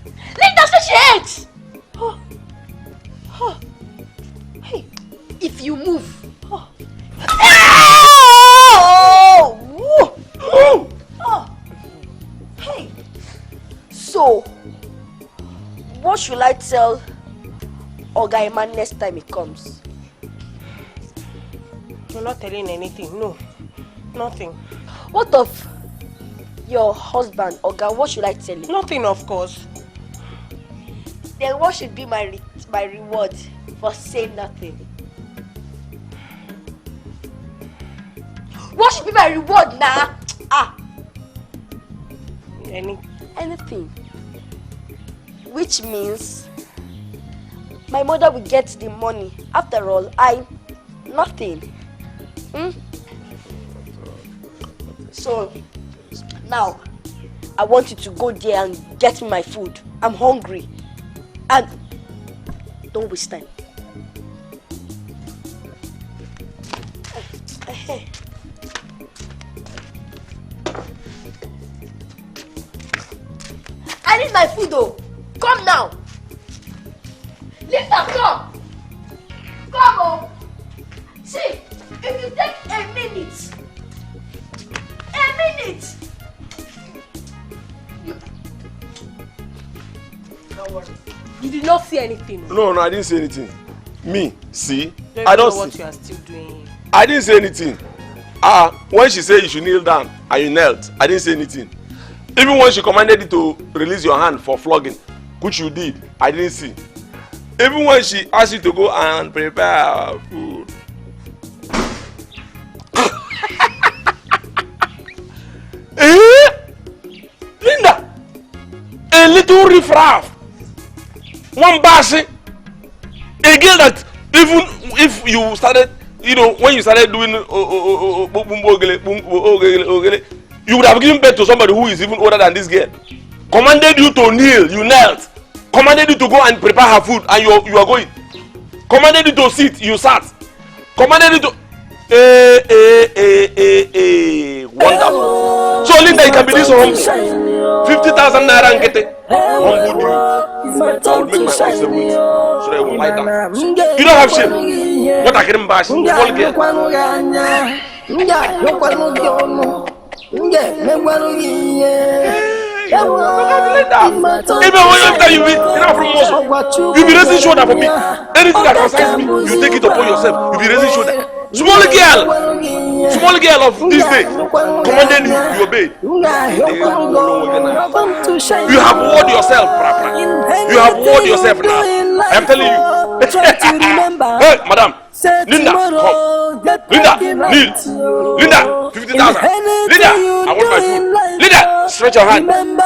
Linda, stretch your hands. Hey, if you move. Hey. So, what should I tell Oga Iman next time he comes? You're not telling anything. No, nothing. What of your husband, Oga? What should I tell him? Nothing, of course. Then what should be my reward for saying nothing? What should be my reward now? Anything. Which means my mother will get the money. After all, nothing. So now I want you to go there and get me my food. I'm hungry. And don't waste time. I need my food though. Come now. Linda, come. Come on. See, if you take a minute Wait! Don't worry. You did not see anything. No, I didn't say anything. Me, see? Don't I don't know what see. you are still doing. I didn't say anything. When she said you should kneel down and you knelt, I didn't say anything. Even when she commanded you to release your hand for flogging, which you did, I didn't see. Even when she asked you to go and prepare food. Linda, a little riffraff, one bassy, a girl that even if you started, when you started doing you would have given birth to somebody who is even older than this girl. Commanded you to kneel, you knelt. Commanded you to go and prepare her food, and you are going. Commanded you to sit, you sat. Commanded you to wonderful. So Linda, you can be this humble. 50,000 naira and get it. Humble you. I will make my wife say with so they will lie down. You don't have shame. What I can bash, small girl. Even when you be you be raising shoulder for me. Anything that concerns me, you take it upon yourself. You be raising shoulder. Small girl of this day, commanded you obeyed. You have warned yourself, you have warned yourself now. I am telling you. Hey, madam, Linda, come. Linda, kneel. Linda, 50,000. Linda, I want my food. Linda, stretch your hand. Linda.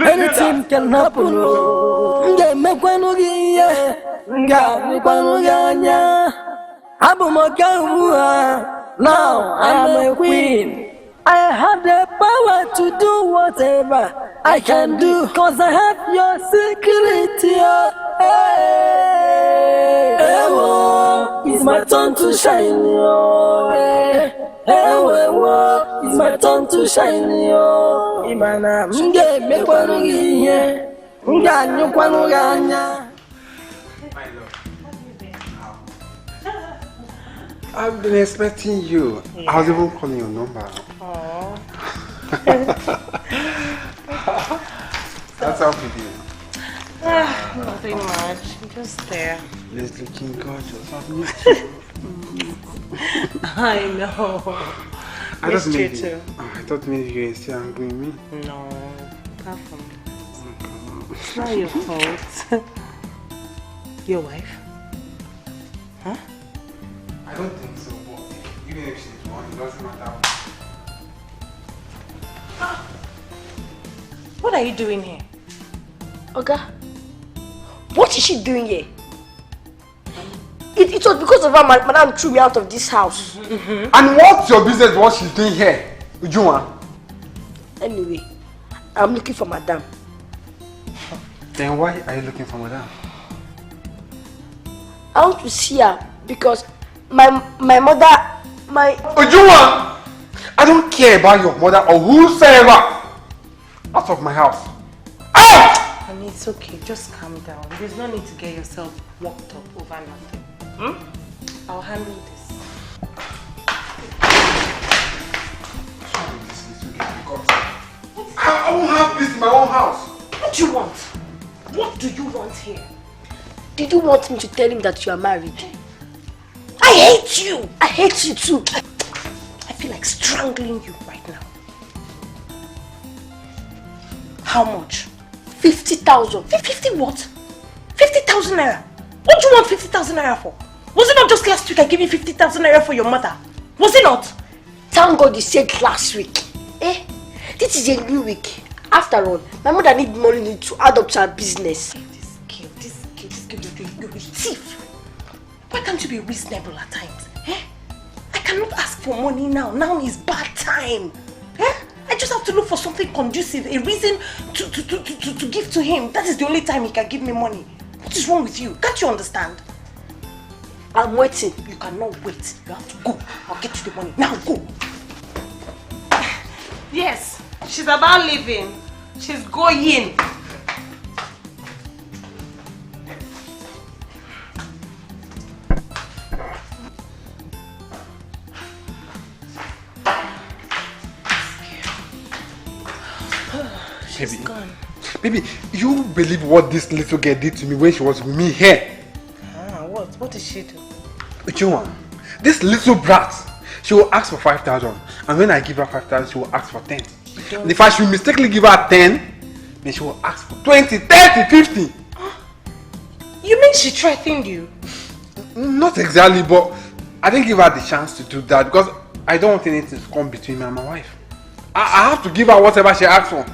Anything can happen. Now I am a queen. I have the power to do whatever I can do, cause I have your security. It's my turn to shine. It's my turn to shine. I've been expecting you. Yeah. I was even calling your number. Aww. That's how we do. Nothing much. I'm just there. It's looking gorgeous. I've missed you. I know. I thought maybe you were still angry with me. No, apart from it's not your fault. Your wife? Huh? I don't think so, but even if she's one, it doesn't matter. What are you doing here? Oga, what is she doing here? It was because of her madam threw me out of this house. And what's your business what she's doing here? Ujuma? Anyway, I'm looking for madam. Then why are you looking for madam? I want to see her because my mother, Ujuma! I don't care about your mother or whosoever. Out of my house. Out! Honey, it's okay. Just calm down. There's no need to get yourself worked up over nothing. I'll handle this. I won't have peace in my own house. What do you want? What do you want here? Did you want me to tell him that you are married? I hate you! I hate you too! I feel like strangling you right now. How much? 50,000. 50 what? 50,000 naira? What do you want 50,000 naira for? Was it not just last week I gave you 50,000 naira for your mother? Was it not? Thank God you said last week. This is a new week. After all, my mother needs money to add up to her business. This girl, you're a thief. Why can't you be reasonable at times? I cannot ask for money now. Now is bad time. I just have to look for something conducive, a reason to give to him. That is the only time he can give me money. What is wrong with you? Can't you understand? I'm waiting. You cannot wait. You have to go. I'll get you the money. Now go. Yes, she's about leaving. She's going. She's gone. Baby, you believe what this little girl did to me when she was with me here? Ah, what? What did she do? Uchenwa, this little brat, she will ask for 5,000. And when I give her 5,000, she will ask for 10. And if I should mistakenly give her 10, then she will ask for 20, 30, 50. You mean she threatened you? Not exactly, but I didn't give her the chance to do that because I don't want anything to come between me and my wife. I have to give her whatever she asks for.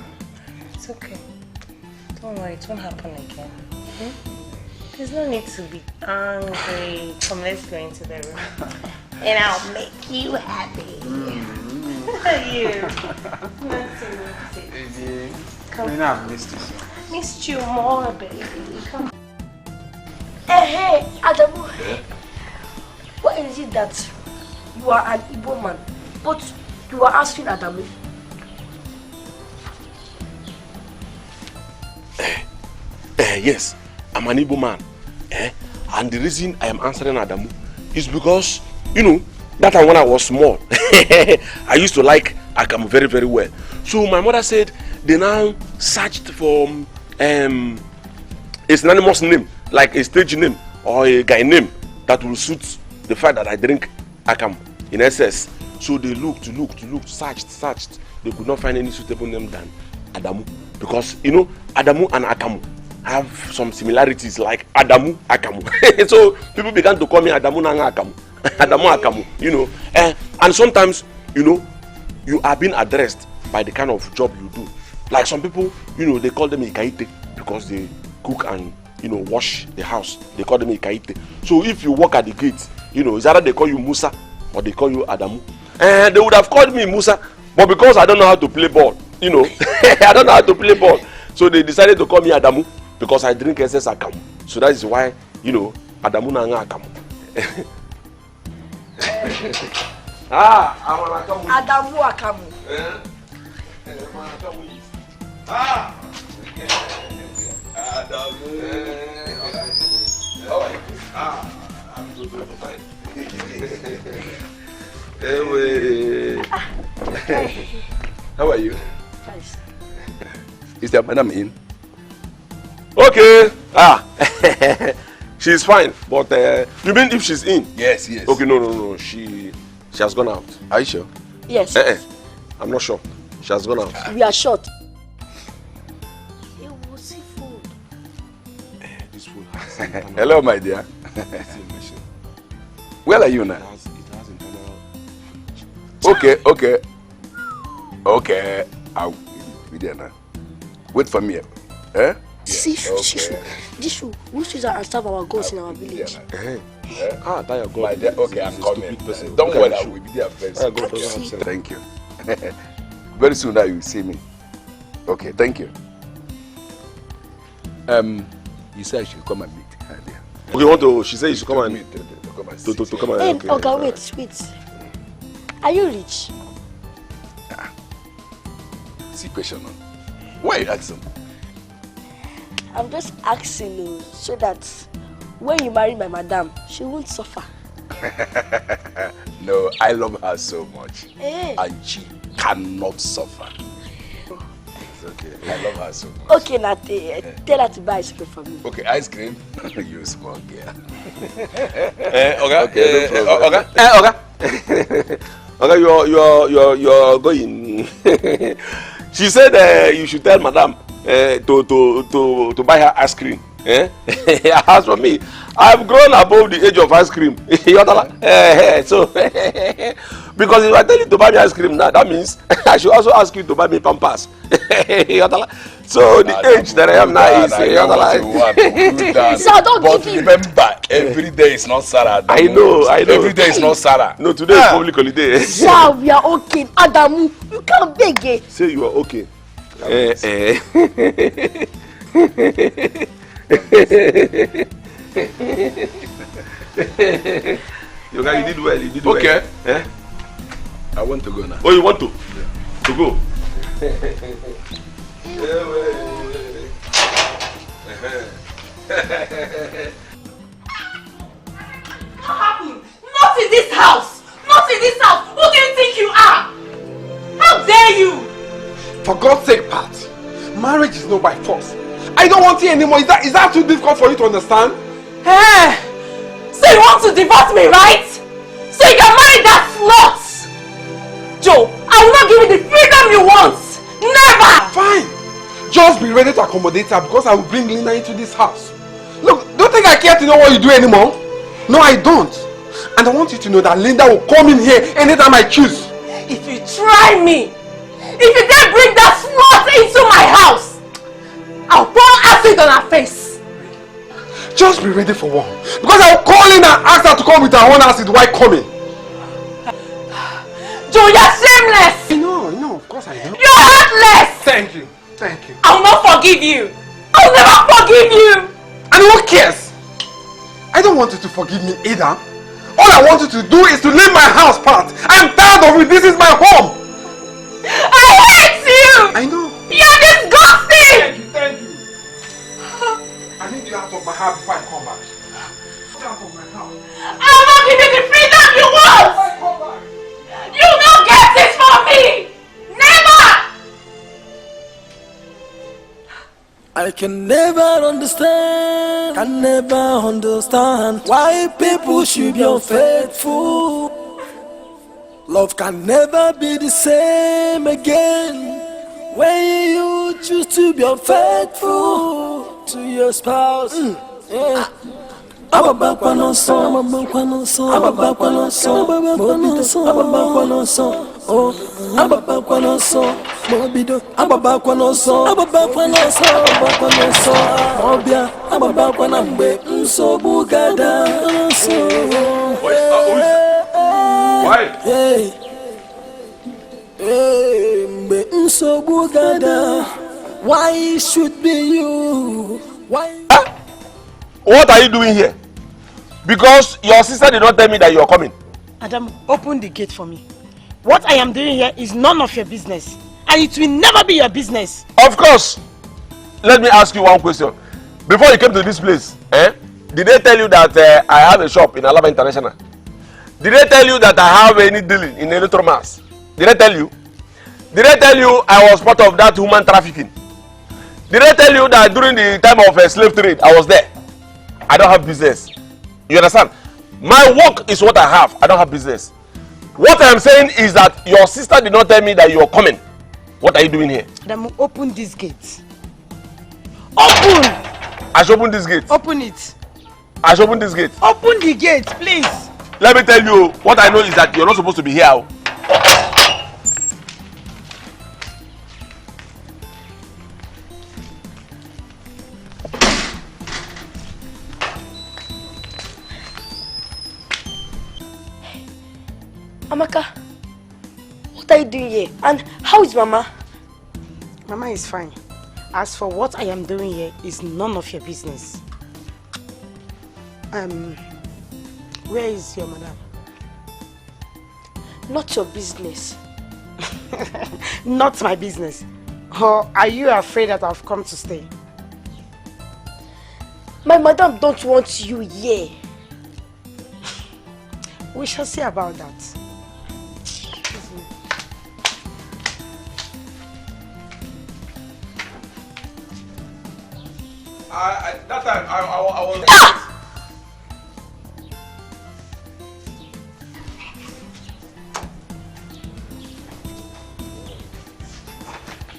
It's okay. Don't worry, it won't happen again. There's no need to be angry. Come, let's go into the room. And I'll make you happy. You. Baby, Come. I mean, I've missed you so. Missed you more, baby. Come. Hey, Adamu. Yeah? Why is it that you are an Igbo man, but you are asking Adamu? Yes, I'm an Igbo man. And the reason I am answering Adamu is because, you know, that time when I was small, I used to like Akamu very, very well. So my mother said they now searched for a synonymous name, like a stage name or a guy name that will suit the fact that I drink Akamu in excess. So they looked, searched. They could not find any suitable name than Adamu. Because, you know, Adamu and Akamu have some similarities like Adamu, Akamu. So people began to call me Adamu Nanga Akamu. Adamu Akamu, you know. And sometimes, you know, you are being addressed by the kind of job you do. Like some people, you know, they call them Ikaite because they cook and, you know, wash the house. They call them Ikaite. So if you work at the gate, you know, it's either they call you Musa or they call you Adamu. And they would have called me Musa, but because I don't know how to play ball, you know, I don't know how to play ball. So they decided to call me Adamu because I drink SS Akamu. So that is why, you know, Adamu Nanga Akamu. Adamu Akamu. I'm so fine. Anyway. How are you? Nice. Is your madam in? Okay. She's fine. But you mean if she's in? Yes. Okay, no. She has gone out. Are you sure? Yes. I'm not sure. She has gone out. We are short. This food has Hello, my dear. Where are you now? It has internal. Okay. I'll be there now. Wait for me. Eh? This we should serve our gods in our village. That your God. My dear, okay, I'm coming. Don't worry, I will be there first. Thank you. Very soon now you will see me. Okay, thank you. You said I should come and meet her there. Okay, she said you should come and meet. To come and Hey, okay, wait. Are you rich? See question on. Why are you asking? I'm just asking you so that when you marry my madam, she won't suffer. No, I love her so much. Hey. And she cannot suffer. It's okay. I love her so much. Okay, Nate, tell her to buy ice cream for me. Okay, ice cream? You small girl. Okay, you're going. She said you should tell madam to buy her ice cream. As for me, I've grown above the age of ice cream. So because if I tell you to buy me ice cream now, that means I should also ask you to buy me Pampers. So the age that I am now is So don't but give remember, every day is not Sarah. I know. Every day is not Sarah. No, today is public holiday. Sir, we are okay. Adamu, you can't beg it. Say you are okay. You did well. You did well. Okay. I want to go now. Oh, you want to? Yeah. To go? What happened? Not in this house! Not in this house! Who do you think you are? How dare you? For God's sake, Pat, Marriage is not by force. I don't want you anymore. Is that too difficult for you to understand? Hey! So you want to divorce me, right? So you can marry that slut! Joe, I will not give you the freedom you want! Never! Fine! Just be ready to accommodate her because I will bring Linda into this house. Look, don't think I care to know what you do anymore. No, I don't. And I want you to know that Linda will come in here anytime I choose. If you try me, if you dare bring that slut into my house, I'll pour acid on her face. Just be ready for one. Because I will call in and ask her to come with her own acid while coming. Joe, you're shameless! No, of course I know. You're heartless! Thank you. I will not forgive you. I will never forgive you. And who cares? I don't want you to forgive me either. All I want you to do is to leave my house, Pat. I'm tired of it. This is my home. I hate you. I know. You're disgusting. Thank you. I need you out of my house before I come back. Out of my house. I will not give you the freedom you want. You will not get it from me. Never. I can never understand, why people should be unfaithful. Love can never be the same again when you choose to be unfaithful to your spouse. Why it should be you? Why? What are you doing here? Because your sister did not tell me that you are coming. Adam, open the gate for me. What I am doing here is none of your business. And it will never be your business. Of course. Let me ask you one question. Before you came to this place, did they tell you that I have a shop in Alaba International? Did they tell you that I have any dealing in Electromass? Did they tell you? Did they tell you I was part of that human trafficking? Did they tell you that during the time of slave trade, I was there? I don't have business. You understand? My work is what I have. I don't have business. What I am saying is that your sister did not tell me that you are coming. What are you doing here? Adam, open this gate. Open! I should open this gate. Open it. I should open this gate. Open the gate, please. Let me tell you, what I know is that you're not supposed to be here. Amaka, what are you doing here? And how is Mama? Mama is fine. As for what I am doing here is none of your business. Where is your madam? Not your business. Not my business. Or are you afraid that I've come to stay? My madam don't want you here. We shall see about that. That time I was.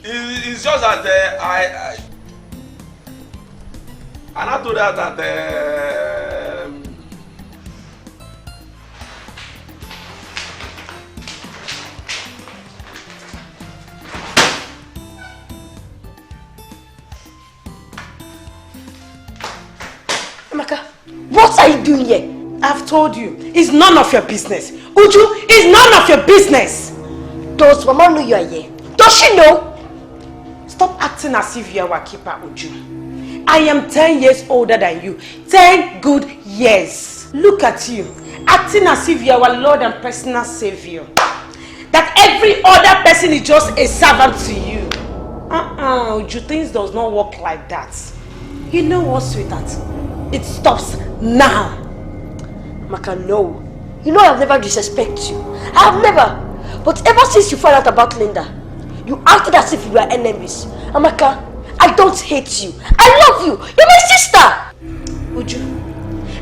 It's just that I not told her that Amaka, what are you doing here? I've told you, it's none of your business. Uju, it's none of your business. Does Mama know you are here? Does she know? Stop acting as if you are our keeper, Uju. I am 10 years older than you. 10 good years. Look at you, acting as if you are our Lord and personal Savior. That every other person is just a servant to you. Uju, things does not work like that. You know what, sweetheart? It stops now. Maka, no. You know I've never disrespected you. I have never. But ever since you found out about Linda, you acted as if we were enemies. Amaka, I don't hate you. I love you. You're my sister. Uju,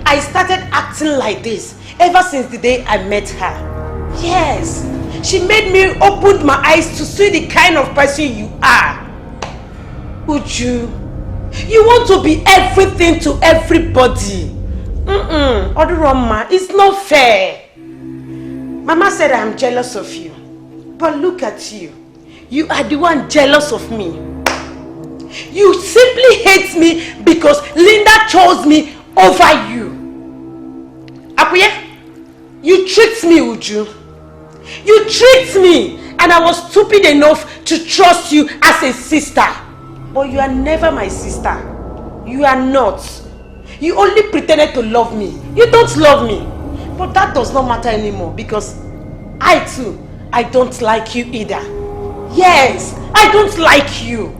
I started acting like this ever since the day I met her. Yes, she made me open my eyes to see the kind of person you are. Uju, you want to be everything to everybody. Oduroma, it's not fair. Mama said I'm jealous of you. But look at you. You are the one jealous of me. You simply hate me because Linda chose me over you. Apuye, you tricked me, Uju. You tricked me, and I was stupid enough to trust you as a sister. But you are never my sister. You are not. You only pretended to love me. You don't love me. But that does not matter anymore because I too, I don't like you either. Yes, I don't like you.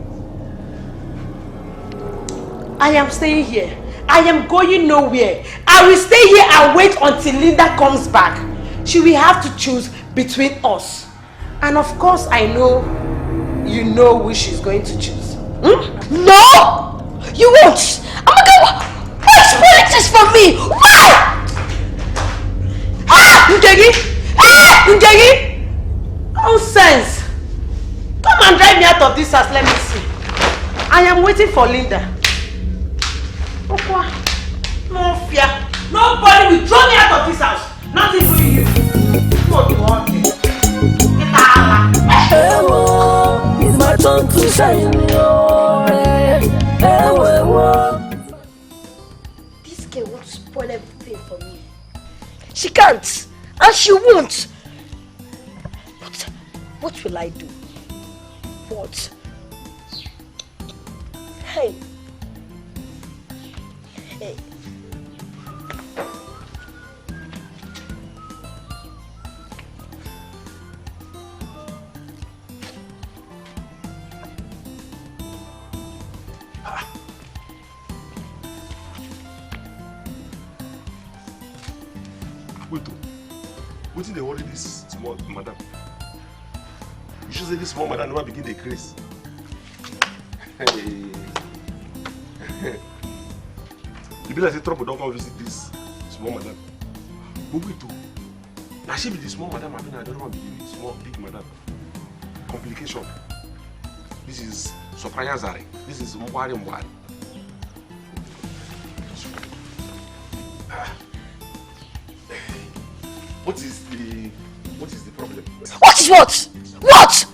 I am staying here. I am going nowhere. I will stay here and wait until Linda comes back. She will have to choose between us. And of course, I know you know who she's going to choose. No! You won't! Why spoil this for me? Why? Njegi! Njegi! Nonsense! Come and drive me out of this house, let me see. I am waiting for Linda. No fear. Nobody will throw me out of this house. Not even you. What do you want? It's my turn to shine. This girl wants to spoil everything for me. She can't, and she won't. But what will I do? What? Hey. Hey. Wait till they worry this small madam. You should say this small madam never begin the craze. Hey. You be like say trouble don't come visit this small madam. But wait too. Now she be the small madam, I don't want to be the small big madam. Complication. This is surprising. This is mwari. What is the problem? What is what? What?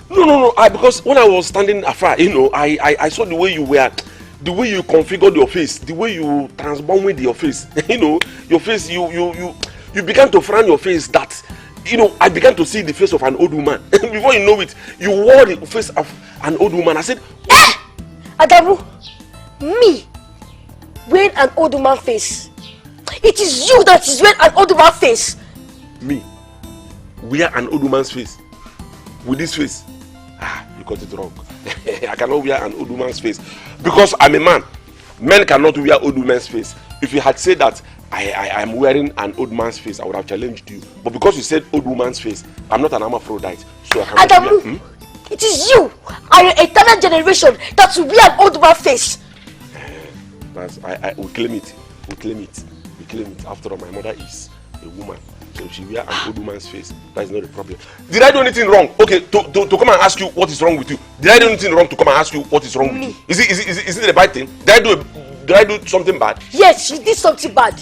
No. Because when I was standing afar, you know, I saw the way you were, the way you configured your face, the way you transformed your face. You know, your face, you began to frown your face. That, you know, I began to see the face of an old woman. Before you know it, you wore the face of an old woman. I said, Adamu, me wearing an old woman face. It is you that is wearing an old woman face. Me wear an old woman's face with this face? You got it wrong. I cannot wear an old woman's face because I'm a man. Men cannot wear old woman's face. If you had said that I am wearing an old man's face, I would have challenged you. But because you said old woman's face, I'm not an hermaphrodite, so I cannot Adamu, it is you, our eternal generation, that will wear an old woman's face. We claim it. We claim it. After all, my mother is a woman, so if she wear an old woman's face, that is not a problem. Did I do anything wrong? Okay, to come and ask you what is wrong with you. Did I do anything wrong to come and ask you what is wrong with you? Is it the right thing? Did I do something bad? Yes, you did something bad.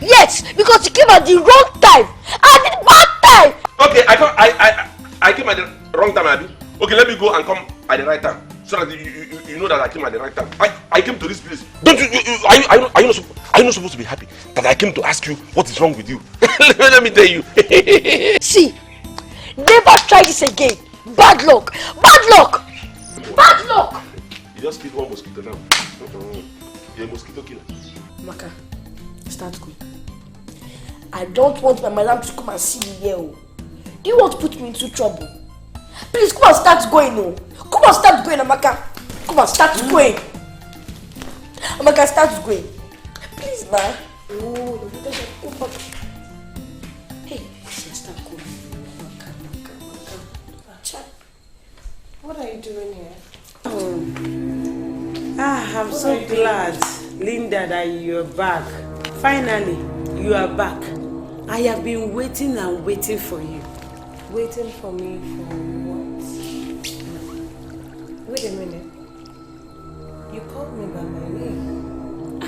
Yes, because you came at the wrong time. At the bad time. Okay, I came at the wrong time, Abi. Okay, let me go and come at the right time, so that you know that I came at the right time. I came to this place. Don't are you not supposed to be happy that I came to ask you what is wrong with you? Let me tell you. See, never try this again. Bad luck. Bad luck. Bad luck. You just killed one mosquito now. You're a mosquito killer. Maka, start going. I don't want my madam to come and see me here. Do you want to put me into trouble? Please come and start going. Come and start going, Amaka. Come and start going. Amaka, start going. Please, ma. Hey, start going. Amaka. What are you doing here? I'm so glad, Linda, that you're back. Finally, you are back. I have been waiting and waiting for you. Waiting for me for what? Wait a minute. You called me by my name.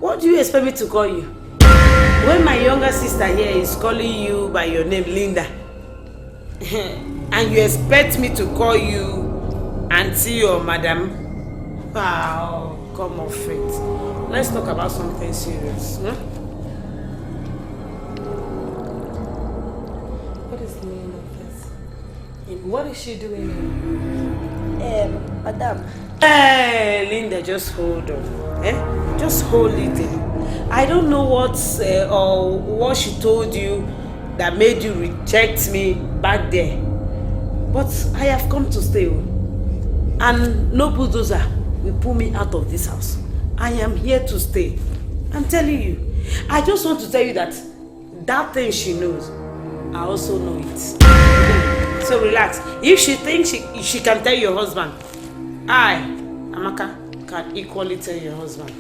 What do you expect me to call you? When my younger sister here is calling you by your name, Linda, and you expect me to call you auntie or madam? Wow, come on, friends. Let's talk about something serious. What is the meaning of this? What is she doing here? Madam. Hey, Linda, just hold on. Just hold it in. I don't know what she told you that made you reject me back there. But I have come to stay. And no bulldozer will pull me out of this house. I am here to stay. I'm telling you. I just want to tell you that that thing she knows, I also know it. So relax. If she thinks she can tell your husband, I, Amaka, can equally tell your husband.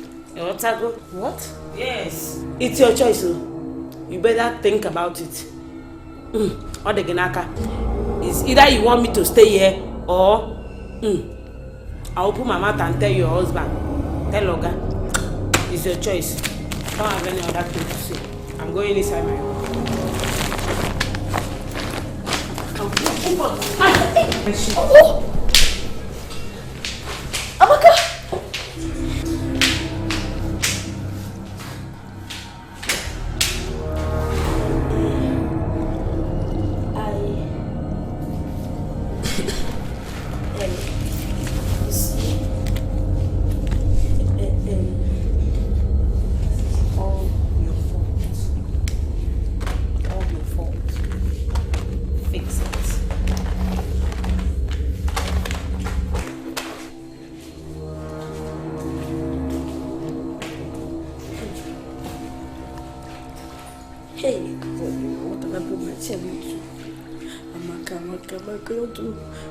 What? Yes. It's your choice. You better think about it. Or the Genaka. It's either you want me to stay here or I'll open my mouth and tell your husband. Tell Loga. It's your choice. I don't have any other thing to say. I'm going inside my room. Amaka!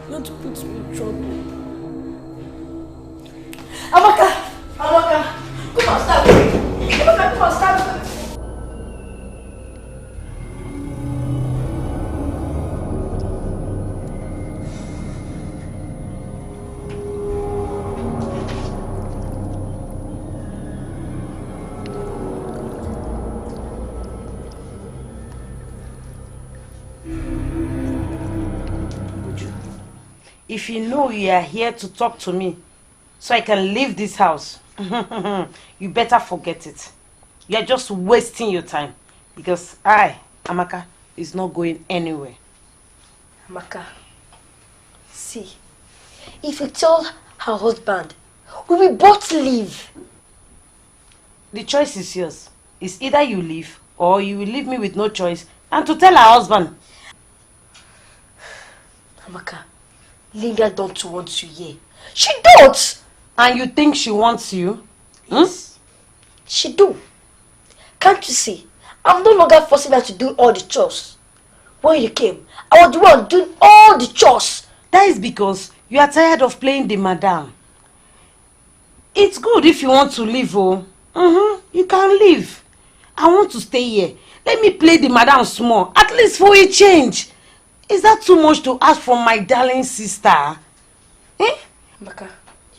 Not to put me in trouble. Amaka! Amaka! Come on, stop! Amaka, come on, stop! If you know you are here to talk to me so I can leave this house, you better forget it. You are just wasting your time because Amaka, is not going anywhere. Amaka, see, if you tell her husband, we will both leave. The choice is yours. It's either you leave or you will leave me with no choice and to tell her husband. Amaka, Linda don't want you here. She don't! And you think she wants you? Yes. She do. Can't you see? I'm no longer forcing her to do all the chores. When you came, I was the one doing all the chores. That is because you are tired of playing the madam. It's good if you want to leave, oh. You can leave. I want to stay here. Let me play the madam small, at least for a change. Is that too much to ask from my darling sister? Amaka,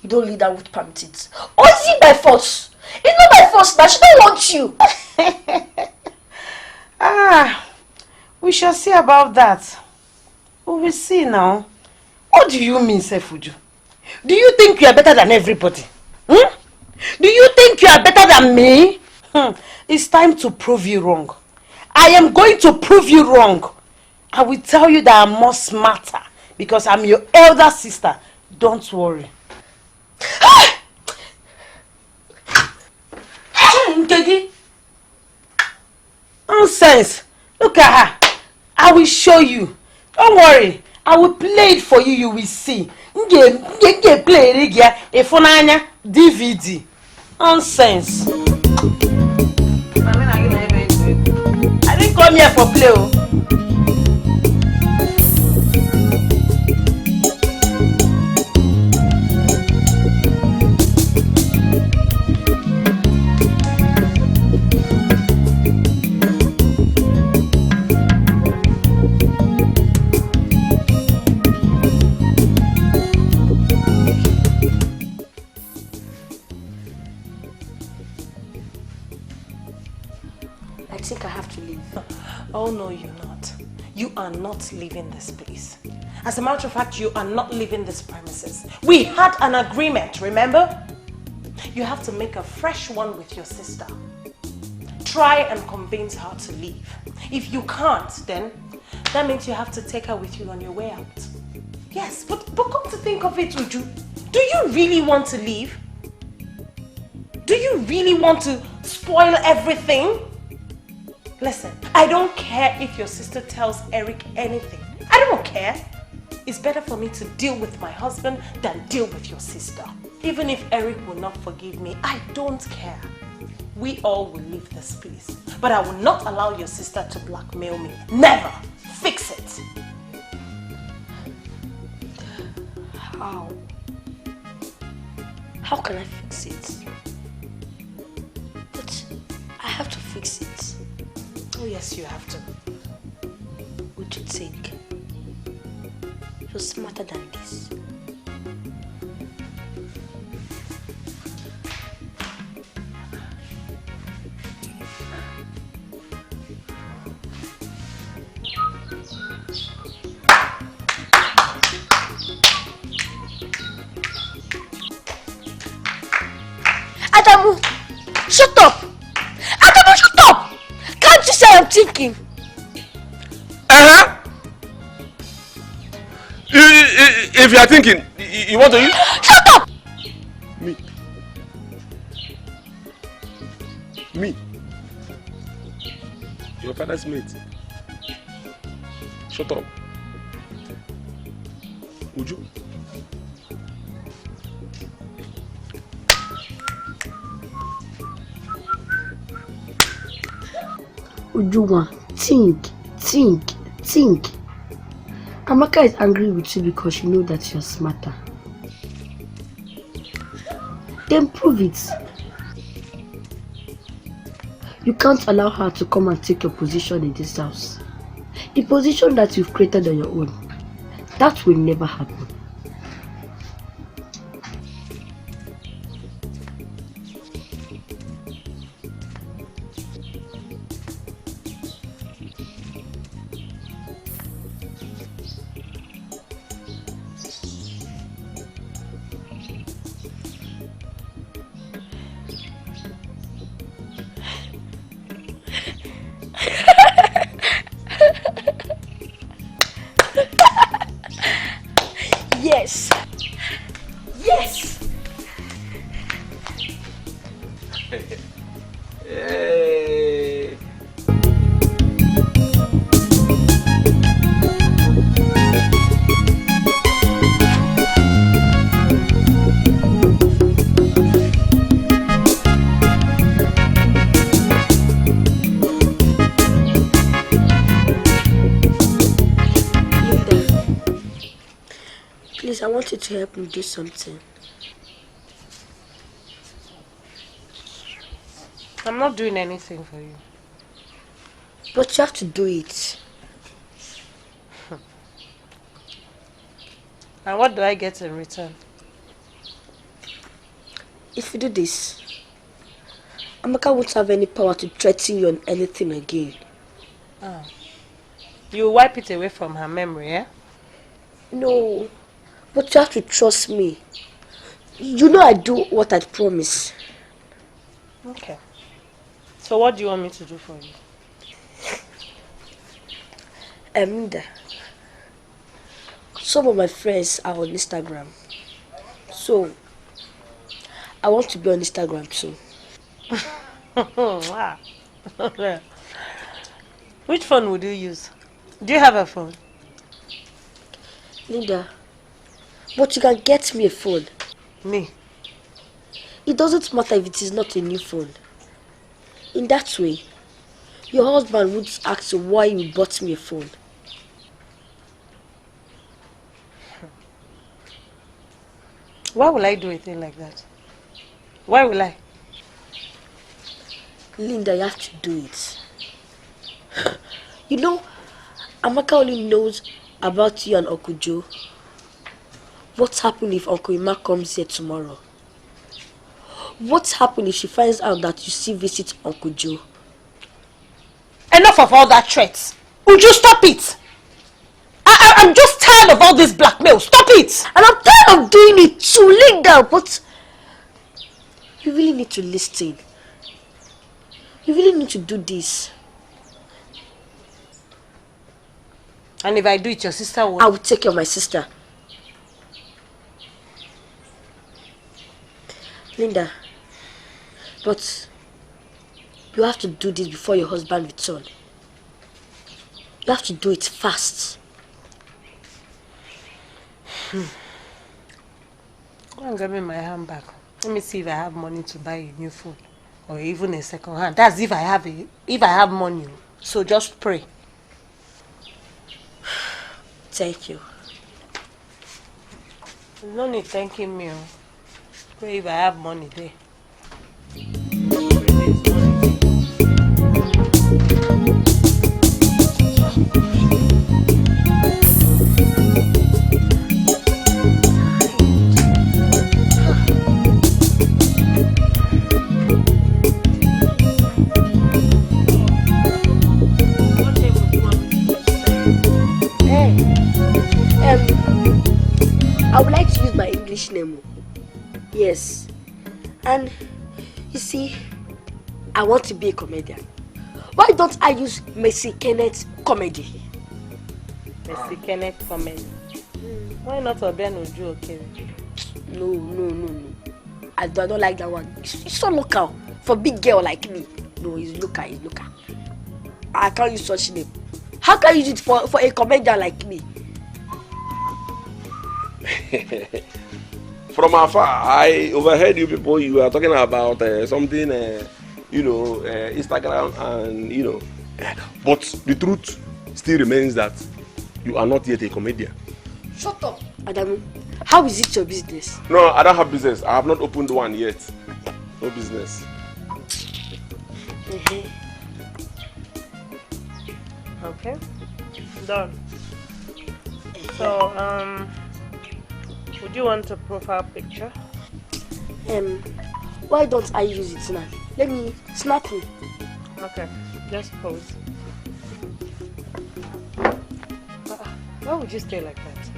you don't leave that with permit it. Or is it by force? It's not by force now. She don't want you. We shall see about that. We will see now. What do you mean, Sefuju? Do you think you are better than everybody? Do you think you are better than me? It's time to prove you wrong. I am going to prove you wrong. I will tell you that I'm more smarter because I'm your elder sister. Don't worry. Nkegi. Nonsense. Look at her. I will show you. Don't worry. I will play it for you. You will see. Nge play it again. If on DVD. Nonsense. I didn't come here for play. Oh no, you're not. You are not leaving this place. As a matter of fact, you are not leaving this premises. We had an agreement, remember? You have to make a fresh one with your sister. Try and convince her to leave. If you can't, then that means you have to take her with you on your way out. Yes, but come to think of it, Uju, do you really want to leave? Do you really want to spoil everything? Listen, I don't care if your sister tells Eric anything. I don't care. It's better for me to deal with my husband than deal with your sister. Even if Eric will not forgive me, I don't care. We all will leave this place. But I will not allow your sister to blackmail me. Never! Fix it! How? How can I fix it? But I have to fix it. Oh yes, you have to. Would you think you're smarter than this? Adamu, shut up! Adamu, shut up! Can't you say I'm thinking? If you are thinking, you want to eat? Shut up! Me? Your father's mate. Shut up. Would you? Ujuma, think. Amaka is angry with you because she knows that you're smarter. Then prove it. You can't allow her to come and take your position in this house. The position that you've created on your own. That will never happen. Yes! Yes! Hey. Please, I want you to help me do something. I'm not doing anything for you. But you have to do it. And what do I get in return? If you do this, Amaka won't have any power to threaten you on anything again. Oh. You wipe it away from her memory, eh? No, but you have to trust me. You know I do what I promise. Okay. So what do you want me to do for you? Some of my friends are on Instagram. So, I want to be on Instagram too. Wow. Which phone would you use? Do you have a phone? Linda, but you can get me a phone. Me? It doesn't matter if it is not a new phone. In that way, your husband would ask you why you bought me a phone. Why will I do a thing like that? Why will I? Linda, you have to do it. You know, Amaka only knows about you and Uncle Joe. What's happening if Uncle Ima comes here tomorrow? What's happening if she finds out that you still visit Uncle Joe? Enough of all that threats. Would you stop it? I'm just tired of all this blackmail. Stop it! And I'm tired of doing it too, Linda, but you really need to listen. You really need to do this. And if I do it, your sister will... I will take care of my sister. Linda, but you have to do this before your husband returns. You have to do it fast. Go and get me my handbag. Let me see if I have money to buy a new phone. Or even a second hand. That's if I have money. So just pray. Thank you. There's no need thanking me. Pray if I have money there. I would like to use my English name. Yes. And you see, I want to be a comedian. Why don't I use Mercy Kenneth Comedy? Mercy Kenneth Comedy. Why not Oben Oju okay? No. I don't like that one. It's so local. For big girl like me. No, it's local. I can't use such name. How can you use it for a comedian like me? From afar, I overheard you people. You were talking about something, Instagram, and But the truth still remains that you are not yet a comedian. Shut up, Adamu. How is it your business? No, I don't have business. I have not opened one yet. No business. Okay. Done. So, would you want a profile picture? Why don't I use it now? Let me snap you. Okay, just pose. Why would you stay like that?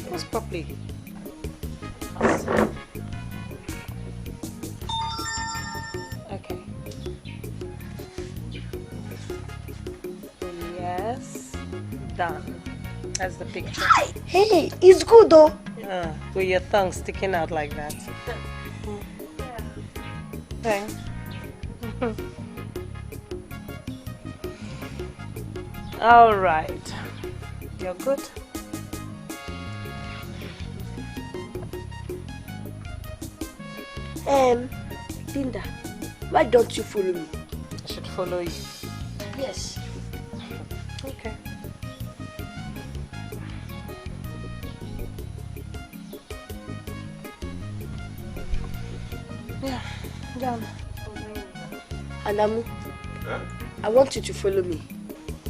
Pose properly. Okay. Yes. Done. That's the picture. Hey, it's good though. With your tongue sticking out like that. Thanks. All right. You're good. Linda, why don't you follow me? I should follow you. Yes. Okay. Yeah, done. Adamu, I want you to follow me.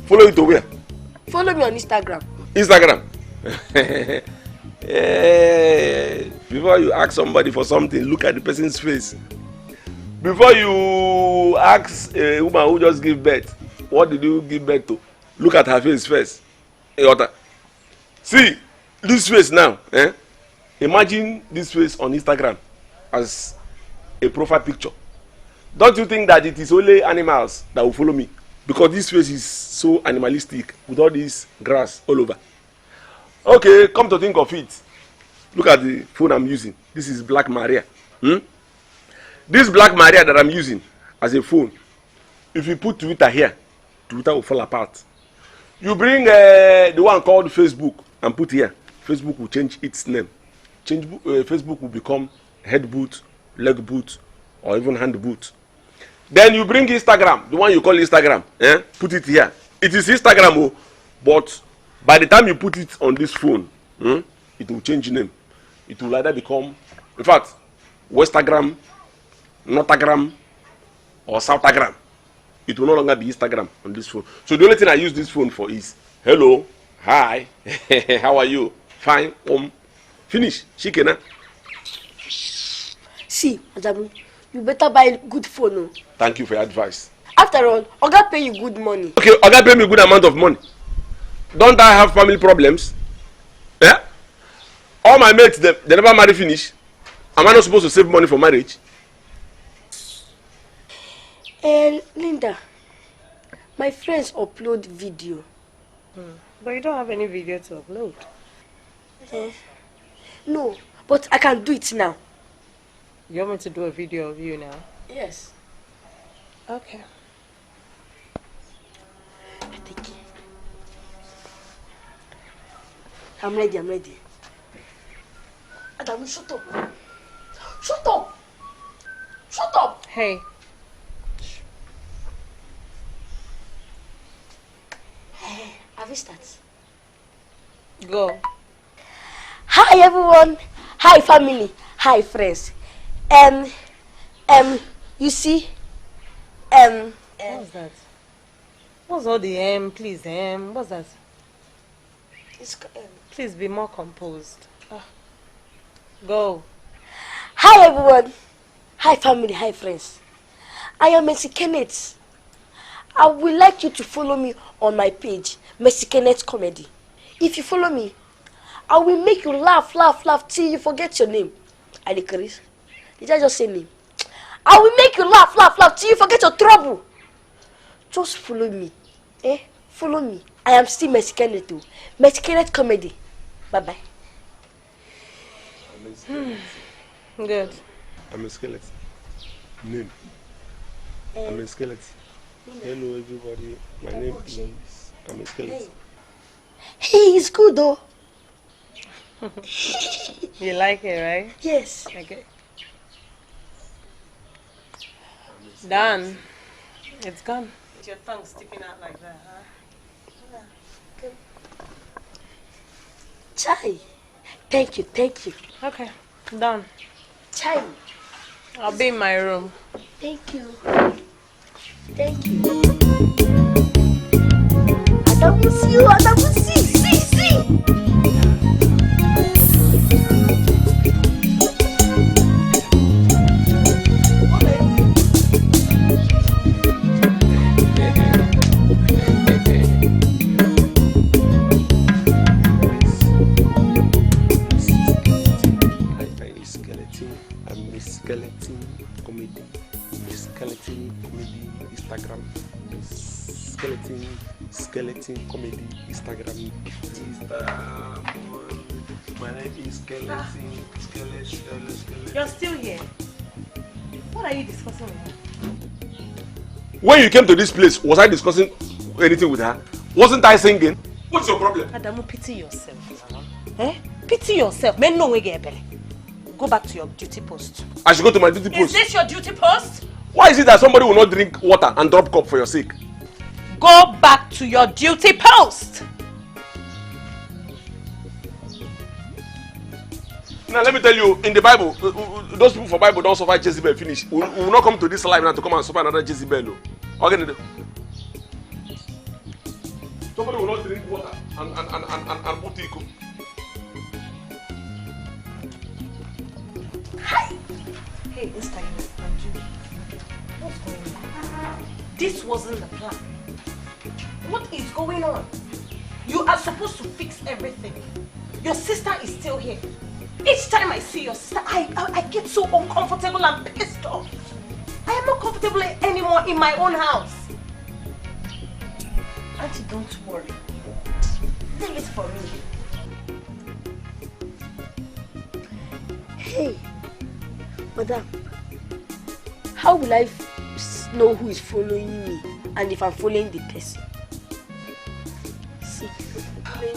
Follow you to where? Follow me on Instagram. Instagram. Before you ask somebody for something, look at the person's face. Before you ask a woman who just gave birth, what did you give birth to? Look at her face first. See this face now. Imagine this face on Instagram as a profile picture. Don't you think that it is only animals that will follow me? Because this face is so animalistic with all this grass all over. Okay, come to think of it. Look at the phone I'm using. This is Black Maria. This Black Maria that I'm using as a phone, if you put Twitter here, Twitter will fall apart. You bring the one called Facebook and put here, Facebook will change its name. Facebook will become head boot, leg boot, or even hand boot. Then you bring Instagram, the one you call Instagram, put it here. It is Instagram, but by the time you put it on this phone, it will change name. It will either become, in fact, Westagram, Northagram, or Southagram. It will no longer be Instagram on this phone. So the only thing I use this phone for is hello, hi, how are you? Fine, finish. Shikena. See, Adamu, you better buy a good phone. Thank you for your advice. After all, Oga pay you good money. Okay, Oga pay me good amount of money. Don't I have family problems? Yeah? All my mates, they never marry finish. Am I not supposed to save money for marriage? Linda, my friends upload video. But you don't have any video to upload. No, but I can do it now. You want me to do a video of you now? Yes. Okay. I'm ready. Adam, shut up. Shut up. Shut up. Hey. Have you started? Go. Hi everyone. Hi family. Hi friends. You see, What's that? What's all the please, what's that? It's, Please be more composed. Go. Hi everyone. Hi family. Hi friends. I am Mexicanate. I would like you to follow me on my page, Mexicanate Comedy. If you follow me, I will make you laugh till you forget your name. Chris, did I just say name? I will make you laugh till you forget your trouble. Just follow me. Follow me. I am still Mexicanate too. Mexicanate Comedy. Bye-bye. Good. I'm a skeleton. Name. I'm a skeleton. Hello everybody. My name is I'm a skeleton. Hey, it's good though. You like it, right? Yes. Okay. Done. It's gone. With your tongue sticking out like that, huh? Chai. Thank you. Okay. Done. Chai. I'll be in my room. Thank you. Adam will see you. Adam will see. Skeleton comedy, Instagram, skeleton comedy, Instagram. My name is skeleton. You're still here. What are you discussing with her? When you came to this place, was I discussing anything with her? Wasn't I singing? What's your problem? Adamu, pity yourself. Pity yourself. Men no way get better. Go back to your duty post. I should go to my duty post. Is this your duty post? Why is it that somebody will not drink water and drop cup for your sake? Go back to your duty post. Now let me tell you, in the Bible, those people for Bible don't suffer Jezebel finish. We will not come to this life now to come and suffer another Jezebel. Okay, somebody will not drink water and put equal. Hey, Instagram, what's going on? This wasn't the plan. What is going on? You are supposed to fix everything. Your sister is still here. Each time I see your sister, I get so uncomfortable and pissed off. I am not comfortable anymore in my own house. Auntie, don't worry. Take it for me. Hey. Madam, how will I know who is following me and if I'm following the person? See,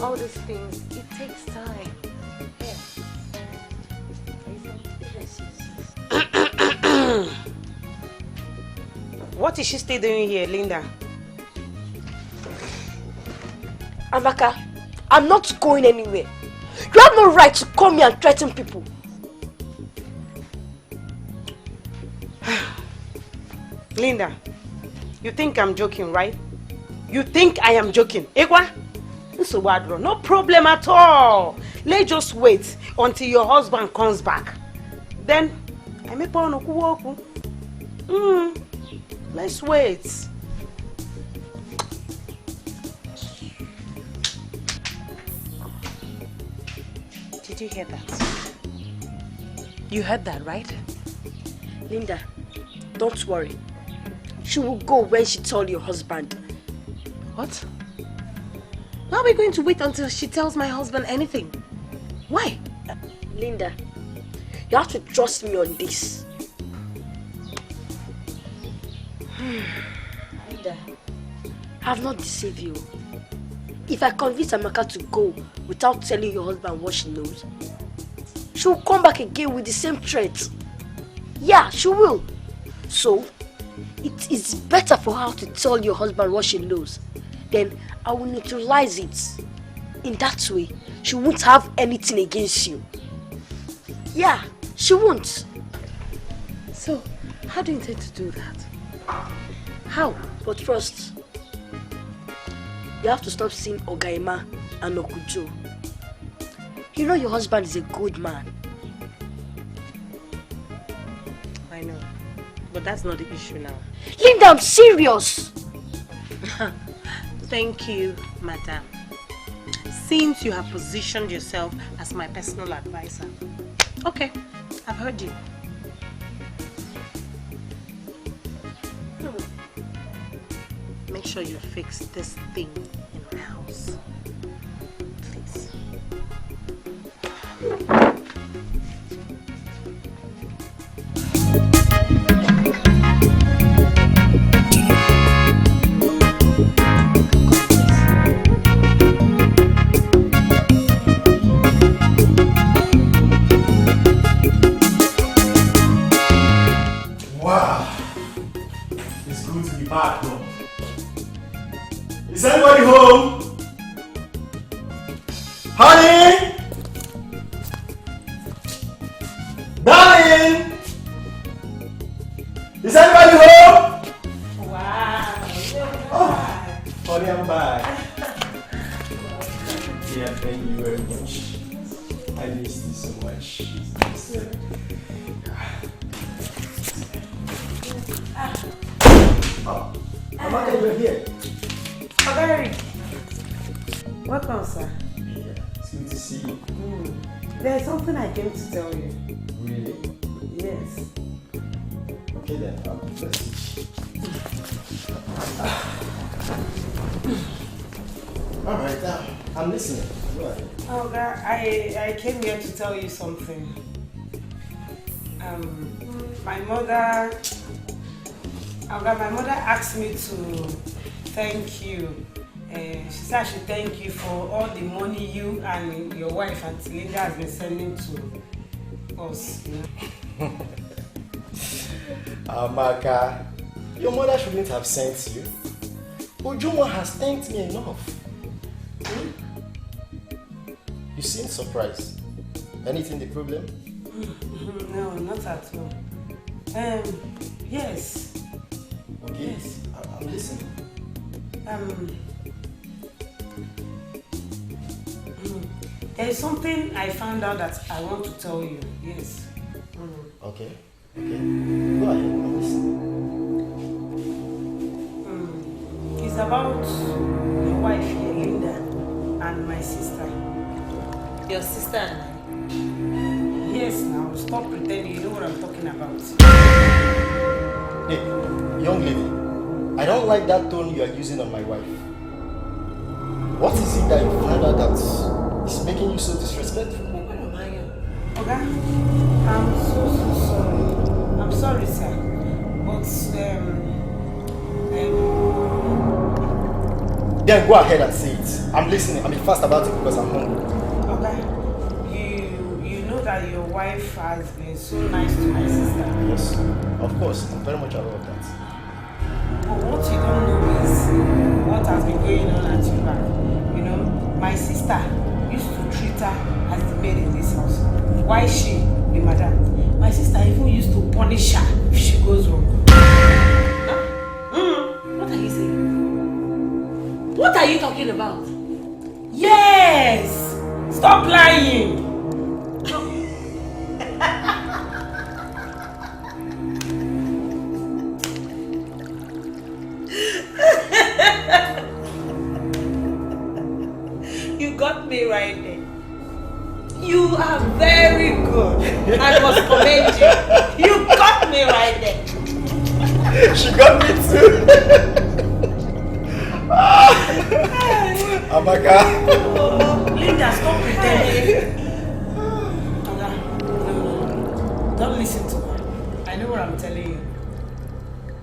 all these things, it takes time. What is she still doing here, Linda? Amaka, I'm not going anywhere. You have no right to come here and threaten people. Linda, you think I'm joking, right? You think I am joking? Egwa? No problem at all. Let's just wait until your husband comes back. Then, I may put on a walk. Let's wait. Did you hear that? You heard that, right? Linda, don't worry. She will go when she tells your husband. What? Why are we going to wait until she tells my husband anything? Why? Linda, you have to trust me on this. Linda, I have not deceived you. If I convince Amaka to go without telling your husband what she knows, she will come back again with the same threat. Yeah, she will. So, it is better for her to tell your husband what she knows. Then I will neutralize it. In that way, she won't have anything against you. Yeah, she won't. So, how do you intend to do that? How? But first, you have to stop seeing Ogaima and Okujo. You know your husband is a good man. I know, but that's not the issue now. Linda, I'm serious. Thank you, madam. Since you have positioned yourself as my personal advisor. Okay, I've heard you. Make sure you fix this thing in my house. Please. Wow. It's good to be back home. Is anybody home? Honey? Darling? Is anybody home? Wow. Oh, honey, I'm back. Yeah, thank you very much. I miss you so much. Oh, Amaka, you're here. Very. Welcome, sir. Yeah, it's good to see you. There's something I came to tell you. Really? Yes. Okay then, let's see. Alright, I'm listening. Go ahead. Oh, God, I came here to tell you something. My mother asked me to thank you. She said I should thank you for all the money you and your wife Auntie Linda has been sending to us. You know? Amaka, your mother shouldn't have sent you. Ujuma has thanked me enough. You seem surprised. Anything the problem? No, not at all. Yes. Okay. Yes. I'm listening. There is something I found out that I want to tell you. Yes. Okay. Go ahead. I'm listening. It's about your wife here, Linda, and my sister. Your sister and I. Yes, now stop pretending you know what I'm talking about. Hey, young lady, I don't like that tone you are using on my wife. What is it that you found out that is making you so disrespectful? Okay? I'm so sorry. I'm sorry, sir. But, Then go ahead and say it. I'm listening. I'm fast about it because I'm hungry. Okay. You know that your wife has been so nice to my sister. Yes, of course. I'm very much aware of that. But what you don't know is what has been going on at your back. You know, my sister used to treat her as the maid in this house. Why she, the madam? My sister even used to punish her if she goes wrong. What are you saying? What are you talking about? Yes! Stop lying! got me right there. You are very good. I must commend you. You got me right there. She got me too. Amaka. Oh, Linda, stop pretending. Don't listen to her. I know what I'm telling you.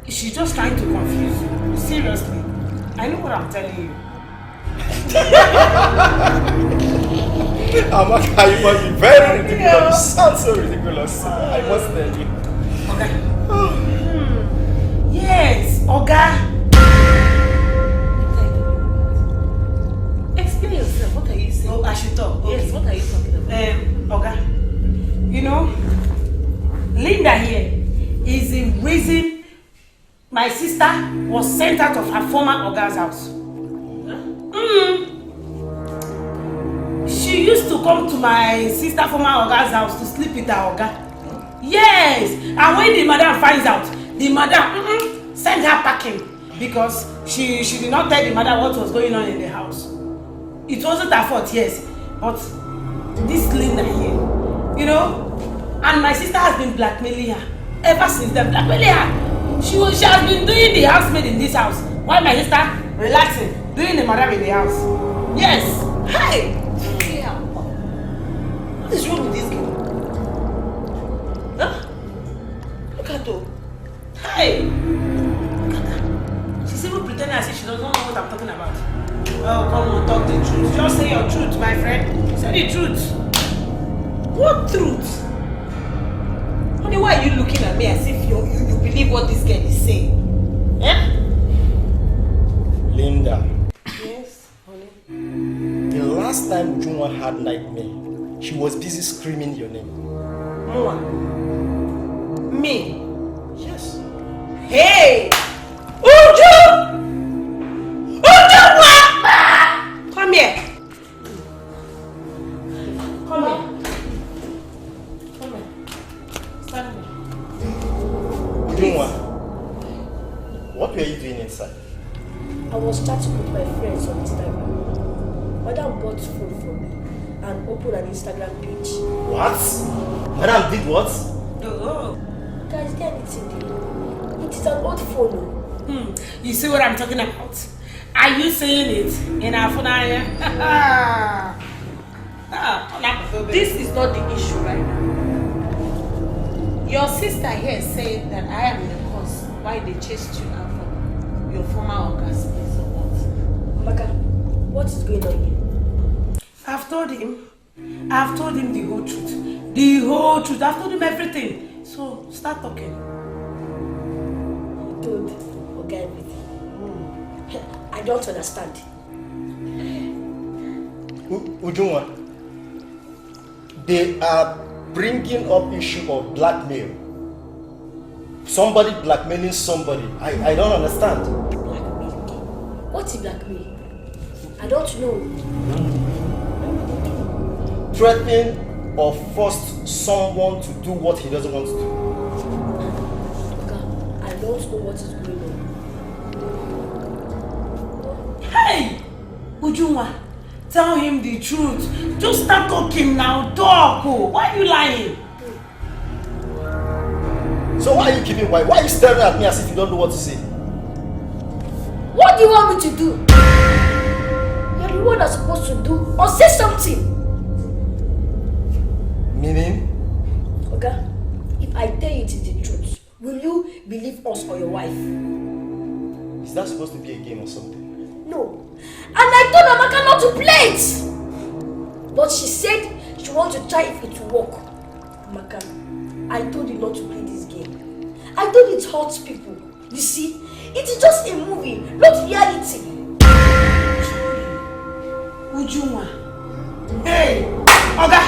She's just trying to confuse you. Seriously. I know what I'm telling you. Amaka, you must be very ridiculous. You sound so ridiculous. I must tell you. Okay. Yes, Oga. Explain yourself. What are you saying? Oh, I should talk. Okay. Yes, what are you talking about? Oga, you know, Linda here is the reason my sister was sent out of her former Oga's house. She used to come to my sister former Oga's house to sleep with her Oga. Yes, and when the madam finds out, the madam sent her packing because she did not tell the madam what was going on in the house. It wasn't her fault, yes, but this Linda here, you know, and my sister has been blackmailing her ever since then. Blackmailing her. She has been doing the housemaid in this house while my sister relaxing, doing the madam in the house. Yes. Hey. What is wrong with this girl? Huh? Look at her. Hey. Look at her. She's even pretending as if she doesn't know what I'm talking about. Oh, come on, talk the truth. Just say your truth, my friend. Say the truth. What truth? Honey, why are you looking at me as if you believe what this girl is saying? Eh? Linda. Yes, honey. The last time Ujunwa had nightmare, she was busy screaming your name. Mwa. Me? Yes. Hey! Uju! Ujunwa! Come here. Come here. Ujunwa, what were you doing inside? I was chatting with my friends on Instagram. Madam bought food for me and opened an Instagram page. What? Madam did what? Oh. Guys, get anything there? It is an old phone. You see what I'm talking about? Are you saying it in our phone? This is not the issue right now. Your sister here said that I am the cause why they chased you out from your former August place or what? Maka, what is going on here? I've told him the whole truth. The whole truth. I've told him everything. So start talking. You told Oga everything. I don't understand. Ujunwa, they are bringing up issue of blackmail. Somebody blackmailing somebody. I don't understand. Blackmail? What is blackmail? I don't know. Threatening or forced someone to do what he doesn't want to do. Oga, I don't know what is going on. Hey! Ujunwa, tell him the truth. Just start talking now. Talk. Why are you lying? So why are you keeping quiet? Why are you staring at me as if you don't know what to say? What do you want me to do? You're the one that's supposed to do or say something. Meaning? Oga, if I tell you it is the truth, will you believe us or your wife? Is that supposed to be a game or something? No. And I told Amaka not to play it. But she said she wants to try if it will work. Amaka, I told you not to play this game. I told you it hurts people. You see, it is just a movie, not reality. Ujunwa. Hey, Oga,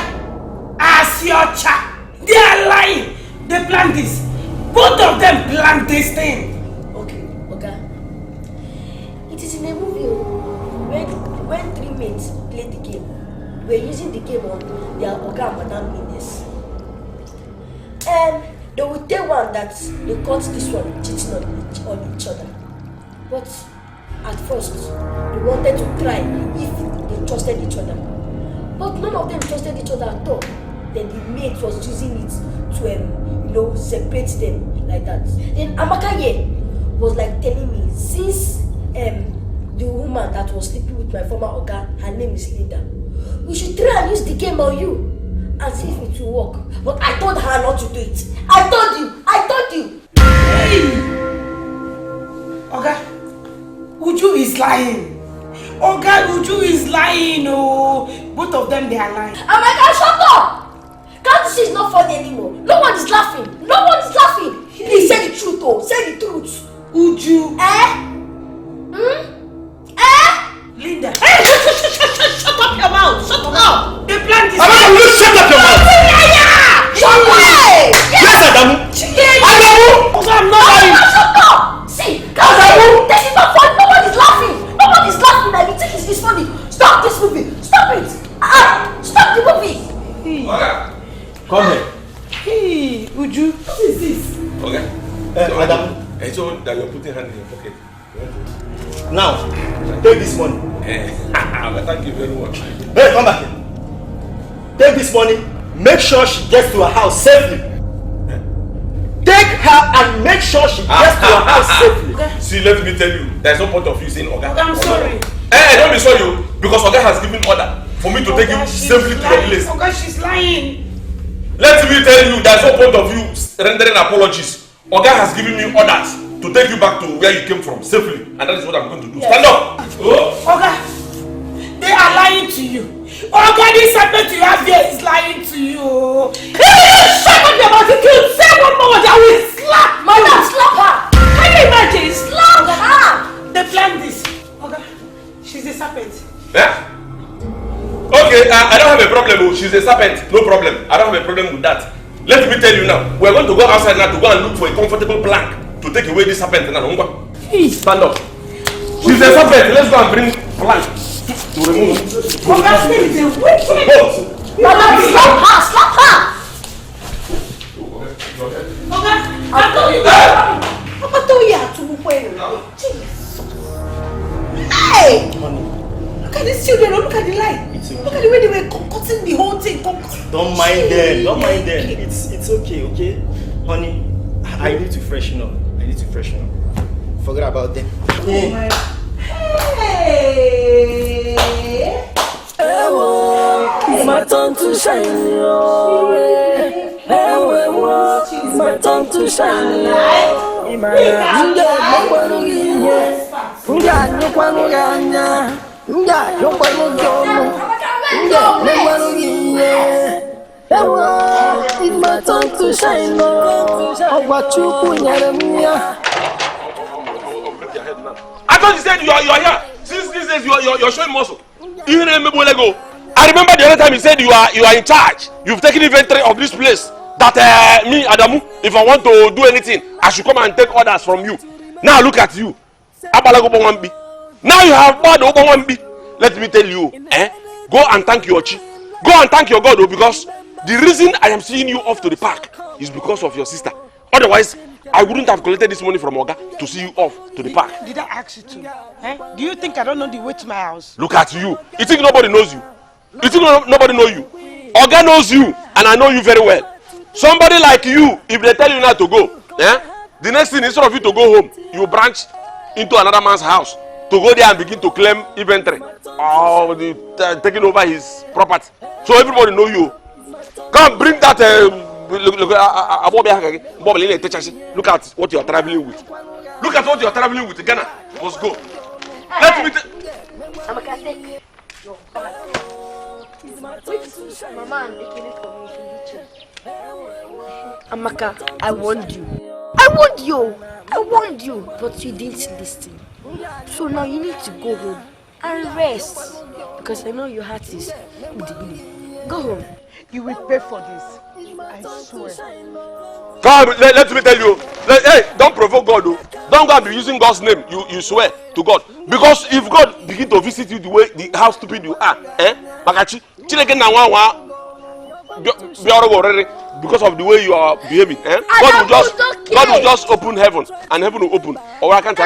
as your child, they are lying. They planned this. Both of them planned this thing. Okay, Oga. It is in a movie when three mates play the game. We're using the game on their Oga and Madam Ines. They will tell one that they caught this one cheating on each other. But at first, they wanted to try if they trusted each other. But none of them trusted each other at all. Then the maid was using it to, separate them like that. Then Amaka was like telling me, since the woman that was sleeping with my former Oga, her name is Linda, we should try and use the game on you and see if it will work. But I told her not to do it. I told you. Hey! Oga, Uju is lying. Oga, Uju is lying. Oh, both of them, they are lying. Amaka, shut up! Can't you see it's not funny anymore? No one is laughing. Please say the truth, say the truth. Uju. Linda. Hey, shut up your mouth. Shut up. They planned this. Amaka, will you shut up your mouth? Shut up. Yes, Adamu. Adamu. I'm not lying. Shut up. See, Adamu. This is not funny. Nobody is laughing. Like you think it's funny. Stop this movie. Stop it. Stop the movie. Okay. Come here. Hey, Uju. What is this? Okay. Adamu. I told that you're putting hand in your pocket. Now, take this money. Thank you very much. Hey, come back here. Take this money. Make sure she gets to her house safely. Take her and make sure she gets to her house safely. Okay. See, let me tell you, there's no point of you saying Oga. I'm sorry. Don't be sorry, because Oga has given order for me to take you safely to your place. Oga, she's lying. Let me tell you, there's no point of you rendering apologies. Oga has given me orders to take you back to where you came from safely, and that is what I'm going to do. Yes. Stand up! Oga, they are lying to you. Oga, this serpent you have here is lying to you. Shut up your mouth! You say one more word, I will slap. Madam, slap her. Can you imagine? Slap her. They planned this. Oga, she's a serpent. Yeah? Okay, I don't have a problem. She's a serpent. No problem. I don't have a problem with that. Let me tell you now. We're going to go outside now to go and look for a comfortable plank to take away this serpent. Stand up. She's a serpent. Let's go and bring plank to remove. Oga, she's a wicked. Madam, slap her. Oga, I told you to move away. Hey! Look at these children, look at the light. Look at the way they were cutting the whole thing. Don't mind them. It's okay? Honey, I need to freshen up. Forget about them. Hey! It's my turn to shine, it's my turn to shine. It's my turn to shine. I thought you said you are here. Since these days you're showing muscle. Even I remember the other time you said you are in charge. You've taken inventory of this place. That me, Adamu, if I want to do anything, I should come and take orders from you. Now look at you. Now you have bad Obawambi. Let me tell you, go and thank your chi. Go and thank your God, because the reason I am seeing you off to the park is because of your sister. Otherwise, I wouldn't have collected this money from Oga to see you off to the park. Did I ask you to? Do you think I don't know the way to my house? Look at you. You think nobody knows you? You think nobody knows you? Oga knows you, and I know you very well. Somebody like you, if they tell you not to go, the next thing, instead of you to go home, you branch into another man's house to go there and begin to claim inventory or taking over his property. So everybody know you. Come bring that. Look at what you are traveling with. Look at what you are traveling with. Ghana. Let's go. Let me. Mama, Amaka, I warned you, but you didn't listen. So now you need to go home and rest, because I know your heart is go home. You will pay for this, I swear. Come, let me tell you. Hey, don't provoke God. Don't go and be using God's name. You swear to God, because if God begin to visit you the way how stupid you are, Makachi, already because of the way you are behaving. Eh? God will just open heaven and heaven will open. Or I can't say.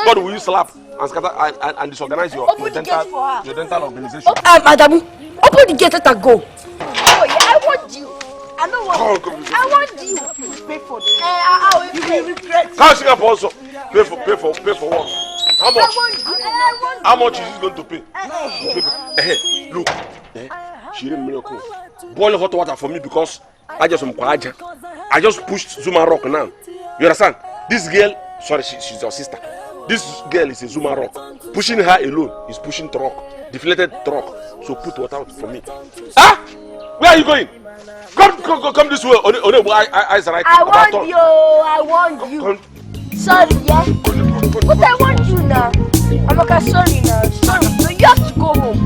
God will you slap and scatter and disorganize your dental organization. Madam, open the gate and go. Oh yeah, I want you. I know what. I want you. You pay for this. You will regret. Can't Singapore also pay for what? How much? How much is he going to pay? Look, she didn't miracle. Boil hot water for me because I just pushed Zuma Rock now. You understand? This girl, sorry, she's your sister. This girl is a Zuma Rock. Pushing her alone is pushing truck, deflated truck. So put water out for me. Ah, where are you going? Come this way. I want you. Sorry, yeah. But I want you now. I'm like, sorry now. Sorry. So you have to go home.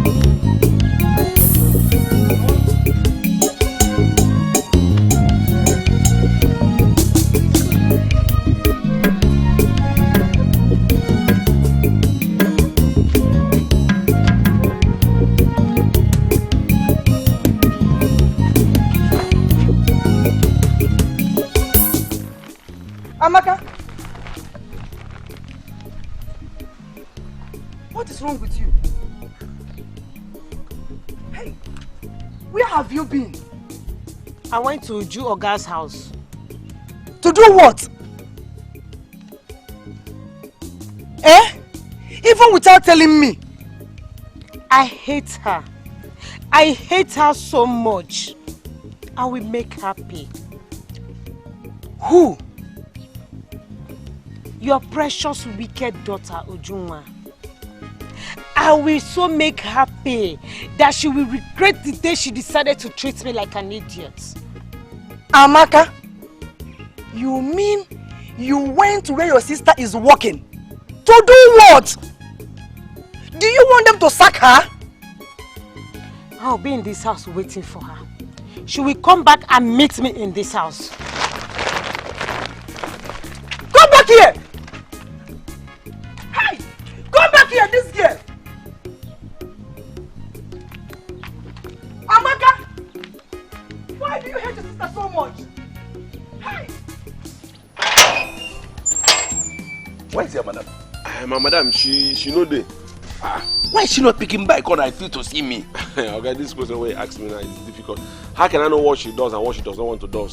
Amaka, what is wrong with you? Hey, where have you been? I went to Uju Oga's house. To do what? Even without telling me? I hate her. I hate her so much. I will make her pay. Who? Your precious wicked daughter Ujunwa. I will so make her pay that she will regret the day she decided to treat me like an idiot. Amaka, you mean you went to where your sister is working? To do what? Do you want them to sack her? I'll be in this house waiting for her. She will come back and meet me in this house. Come back here! Hey! Come back here, this girl! Amaka! Why do you hate your sister so much? Hey! Where is your madam? My madam, she know there. Why is she not picking back on I feel to see me? Okay, this question where you ask me now is difficult. How can I know what she does and what she does not want to do?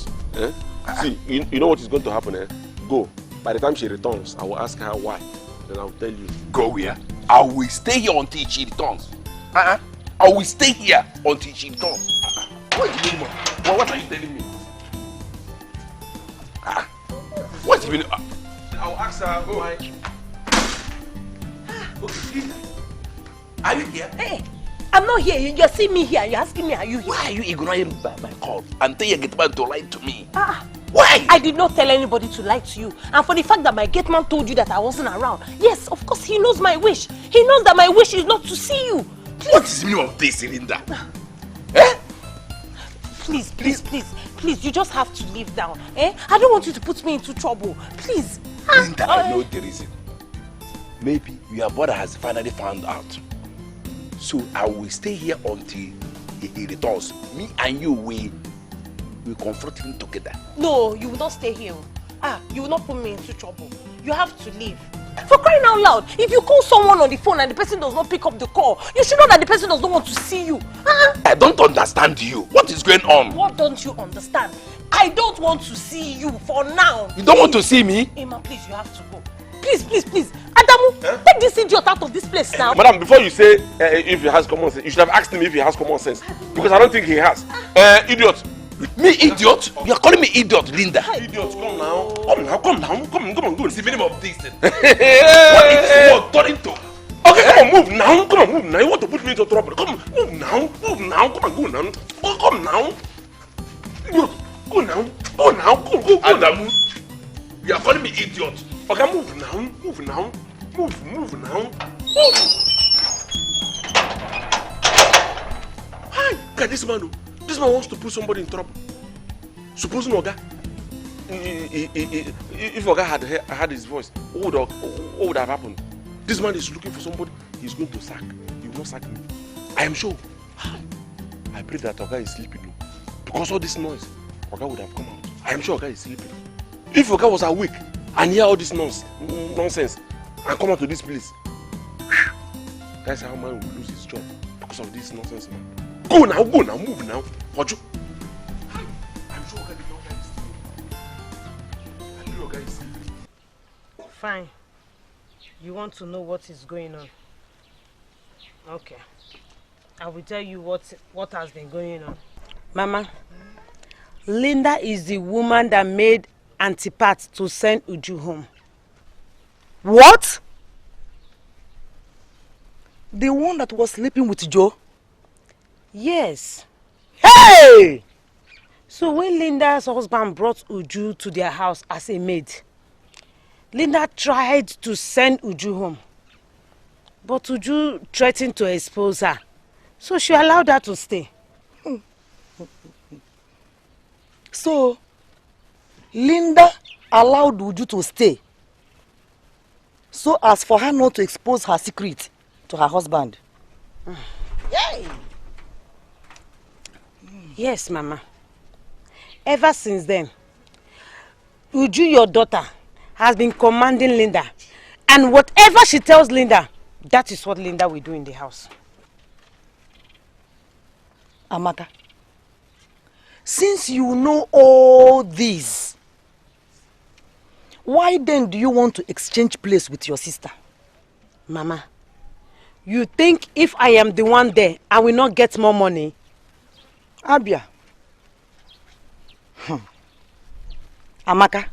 See, you know what is going to happen, Go. By the time she returns, I will ask her why. Then I will tell you. Go where? I will stay here until she returns. I will stay here until she returns. What is the meaning of? What are you telling me? What is the meaning? I will ask her why. Okay, are you here? Hey, I'm not here. You just see me here. You're asking me, are you here? Why are you ignoring my call and tell your gate man to lie to me? Why? I did not tell anybody to lie to you. And for the fact that my gate man told you that I wasn't around, yes, of course he knows my wish. He knows that my wish is not to see you. Please. What is the meaning of this, Linda? Please, you just have to leave down. I don't want you to put me into trouble. Please. Linda, I know the reason. Maybe your brother has finally found out. So I will stay here until he returns. Me and you will confront him together. No, you will not stay here. You will not put me into trouble. You have to leave. For crying out loud, if you call someone on the phone and the person does not pick up the call, you should know that the person does not want to see you. I don't understand you. What is going on? What don't you understand? I don't want to see you for now. You don't want to see me? Emma, please, you have to go. Please. Adamu, take this idiot out of this place now. Madam, before you say if he has common sense, you should have asked him if he has common sense. Because I don't think he has. Idiot. Me, idiot? You are calling me idiot, Linda. Idiot, come now. Come on, go. What's the meaning of this thing? What is this word turning to? Okay, come on, move now. You want to put me into trouble. Come on, move now. Come on, go now. Come now. Idiot, go now. Go. Adamu, you are calling me idiot. Okay, move now. Hi, look at this man. This man wants to put somebody in trouble. Supposing Oga, if Oga had heard his voice, what would have happened? This man is looking for somebody he's going to sack. He will not sack me. I am sure. I pray that Oga is sleeping. Because all this noise, Oga would have come out. I am sure Oga is sleeping. If Oga was awake and hear all this nonsense and come out to this place, that's how man will lose his job because of this nonsense, man. Go now, move now. Ojo. I'm sure Oga is sleeping. I know Oga is sleeping. Fine. You want to know what is going on? Okay. I will tell you what has been going on. Mama, Linda is the woman that made Auntie Pat to send Uju home. What? The one that was sleeping with Joe? Yes. Hey! So when Linda's husband brought Uju to their house as a maid, Linda tried to send Uju home. But Uju threatened to expose her. So she allowed her to stay. So, Linda allowed Uju to stay so as for her not to expose her secret to her husband. Yay! Yes, Mama. Ever since then, Uju, your daughter, has been commanding Linda. And whatever she tells Linda, that is what Linda will do in the house. Amaka, since you know all this, why then do you want to exchange place with your sister? Mama, you think if I am the one there, I will not get more money? Abia. Amaka,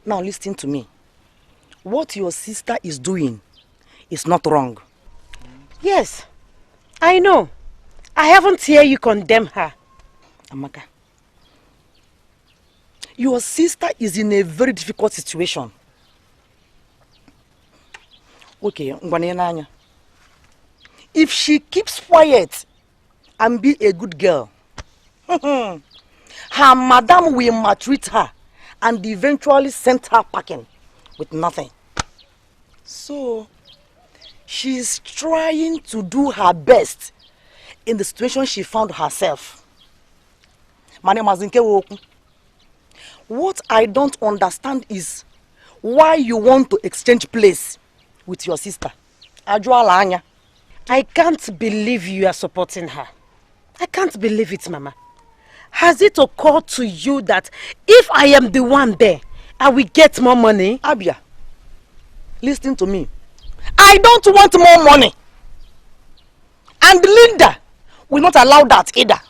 now listen to me. What your sister is doing is not wrong. Yes, I know. I haven't heard you condemn her. Amaka, your sister is in a very difficult situation. Okay, Ngwanenanya. If she keeps quiet and be a good girl, her madam will maltreat her and eventually send her packing with nothing. So, she's trying to do her best in the situation she found herself. What I don't understand is why you want to exchange place with your sister. I can't believe you are supporting her. I can't believe it, Mama. Has it occurred to you that if I am the one there, I will get more money? Abia, listen to me. I don't want more money. And Linda will not allow that either.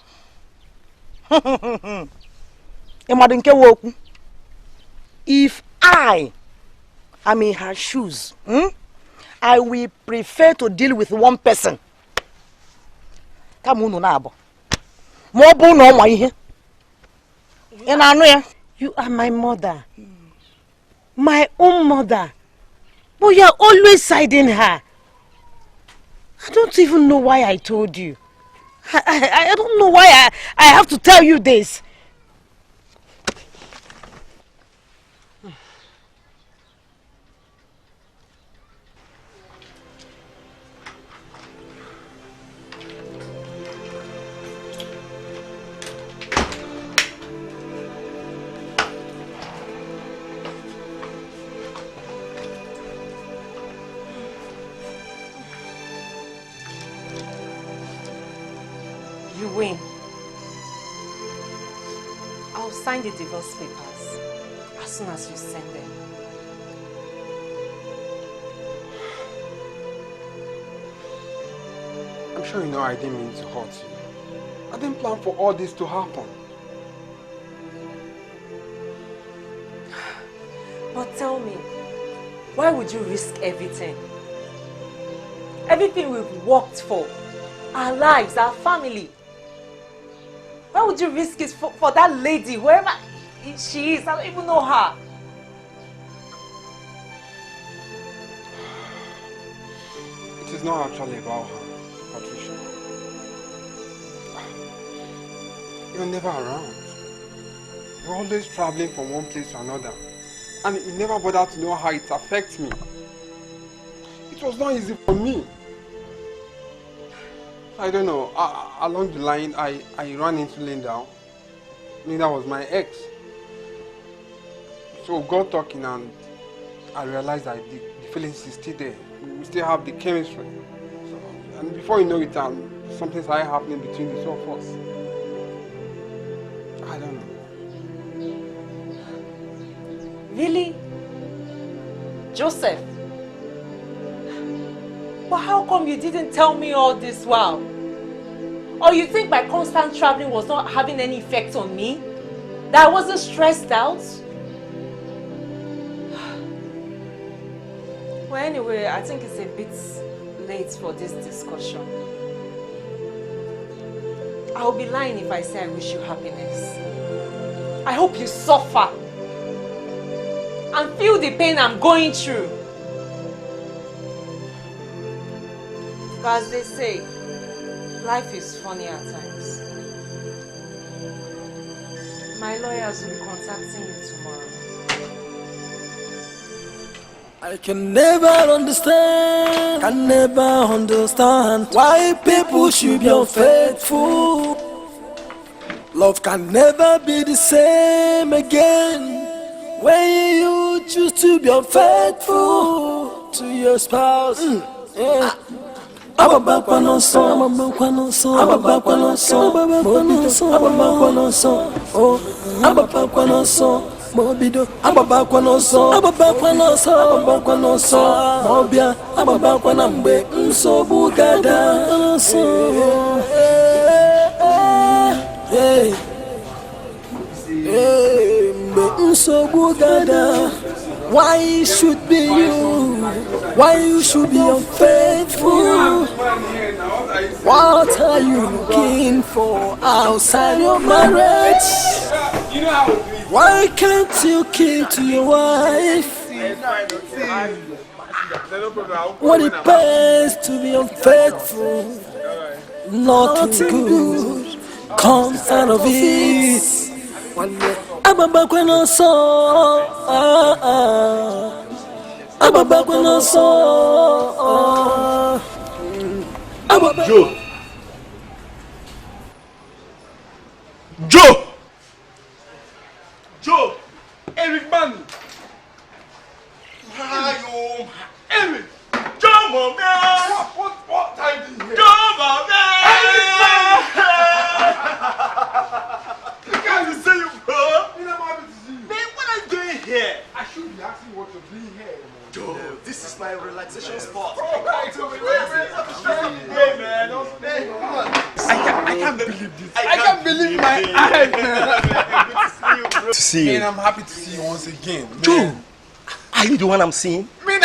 If I am in her shoes, I will prefer to deal with one person. You are my mother. My own mother. But you are always siding her. I don't even know why I told you. I don't know why I have to tell you this. You win. I'll sign the divorce papers as soon as you send them. I'm sure you know I didn't mean to hurt you. I didn't plan for all this to happen. But tell me, why would you risk everything? Everything we've worked for, our lives, our family. Why would you risk it for that lady, whoever she is? I don't even know her. It is not actually about her, Patricia. You're never around. You're always traveling from one place to another. And you never bothered to know how it affects me. It was not easy for me. I don't know. Along the line, I ran into Linda. Linda was my ex. So we got talking and I realized that the feelings is still there. We still have the chemistry. So, and before you know it, something started happening between the two of us. I don't know. Really? Joseph? But how come you didn't tell me all this while? Or you think my constant traveling was not having any effect on me? That I wasn't stressed out? Well, anyway, I think it's a bit late for this discussion. I'll be lying if I say I wish you happiness. I hope you suffer and feel the pain I'm going through. But as they say, life is funny at times. My lawyers will be contacting you tomorrow. I can never understand why people should be unfaithful. Love can never be the same again when you choose to be unfaithful to your spouse. Mobido, Mobia, Ababakwanambe, Nsobu Gada, Nsobu Gada. Why should be you? Why you should be unfaithful? What are you looking for outside your marriage? Why can't you keep to your wife? What it pays to be unfaithful? Nothing good comes out of it. One day, I'm back when I saw. I'm back when I saw. Joe! Joe! Joe! Eric man! Hi, Eric! Joe, man! What time is it? Joe, man! You can't see you, bro! I'm happy to see you. Man, what are you doing here? I should be asking what you're doing here. Joe, this is my relaxation spot. Hey, man. I can't believe this. I can't believe my eyes. Good to see you. Man, I'm happy to see you once again. Joe, are you the one I'm seeing? Man,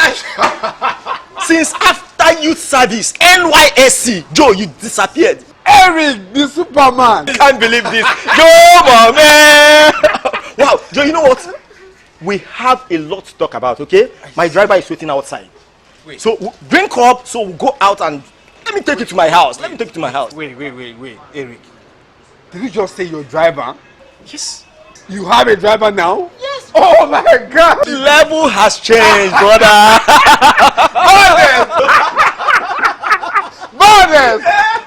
Since after youth service, NYSC, Joe, you disappeared. Eric, the Superman. I can't believe this. Joe, my man. Wow, Joe, you know what? We have a lot to talk about, okay? My driver is waiting outside. Wait. So drink up, so we'll go out and let me take you to my house. Let me take you to my house. Wait, Eric. Did you just say your driver? Yes. You have a driver now? Yes. Oh my God. The level has changed, brother. Bonus!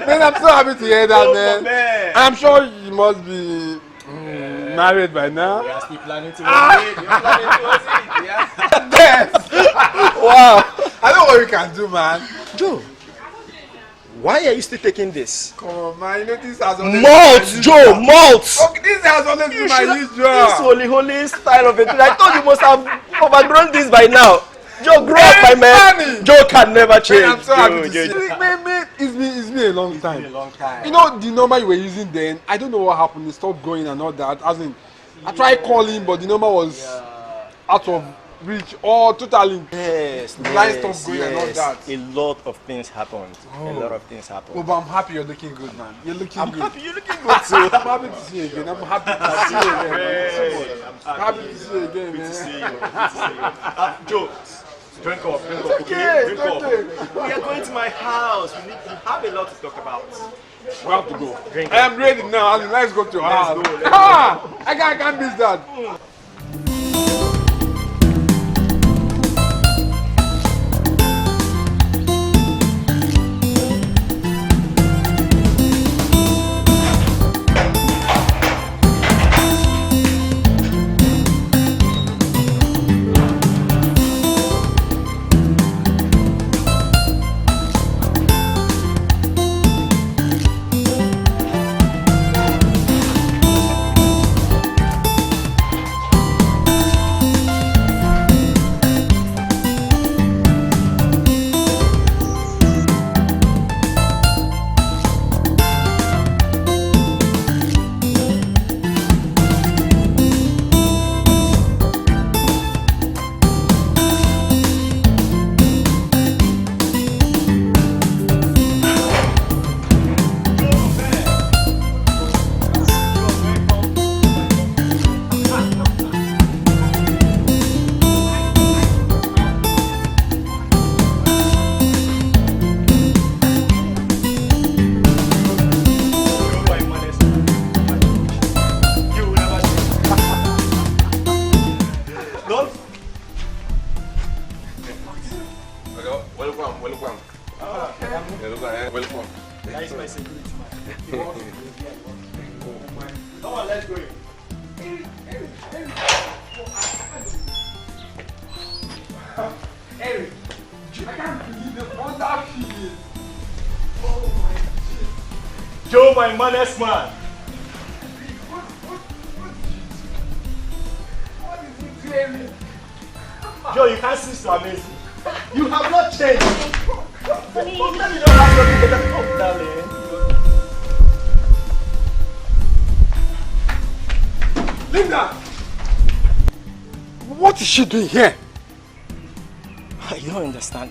Man, I'm so happy to hear that, man. I'm sure you must be married by now. We are still planning to it. Yes. Wow. I know what we can do, man. Joe, why are you still taking this? Come on, man. You know this has always malt, Joe, malt. Okay, this has always been my usual. This holy style of it. I thought you must have overgrown this by now. Joe, grow up, my man. Joe can never change. Man, I'm so happy to see you. Man, it's been a long time. You know the number you were using then, I don't know what happened. It stopped going and all that. As in, I tried calling, but the number was out of reach or totally. Yes, line stopped going and all that. A lot of things happened. Oh. A lot of things happened. Oh, but I'm happy you're looking good, man. You're looking good. Happy you're looking good too. I'm happy to see you again. I'm happy to see you again, man. I'm happy to see you again, man. Good to see you. Good to see you. Joe, drink up, okay? Drink up. We are going to my house. We have a lot to talk about. We have to go. Drink I am ready now. Let's go to your house. Let's go. I can't miss that. Welcome. Nice my security man. Come on, let's go. Eric, I can't believe the wonder feeling. Oh my God. Joe, my manest man. What is it doing? Joe, you can't seem so amazing. You have not changed. Honey, You don't have something better to talk, darling. Linda! What is she doing here? You don't understand.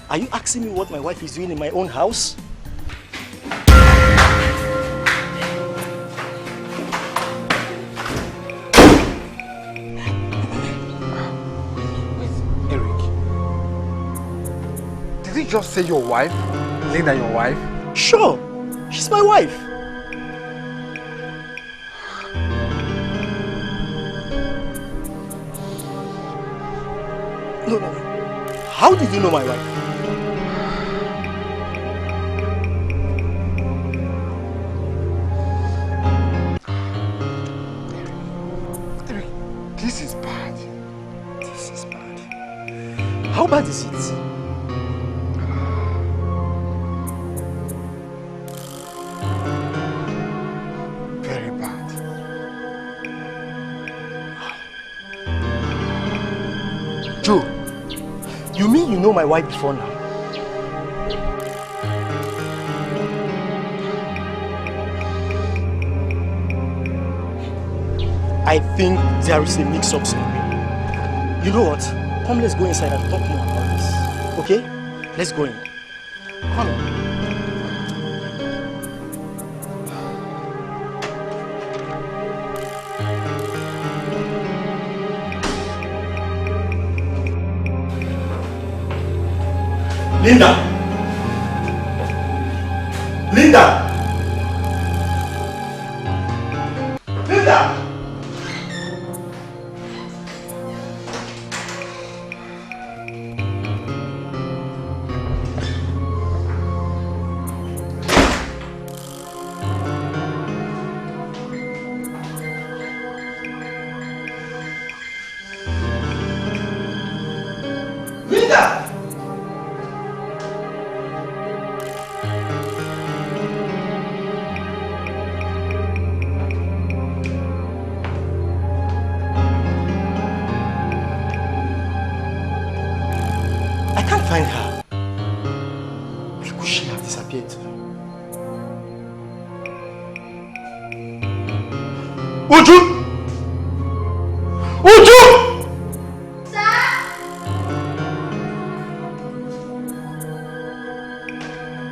Are you asking me what my wife is doing in my own house? Did you just say your wife? Linda, your wife? Sure, she's my wife. No. How did you know my wife? Eric, this is bad. This is bad. How bad is it? Very bad. Joe, you mean you know my wife before now? I think there is a mix-up somewhere. You know what? Come, let's go inside and talk more about this. Okay? Let's go in. Come on. Linda! Linda! Linda! Linda! I can't find her. Where could she have disappeared to? Uju! Uju!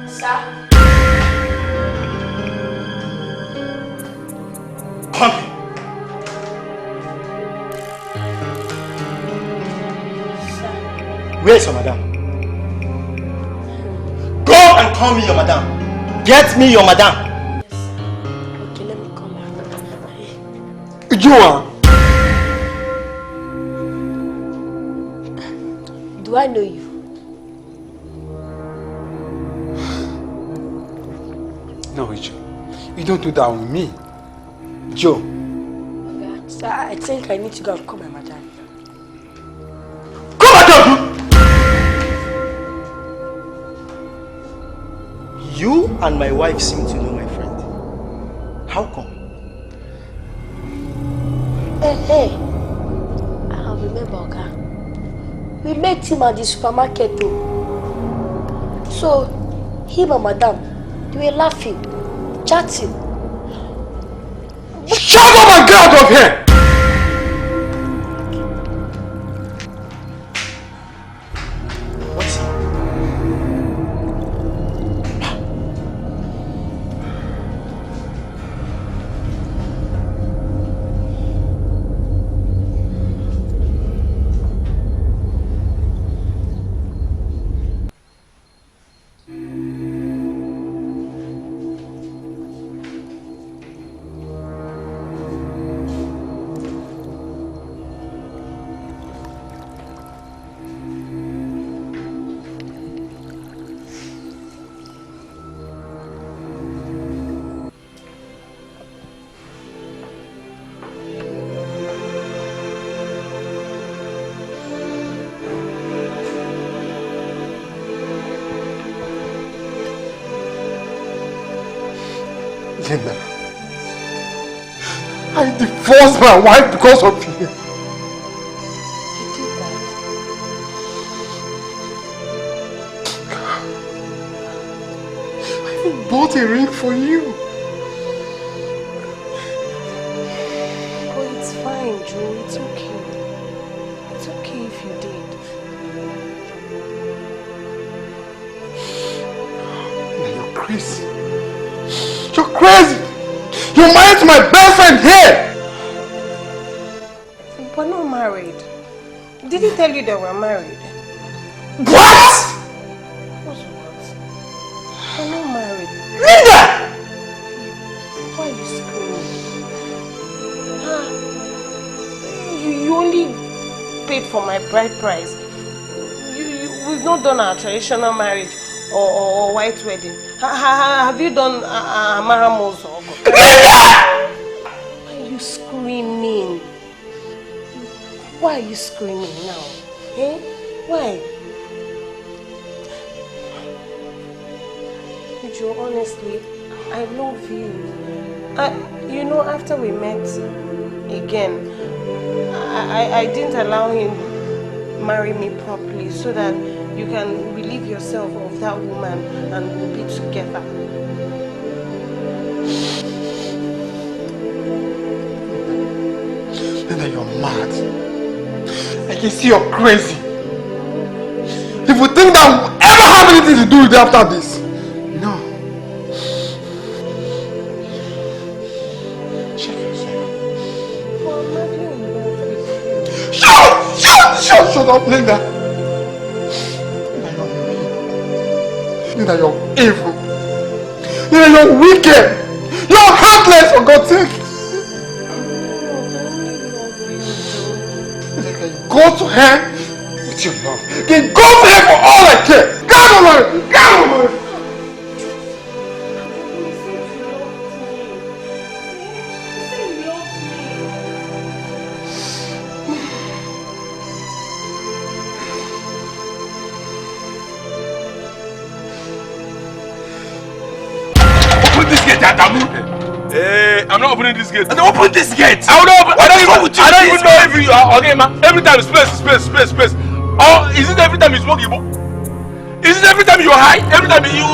Sir? Come here. Where is your madam? Go and call me your madam. Get me your madam. Okay, let me come back. Joa! Do I know you? No, Joe. You don't do that with me. Joe. Sir, I think I need to go and call my madam. Come back here! You and my wife seem to know my friend. How come? Hey. I remember, okay? We met him at the supermarket too. So, him and madam, they were laughing, chatting. Shut up and get out of here! What's it? Linda. I divorced my wife because of you. You did that? I even bought a ring for you. Oh, it's fine, Joe. It's okay. It's okay if you did. You're crazy. You're crazy. You're married to my best friend here. We're not married. Did he tell you that we're married? What? What's what? We're not married. Linda! Why are you screaming? You only paid for my bride price. We've not done our traditional marriage or white wedding. Have you done Maramos or Why are you screaming? Why are you screaming now? Eh? Why? Joe, honestly, I love you. You know, after we met again, I didn't allow him marry me properly so that you can relieve yourself of that woman and we'll be together. Linda, you're mad. I can see you're crazy. If you think that we'll ever have anything to do with it after this, no. Check yourself. Shut up, Linda. Linda, you're evil. Linda, you're wicked. You're heartless, for God's sake. Go to her with your love. Then go to her for all I care. Go on, man. Go on, man. Open this gate, Adamu. I'm not opening this gate. Open this gate. I will not open. I don't even know if you are okay, man. Every time it's space. Or is it every time you smoke Igbo? Is it every time you're high? Every time you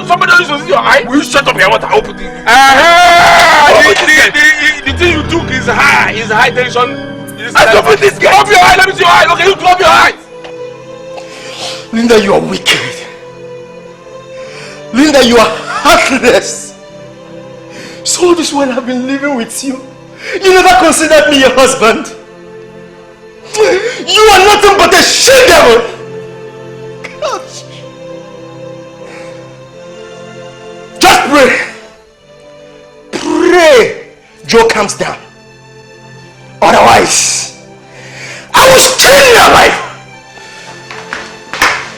somebody else will see your high? Will you shut up here? What? Open this. The thing you took is high tension. Let's open this gate. Open your eye. Let me see your eye. Okay, you drop your eye. Linda, you are wicked. Linda, you are heartless. So this while I've been living with you, you never considered me your husband. You are nothing but a she-devil. Gosh. Just pray. Pray Joe comes down. Otherwise, I will steal your life.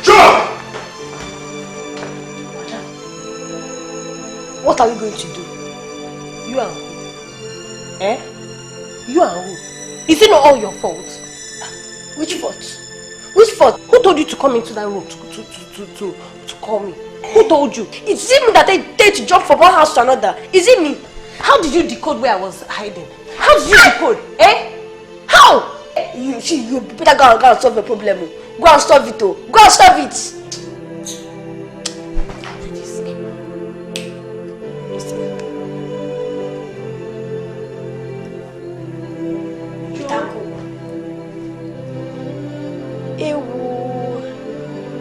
Joe! What are we going to do? You and who? Eh? You and who? Is it not all your fault? Which fault? Which fault? Who told you to come into that room to call me? Who told you? It's me that I dare to jump from one house to another. Is it me? How did you decode where I was hiding? How did you decode? Eh? How? You better go and solve the problem. Go and solve it. Go and solve it.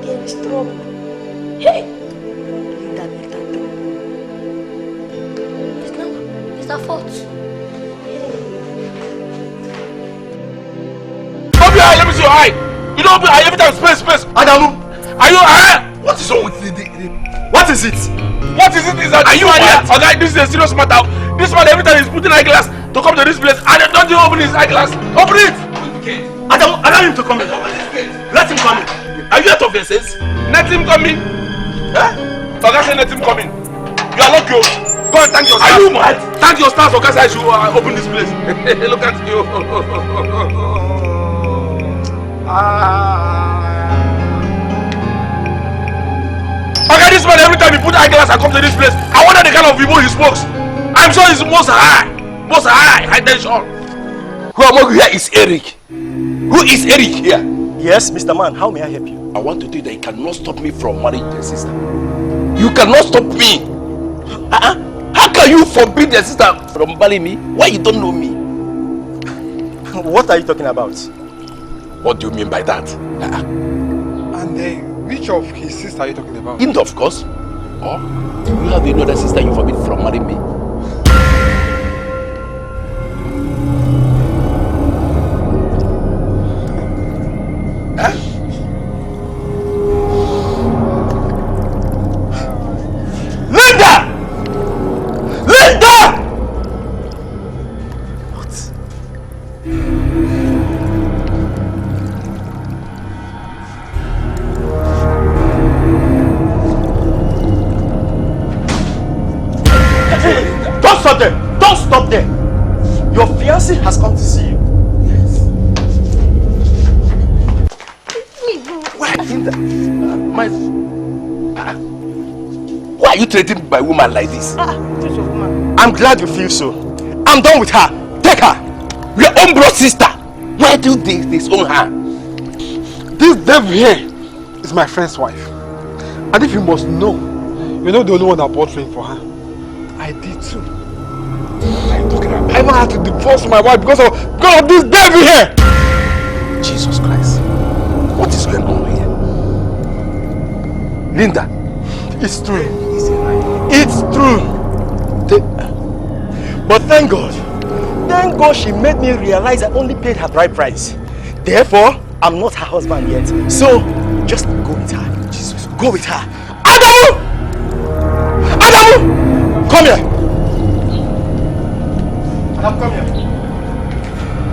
There is trouble. Hey! It's our fault. Open your eye, let me see your eye. You don't open your eye every time, space. Adamu, are you what is wrong with what is it? What is it? Is that are you mad? Okay, this is a serious matter. This man every time he's putting eyeglass to come to this place and don't you open his eyeglass? Open it! Adamu, allow him to come in. Let him come in. Are you out of your sense? Let him come in. Oga say let him come in. You are lucky. Go and thank your stars. Are you mad? Thank your stars, Oga say I should open this place. Look at you. Okay, this man every time he put eyeglass and comes to this place, I wonder the kind of people he smokes. I'm sure it's most high. Most high tension. Who among you here is Eric? Who is Eric here? Yes, Mr. Man, how may I help you? I want to tell you that you cannot stop me from marrying your sister. You cannot stop me. How can you forbid your sister from marrying me? Why you don't know me? What are you talking about? What do you mean by that? And which of his sister are you talking about? Him, of course. Or do you have any other sister you forbid from marrying me? Has come to see you. Yes. Why are you treating my woman like this? I'm glad you feel so. I'm done with her. Take her. Your own blood sister. Why do they disown her? This devil here is my friend's wife. And if you must know, you're not the only one that bought ring for her. I did too. I even had to divorce my wife because of this devil here. Jesus Christ. What is going on here? Linda. It's true. It's true. But thank God. Thank God she made me realize I only paid her bride price. Therefore, I'm not her husband yet. So, just go with her. Jesus. Go with her. Adamu! Adamu! Come here. Adam, come here.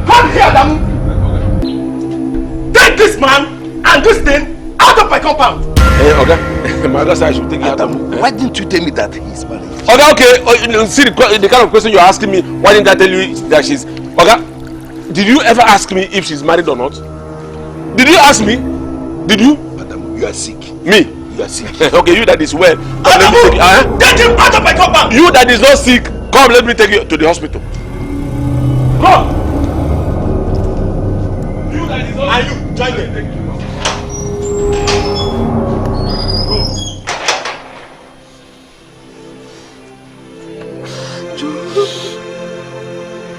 Come here, Adam. Take this man and this thing out of my compound. Hey, okay. My other side should take it out. Why didn't you tell me that he's married? Okay. See the kind of question you're asking me. Why didn't I tell you that she's... Okay. Did you ever ask me if she's married or not? Did you ask me? Did you? Madam, you are sick. Me? You are sick. Okay, you that is well. Get him out of my compound. You that is not sick, come, let me take you to the hospital. Come! You that is not... And you, join them.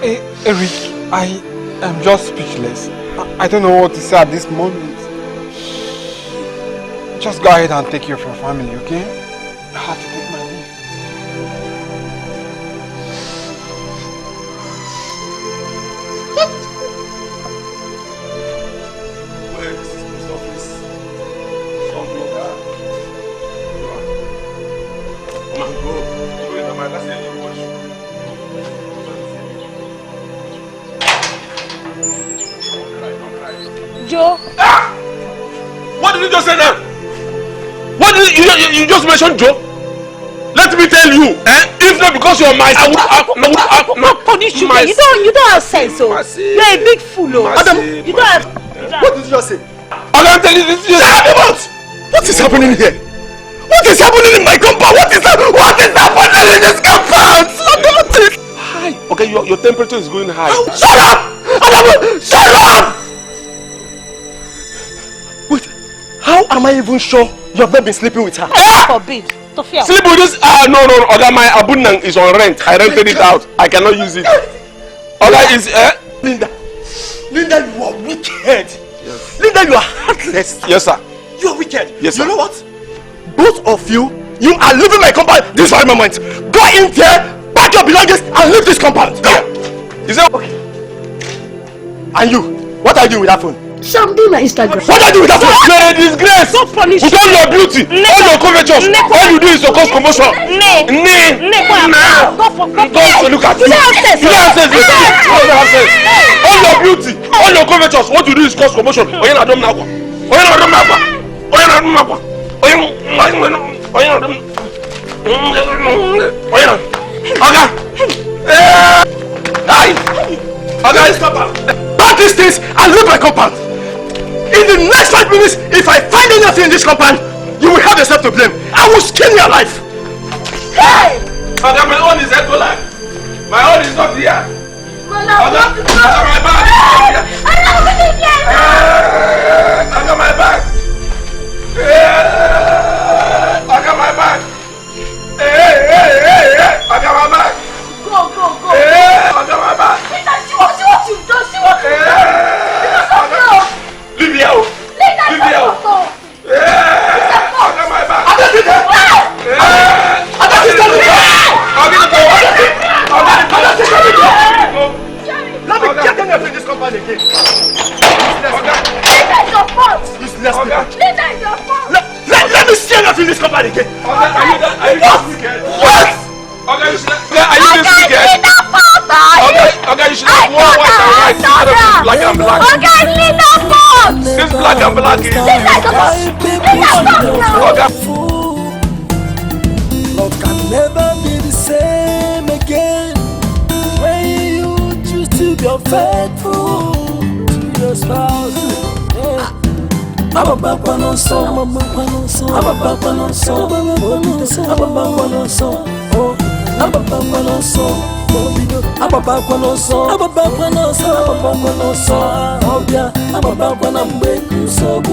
Hey, Eric, I am just speechless. I don't know what to say at this moment. Just go ahead and take care of your family, okay? I have to take my leave. Joe. What did you just say now? What did you just mentioned, Joe? Let me tell you, if not because you're my son, I would punish you. You don't have sense, so you're a big fool, Adam. You don't have. What did you just say? I'm telling you this. What is happening here? What is happening in my compound? What is happening in this compound? Hi. Okay, your temperature is going high. Shut up! Adam, shut up! Wait, how am I even sure you have not been sleeping with her? Forbid. Sleep with this? No. Oga, my abundance is on rent. I rented it out. I cannot use it. Oga is Linda, you are wicked. Yes. Linda, you are heartless. Yes, sir. You are wicked. Yes, sir. You know what? Both of you are leaving my compound this very moment. Go in there, pack your belongings, and leave this compound. Go. Is that okay? And you, what are you doing with that phone? So I'm doing my Instagram. What are you doing with that phone? You're a disgrace. So punish. With all your beauty, all your covetous, all you do is to cause commotion. Don't look at you. You have sense. All your beauty, all your covetous, what you do is cause commotion. Pack these things and leave my compound. In the next 5 minutes, if I find anything in this compound, you will have yourself to blame. I will skin your life. Hey! My own is Ebola. mad again. Are you that wicked? What? Okay, you should are you this wicked? Okay, you should have more white and white instead of this black and black. Okay, leave that box! This black and black is... Love can never be the same again when you choose to be faithful to your spouse. I'm a back one on song, I'm a back one on song, I'm a back one on song, I'm a back one on song, I'm a back one on song, I'm a back one on song, I'm a back one on song, I'm a back one on song, I'm a back one on song,